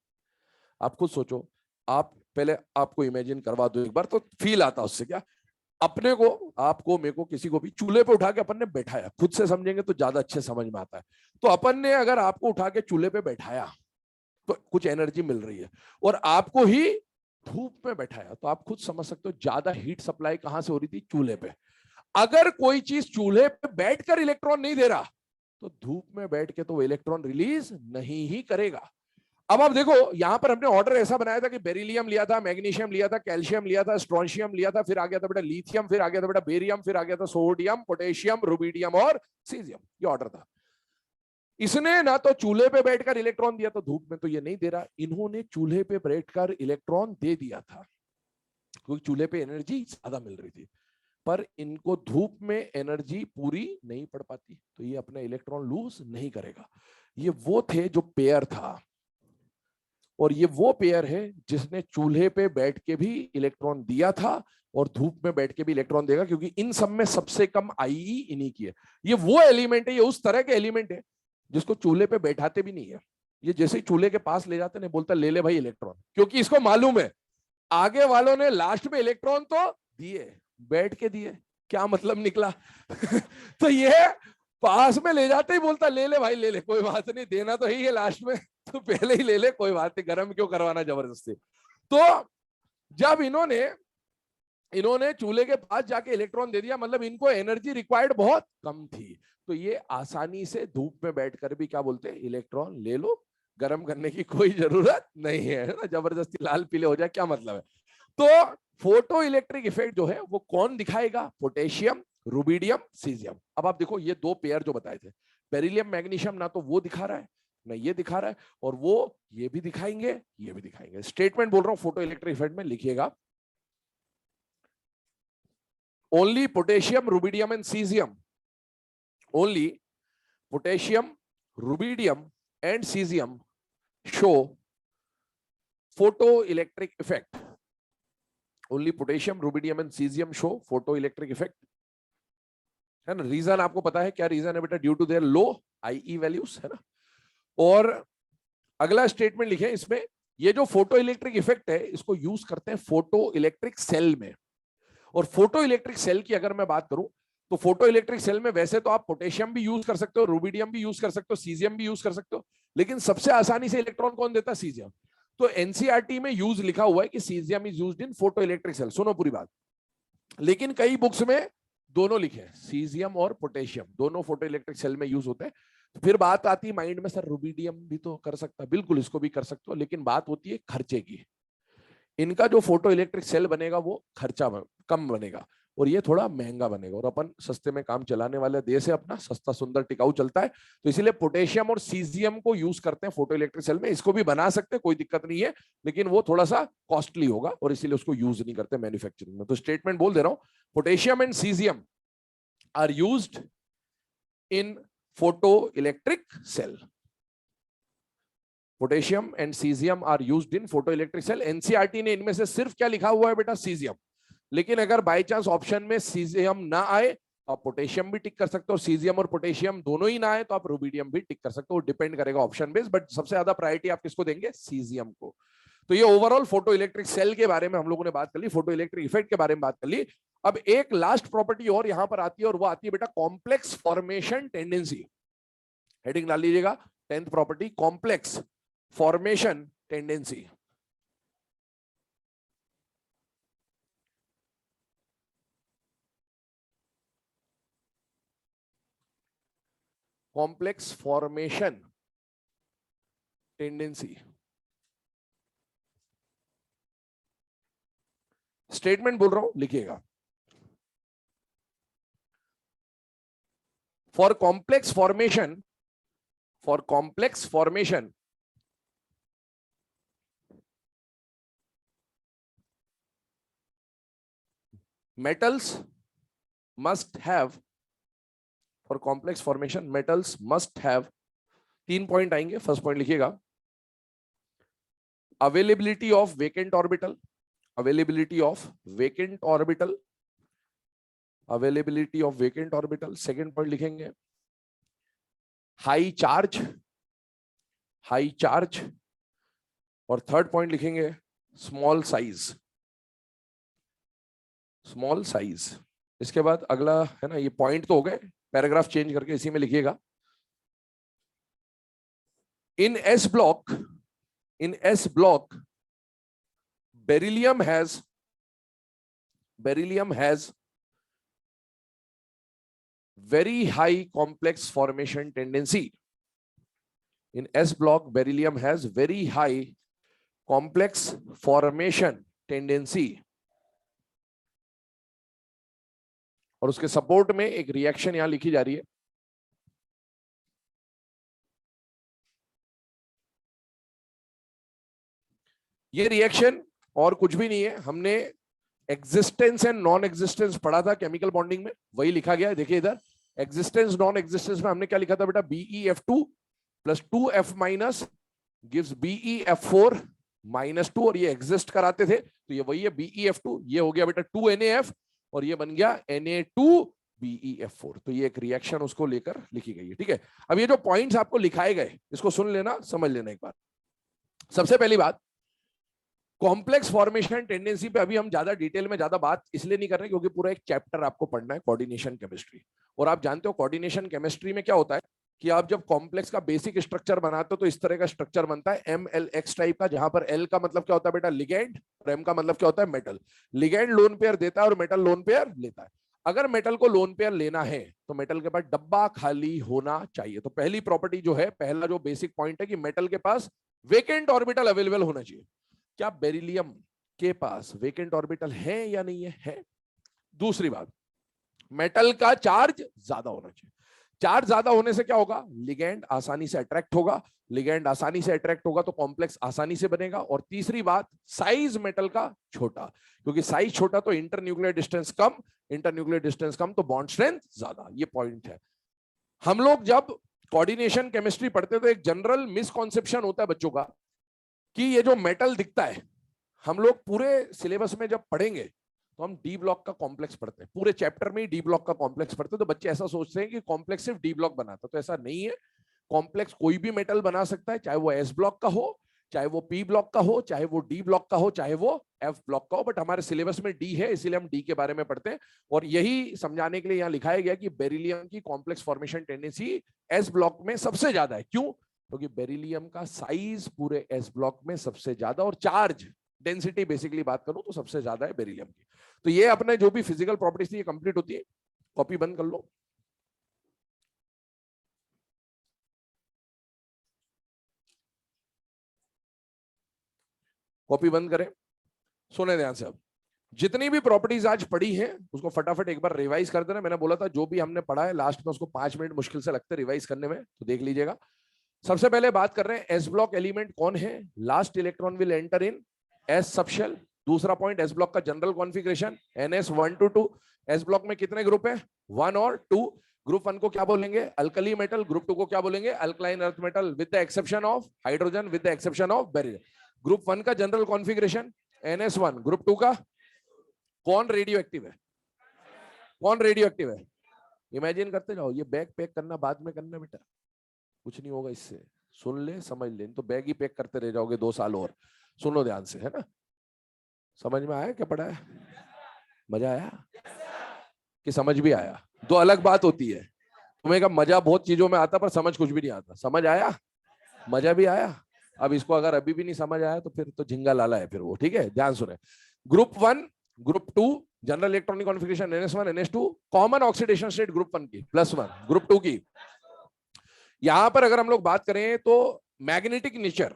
आप खुद सोचो, आप पहले आपको इमेजिन करवा दो एक बार तो फील आता उससे, क्या अपने को, आपको, मेरे को, किसी को भी चूल्हे पे उठा के अपन ने बैठाया, खुद से समझेंगे तो ज्यादा अच्छे समझ में आता है। तो अपन ने अगर आपको उठा के चूल्हे पे बैठाया तो कुछ एनर्जी मिल रही है, और आपको ही धूप में बैठाया तो आप खुद समझ सकते हो ज्यादा हीट सप्लाई कहां से हो रही थी, चूल्हे पे। अगर कोई चीज चूल्हे पे बैठकर इलेक्ट्रॉन नहीं दे रहा तो धूप में बैठ के तो वो इलेक्ट्रॉन रिलीज नहीं ही करेगा। अब आप देखो यहां पर हमने ऑर्डर ऐसा बनाया था कि बेरिलियम लिया था, मैग्नीशियम लिया था, कैल्शियम लिया था, स्ट्रॉन्शियम लिया था, फिर आ गया था बेटा लिथियम, फिर आ गया था बेटा बेरियम, फिर आ गया था सोडियम, पोटेशियम, रुबिडियम और सीजियम। ये ऑर्डर था। इसने ना तो चूल्हे पे बैठकर इलेक्ट्रॉन दिया तो धूप में तो ये नहीं दे रहा, इन्होंने चूल्हे पे बैठकर इलेक्ट्रॉन दे दिया था क्योंकि चूल्हे पे एनर्जी ज्यादा मिल रही थी। पर इनको धूप में एनर्जी पूरी नहीं पड़ पाती, तो ये अपना इलेक्ट्रॉन लूज नहीं करेगा। ये वो थे जो पेयर था, और ये वो पेयर है जिसने चूल्हे पे बैठ के भी इलेक्ट्रॉन दिया था और धूप में बैठ के भी इलेक्ट्रॉन देगा, क्योंकि इन सब में सबसे कम आईई इन्हीं की है। ये वो एलिमेंट है, ये उस तरह के एलिमेंट है जिसको चूल्हे पे बैठाते भी नहीं है। ये जैसे ही चूल्हे के पास ले जाते हैं, बोलता ले ले भाई इलेक्ट्रॉन, क्योंकि इसको मालूम है आगे वालों ने लास्ट में इलेक्ट्रॉन तो दिए, बैठ के दिए, क्या मतलब निकला। तो ये पास में ले जाते ही बोलता ले ले भाई ले ले, कोई बात नहीं, देना तो ही है लास्ट में, तो पहले ही ले ले, कोई बात नहीं, गर्म क्यों करवाना जबरदस्ती। तो जब इन्होंने चूल्हे के पास जाके इलेक्ट्रॉन दे दिया, मतलब इनको एनर्जी रिक्वायर्ड बहुत कम थी, तो ये आसानी से धूप में बैठकर भी क्या बोलते हैं, इलेक्ट्रॉन ले लो, गर्म करने की कोई जरूरत नहीं है ना, जबरदस्ती लाल पीले हो जाए क्या मतलब है। तो फोटो इलेक्ट्रिक इफेक्ट जो है वो कौन दिखाएगा, पोटेशियम, रुबिडियम, सीजियम। अब आप देखो ये दो पेयर जो बताए थे, बेरिलियम मैग्नीशियम, ना तो वो दिखा रहा है ना ये दिखा रहा है, और वो ये भी दिखाएंगे ये भी दिखाएंगे। स्टेटमेंट बोल रहा हूं फोटो इलेक्ट्रिक इफेक्ट में, लिखिएगा only potassium, rubidium and cesium, only potassium, rubidium and cesium show photoelectric effect. Only potassium, rubidium and cesium show photoelectric effect, है ना। रीजन आपको पता है क्या रीजन है बेटा, due to their low IE values, है ना। और अगला स्टेटमेंट लिखे इसमें, ये जो फोटो इलेक्ट्रिक इफेक्ट है इसको यूज करते हैं फोटो इलेक्ट्रिक सेल में। और फोटो इलेक्ट्रिक सेल की अगर मैं बात करूं, तो फोटो इलेक्ट्रिक सेल में वैसे तो आप पोटेशियम भी यूज कर सकते हो, रुबिडियम भी यूज कर सकते हो, सीजियम भी यूज कर सकते हो, लेकिन सबसे आसानी से इलेक्ट्रॉन कौन देता है, सीजियम। तो एनसीईआरटी में यूज लिखा हुआ है कि caesium is used in photoelectric cell, सुनो पूरी बात। लेकिन कई बुक्स में दोनों लिखे हैं, सीजियम और पोटेशियम दोनों फोटो इलेक्ट्रिक सेल में यूज होते हैं। तो फिर बात आती है माइंड में, सर रुबिडियम भी तो कर सकता है, बिल्कुल इसको भी कर सकते हो, लेकिन बात होती है खर्चे की। इनका जो फोटो इलेक्ट्रिक सेल बनेगा वो खर्चा कम बनेगा और ये थोड़ा महंगा बनेगा, और अपन सस्ते में काम चलाने वाले देश है अपना, सस्ता सुंदर टिकाऊ चलता है, तो इसीलिए पोटेशियम और सीजियम को यूज करते हैं फोटो इलेक्ट्रिक सेल में। इसको भी बना सकते हैं, कोई दिक्कत नहीं है, लेकिन वो थोड़ा सा कॉस्टली होगा और इसीलिए उसको यूज नहीं करते मैन्युफैक्चरिंग में। तो स्टेटमेंट बोल दे रहा हूं, potassium and caesium are used in photoelectric cell. Potassium and caesium are used in photoelectric cell. NCERT ने इनमें से सिर्फ क्या लिखा हुआ है बेटा, सीजियम। लेकिन अगर बाय चांस ऑप्शन में सीजियम ना आए तो आप पोटेशियम भी टिक कर सकते हो, सीजियम और पोटेशियम दोनों ही ना आए तो आप रुबिडियम भी टिक कर सकते हो, डिपेंड करेगा ऑप्शन बेस, बट सबसे ज्यादा प्रायोरिटी आप किसको देंगे, सीजियम को। तो ये ओवरऑल फोटो इलेक्ट्रिक सेल के बारे में हम लोगों ने बात कर ली, फोटो इलेक्ट्रिक इफेक्ट के बारे में बात कर ली। अब एक लास्ट प्रॉपर्टी और यहां पर आती है, और वो आती है बेटा कॉम्प्लेक्स फॉर्मेशन टेंडेंसी। हेडिंग डाल लीजिएगा, 10th property, complex formation tendency. Complex formation tendency. Statement बोल रहा हूं, लिखिएगा, for complex formation, for complex formation metals must have, for complex formation metals must have, 3 point आएंगे। फर्स्ट पॉइंट लिखिएगा, availability of vacant orbital, availability of vacant orbital, availability of vacant orbital. Second point लिखेंगे high charge, high charge, और third point लिखेंगे small size, small size. इसके बाद अगला है ना, ये पॉइंट तो हो गए, पैराग्राफ चेंज करके इसी में लिखिएगा, in S block, in S block beryllium has, beryllium has very high complex formation tendency. In S block, beryllium has very high complex formation tendency. और उसके सपोर्ट में एक रिएक्शन यहां लिखी जा रही है, ये रिएक्शन और कुछ भी नहीं है, हमने एग्जिस्टेंस एंड नॉन एग्जिस्टेंस पढ़ा था केमिकल बॉन्डिंग में, वही लिखा गया है। देखिए इधर एग्जिस्टेंस नॉन एग्जिस्टेंस में हमने क्या लिखा था बेटा, BeF2 plus 2F minus gives BeF4 minus 2, और ये एग्जिस्ट कराते थे तो ये वही है BeF2, ये हो गया बेटा 2NaF और ये बन गया Na2BeF4। तो ये एक रिएक्शन उसको लेकर लिखी गई है, ठीक है। अब ये जो पॉइंट्स आपको लिखाए गए इसको सुन लेना, समझ लेना एक बार। सबसे पहली बात, कॉम्प्लेक्स फॉर्मेशन टेंडेंसी पे अभी हम ज्यादा डिटेल में ज्यादा बात इसलिए नहीं कर रहे क्योंकि पूरा एक चैप्टर आपको पढ़ना है कोऑर्डिनेशन केमिस्ट्री। और आप जानते हो कोऑर्डिनेशन केमिस्ट्री में क्या होता है कि आप जब कॉम्प्लेक्स का बेसिक स्ट्रक्चर बनाते हो तो इस तरह का स्ट्रक्चर बनता है MLX टाइप का, जहां पर L का मतलब क्या होता है बेटा, लिगेंड, और M का मतलब क्या होता है, मेटल। लिगेंड लोन पेयर देता है और मेटल लोन पेयर लेता है। अगर मेटल को लोन पेयर लेना है तो मेटल के पास डब्बा खाली होना चाहिए। तो पहली प्रॉपर्टी जो है, पहला जो बेसिक पॉइंट है कि मेटल के पास वेकेंट ऑर्बिटल अवेलेबल होना चाहिए। क्या बेरिलियम के पास वेकेंट ऑर्बिटल है या नहीं है? है। दूसरी बात, मेटल का चार्ज ज्यादा होना चाहिए। चार्ज ज्यादा होने से क्या होगा, लिगेंड आसानी से अट्रैक्ट होगा, लिगेंड आसानी से अट्रैक्ट होगा तो कॉम्प्लेक्स आसानी से बनेगा। और तीसरी बात, साइज मेटल का छोटा, क्योंकि साइज छोटा तो इंटरन्यूक्लियर डिस्टेंस कम, इंटरन्यूक्लियर डिस्टेंस कम तो बॉन्ड स्ट्रेंथ ज्यादा। ये पॉइंट है। हम लोग जब कोऑर्डिनेशन केमिस्ट्री पढ़ते तो एक जनरल मिसकॉन्सेप्शन होता है बच्चों का कि ये जो मेटल दिखता है, हम लोग पूरे सिलेबस में जब पढ़ेंगे तो हम डी ब्लॉक का कॉम्प्लेक्स पढ़ते हैं, पूरे चैप्टर में ही डी ब्लॉक का कॉम्प्लेक्स पढ़ते हैं। तो बच्चे ऐसा सोचते हैं कि कॉम्प्लेक्स सिर्फ डी ब्लॉक बनाता, तो ऐसा नहीं है। कॉम्प्लेक्स कोई भी मेटल बना सकता है, चाहे वो एस ब्लॉक का हो, चाहे वो पी ब्लॉक का हो, चाहे वो डी ब्लॉक का हो, चाहे वो एफ ब्लॉक का हो। बट हमारे सिलेबस में डी है, इसीलिए हम डी के बारे में पढ़ते हैं। और यही समझाने के लिए यहाँ लिखाया गया कि बेरिलियम की complex formation tendency S block में सबसे ज्यादा है। क्यों? क्योंकि बेरिलियम का साइज पूरे एस ब्लॉक में सबसे ज्यादा, और चार्ज डेंसिटी बेसिकली बात करूं तो सबसे ज्यादा है बेरिलियम की। तो ये अपने जो भी फिजिकल प्रॉपर्टीज थी ये कंप्लीट होती है। कॉपी बंद कर लो। कॉपी बंद करें, सुने ध्यान से। अब जितनी भी प्रॉपर्टीज आज पढ़ी हैं उसको फटाफट एक बार रिवाइज कर देना। मैंने बोला था जो भी हमने पढ़ा है लास्ट में उसको 5 मिनट मुश्किल से लगते रिवाइज करने में, तो देख लीजिएगा। सबसे पहले बात कर रहे हैं एस ब्लॉक एलिमेंट कौन है, last electron will enter in S subshell. दूसरा पॉइंट, एस ब्लॉक का general configuration NS1 to 2। S block में कितने ग्रुप है, 1 और 2। ग्रुप 1 को क्या बोलेंगे, अल्कली मेटल। ग्रुप 2 को क्या बोलेंगे, alkaline earth metal, with the exception of hydrogen, with the exception of beryllium. Group 1 का जनरल कॉन्फ़िगरेशन NS1। ग्रुप 2 का कौन रेडियो एक्टिव है, कौन रेडियो एक्टिव है? इमेजिन करते जाओ, ये बैग पैक करना बाद में करना बेटा, कुछ नहीं होगा इससे। सुन ले, समझ ले, तो बैग ही पैक करते रह जाओगे 2 साल और। सुनो ध्यान से, है ना? समझ में आया क्या पढ़ा है? मजा आया कि समझ भी आया? दो अलग बात होती है। तुम्हें का मजा बहुत चीजों में आता पर समझ कुछ भी नहीं आता। समझ आया, मजा भी आया। अब इसको अगर अभी भी नहीं समझ आया तो फिर तो झिंगा लाला है फिर वो, ठीक है? ध्यान सुने। Group 1, group 2, general electronic configuration NS1 NS2, common oxidation state group 1 की +1, ग्रुप 2 की। यहां पर अगर हम लोग बात करें तो मैग्नेटिक नेचर,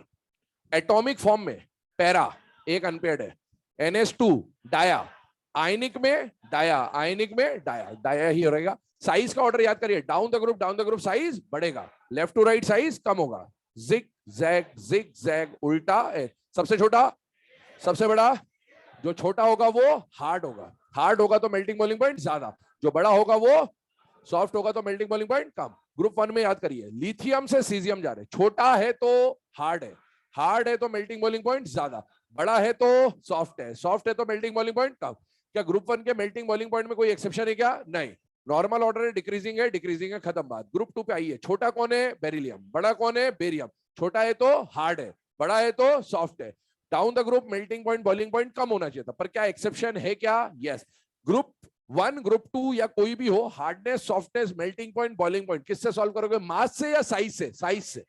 एटॉमिक फॉर्म में पैरा, एक अनपेयर्ड है, NS2 डाया, आयनिक में डाया, आयनिक में डाया, डाया ही रहेगा। साइज का ऑर्डर याद करिए, डाउन द ग्रुप साइज बढ़ेगा, लेफ्ट टू राइट साइज कम होगा। जिग जैग उल्टा, सबसे छोटा सबसे बड़ा। जो छोटा होगा वो हार्ड होगा, हार्ड होगा तो मेल्टिंग बॉइलिंग पॉइंट ज्यादा, जो बड़ा होगा वो सॉफ्ट होगा तो मेल्टिंग बॉइलिंग पॉइंट कम। ग्रुप 1 में याद करिए, लिथियम से सीजियम जा रहे, छोटा है तो हार्ड है, हार्ड है तो मेल्टिंग बॉइलिंग पॉइंट ज्यादा, बड़ा है तो सॉफ्ट है, सॉफ्ट है तो मेल्टिंग बॉइलिंग पॉइंट कम। क्या ग्रुप 1 के मेल्टिंग बॉइलिंग पॉइंट में कोई एक्सेप्शन है क्या? नहीं, नॉर्मल ऑर्डर है, डिक्रीजिंग है, खत्म बात। ग्रुप 2 पे आइए, छोटा कौन है, बेरिलियम, बड़ा कौन है, बेरियम। छोटा है तो हार्ड है, बड़ा है तो सॉफ्ट है। Down the group melting point boiling point कम होना चाहिए था, पर क्या एक्सेप्शन है क्या? यस। ग्रुप 1, ग्रुप 2 या कोई भी हो, hardness, softness, melting point, boiling point किससे सॉल्व करोगे? मास से या साइज से? साइज से।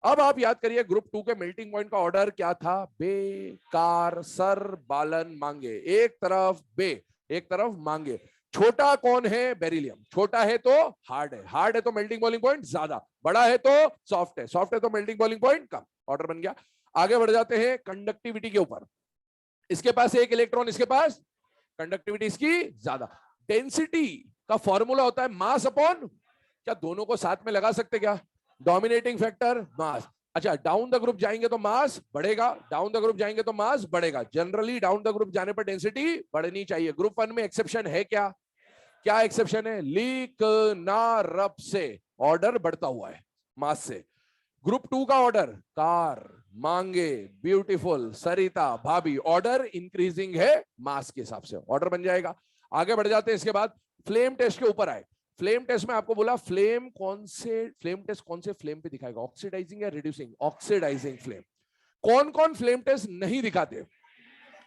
अब आप याद करिए ग्रुप 2 के मेल्टिंग पॉइंट का ऑर्डर क्या था? बेकार सर बालन मांगे, एक तरफ बे, एक तरफ मांगे। छोटा कौन है? बेरिलियम। छोटा है तो हार्ड है, हार्ड है तो मेल्टिंग बॉइलिंग पॉइंट ज्यादा, बड़ा है तो सॉफ्ट है, सॉफ्ट है तो मेल्टिंग बॉइलिंग पॉइंट कम। ऑर्डर बन गया। आगे बढ़ जाते हैं कंडक्टिविटी के ऊपर। इसके पास एक इलेक्ट्रॉन, इसके पास कंडक्टिविटी इसकी ज्यादा। डेंसिटी का फॉर्मूला होता है मास अपॉन, क्या दोनों को साथ में लगा सकते क्या? डोमिनेटिंग फैक्टर मास। अच्छा, डाउन द ग्रुप जाएंगे तो मास बढ़ेगा, डाउन द ग्रुप जाएंगे तो मास बढ़ेगा। जनरली डाउन द ग्रुप जाने पर डेंसिटी बढ़नी चाहिए। ग्रुप 1 में एक्सेप्शन है क्या? क्या एक्सेप्शन है? लिकनारप से ऑर्डर बढ़ता हुआ है मास से। ग्रुप 2 का ऑर्डर कार, मांगे, ब्यूटीफुल, सरिता, भाभी, ऑर्डर इंक्रीजिंग है मास के हिसाब से, ऑर्डर बन जाएगा। आगे बढ़ जाते हैं। इसके बाद फ्लेम टेस्ट के ऊपर आए। फ्लेम टेस्ट में आपको बोला फ्लेम टेस्ट कौन से फ्लेम पे दिखाएगा, ऑक्सीडाइजिंग या रिड्यूसिंग? Oxidising flame. कौन कौन फ्लेम टेस्ट नहीं दिखाते?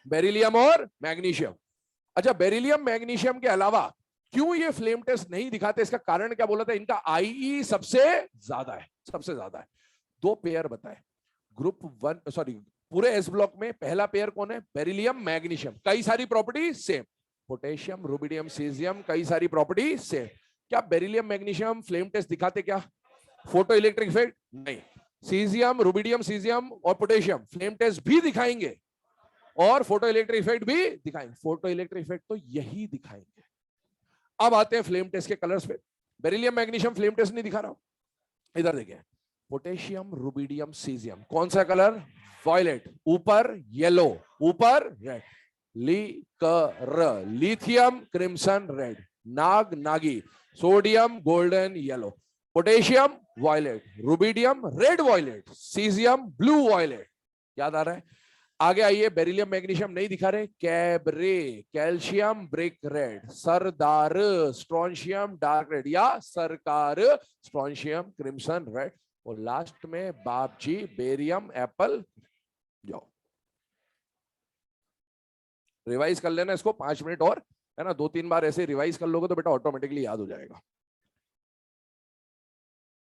बेरिलियम और मैग्नीशियम। अच्छा, बेरिलियम मैग्नीशियम के अलावा क्यों ये फ्लेम टेस्ट नहीं दिखाते? इसका कारण क्या बोला था? इनका आईई सबसे ज्यादा है, सबसे ज्यादा है। 2 पेयर बताए। ग्रुप 1 सॉरी पूरे एस ब्लॉक में पहला पेयर कौन है? बेरिलियम मैग्नीशियम, कई सारी property same. Potassium, rubidium, caesium, कई सारी प्रॉपर्टी सेम। क्या बेरिलियम मैग्नीशियम फ्लेम टेस्ट दिखाते क्या? फोटो इलेक्ट्रिक इफेक्ट नहीं। सीजियम, रुबिडियम, सीजियम और पोटेशियम फ्लेम टेस्ट भी दिखाएंगे और फोटो इलेक्ट्रिक इफेक्ट भी दिखाएंगे। फोटो इलेक्ट्रिक इफेक्ट तो यही दिखाएंगे। अब आते हैं फ्लेम टेस्ट के कलर्स पे। बेरिलियम मैग्नीशियम फ्लेम टेस्ट नहीं दिखा रहा, इधर देखिए। पोटेशियम, रुबिडियम, सीजियम, कौन सा कलर? वॉयलेट, ऊपर येलो, ऊपर रेड। लिथियम क्रिम्सन रेड, नाग नागी, sodium golden yellow, potassium violet, rubidium red violet, caesium blue violet. याद आ रहा है? आगे आइए, बेरिलियम मैग्नीशियम नहीं दिखा रहे। कैबरे, कैल्शियम ब्रिक रेड, सरदार स्ट्रोंशियम डार्क रेड या सरकार स्ट्रोंशियम क्रिम्सन रेड, और लास्ट में बाप जी बेरियम एप्पल। जाओ रिवाइज कर लेना इसको 5 मिनट और, है ना? 2-3 बार ऐसे रिवाइज कर लोगे तो बेटा ऑटोमेटिकली याद हो जाएगा।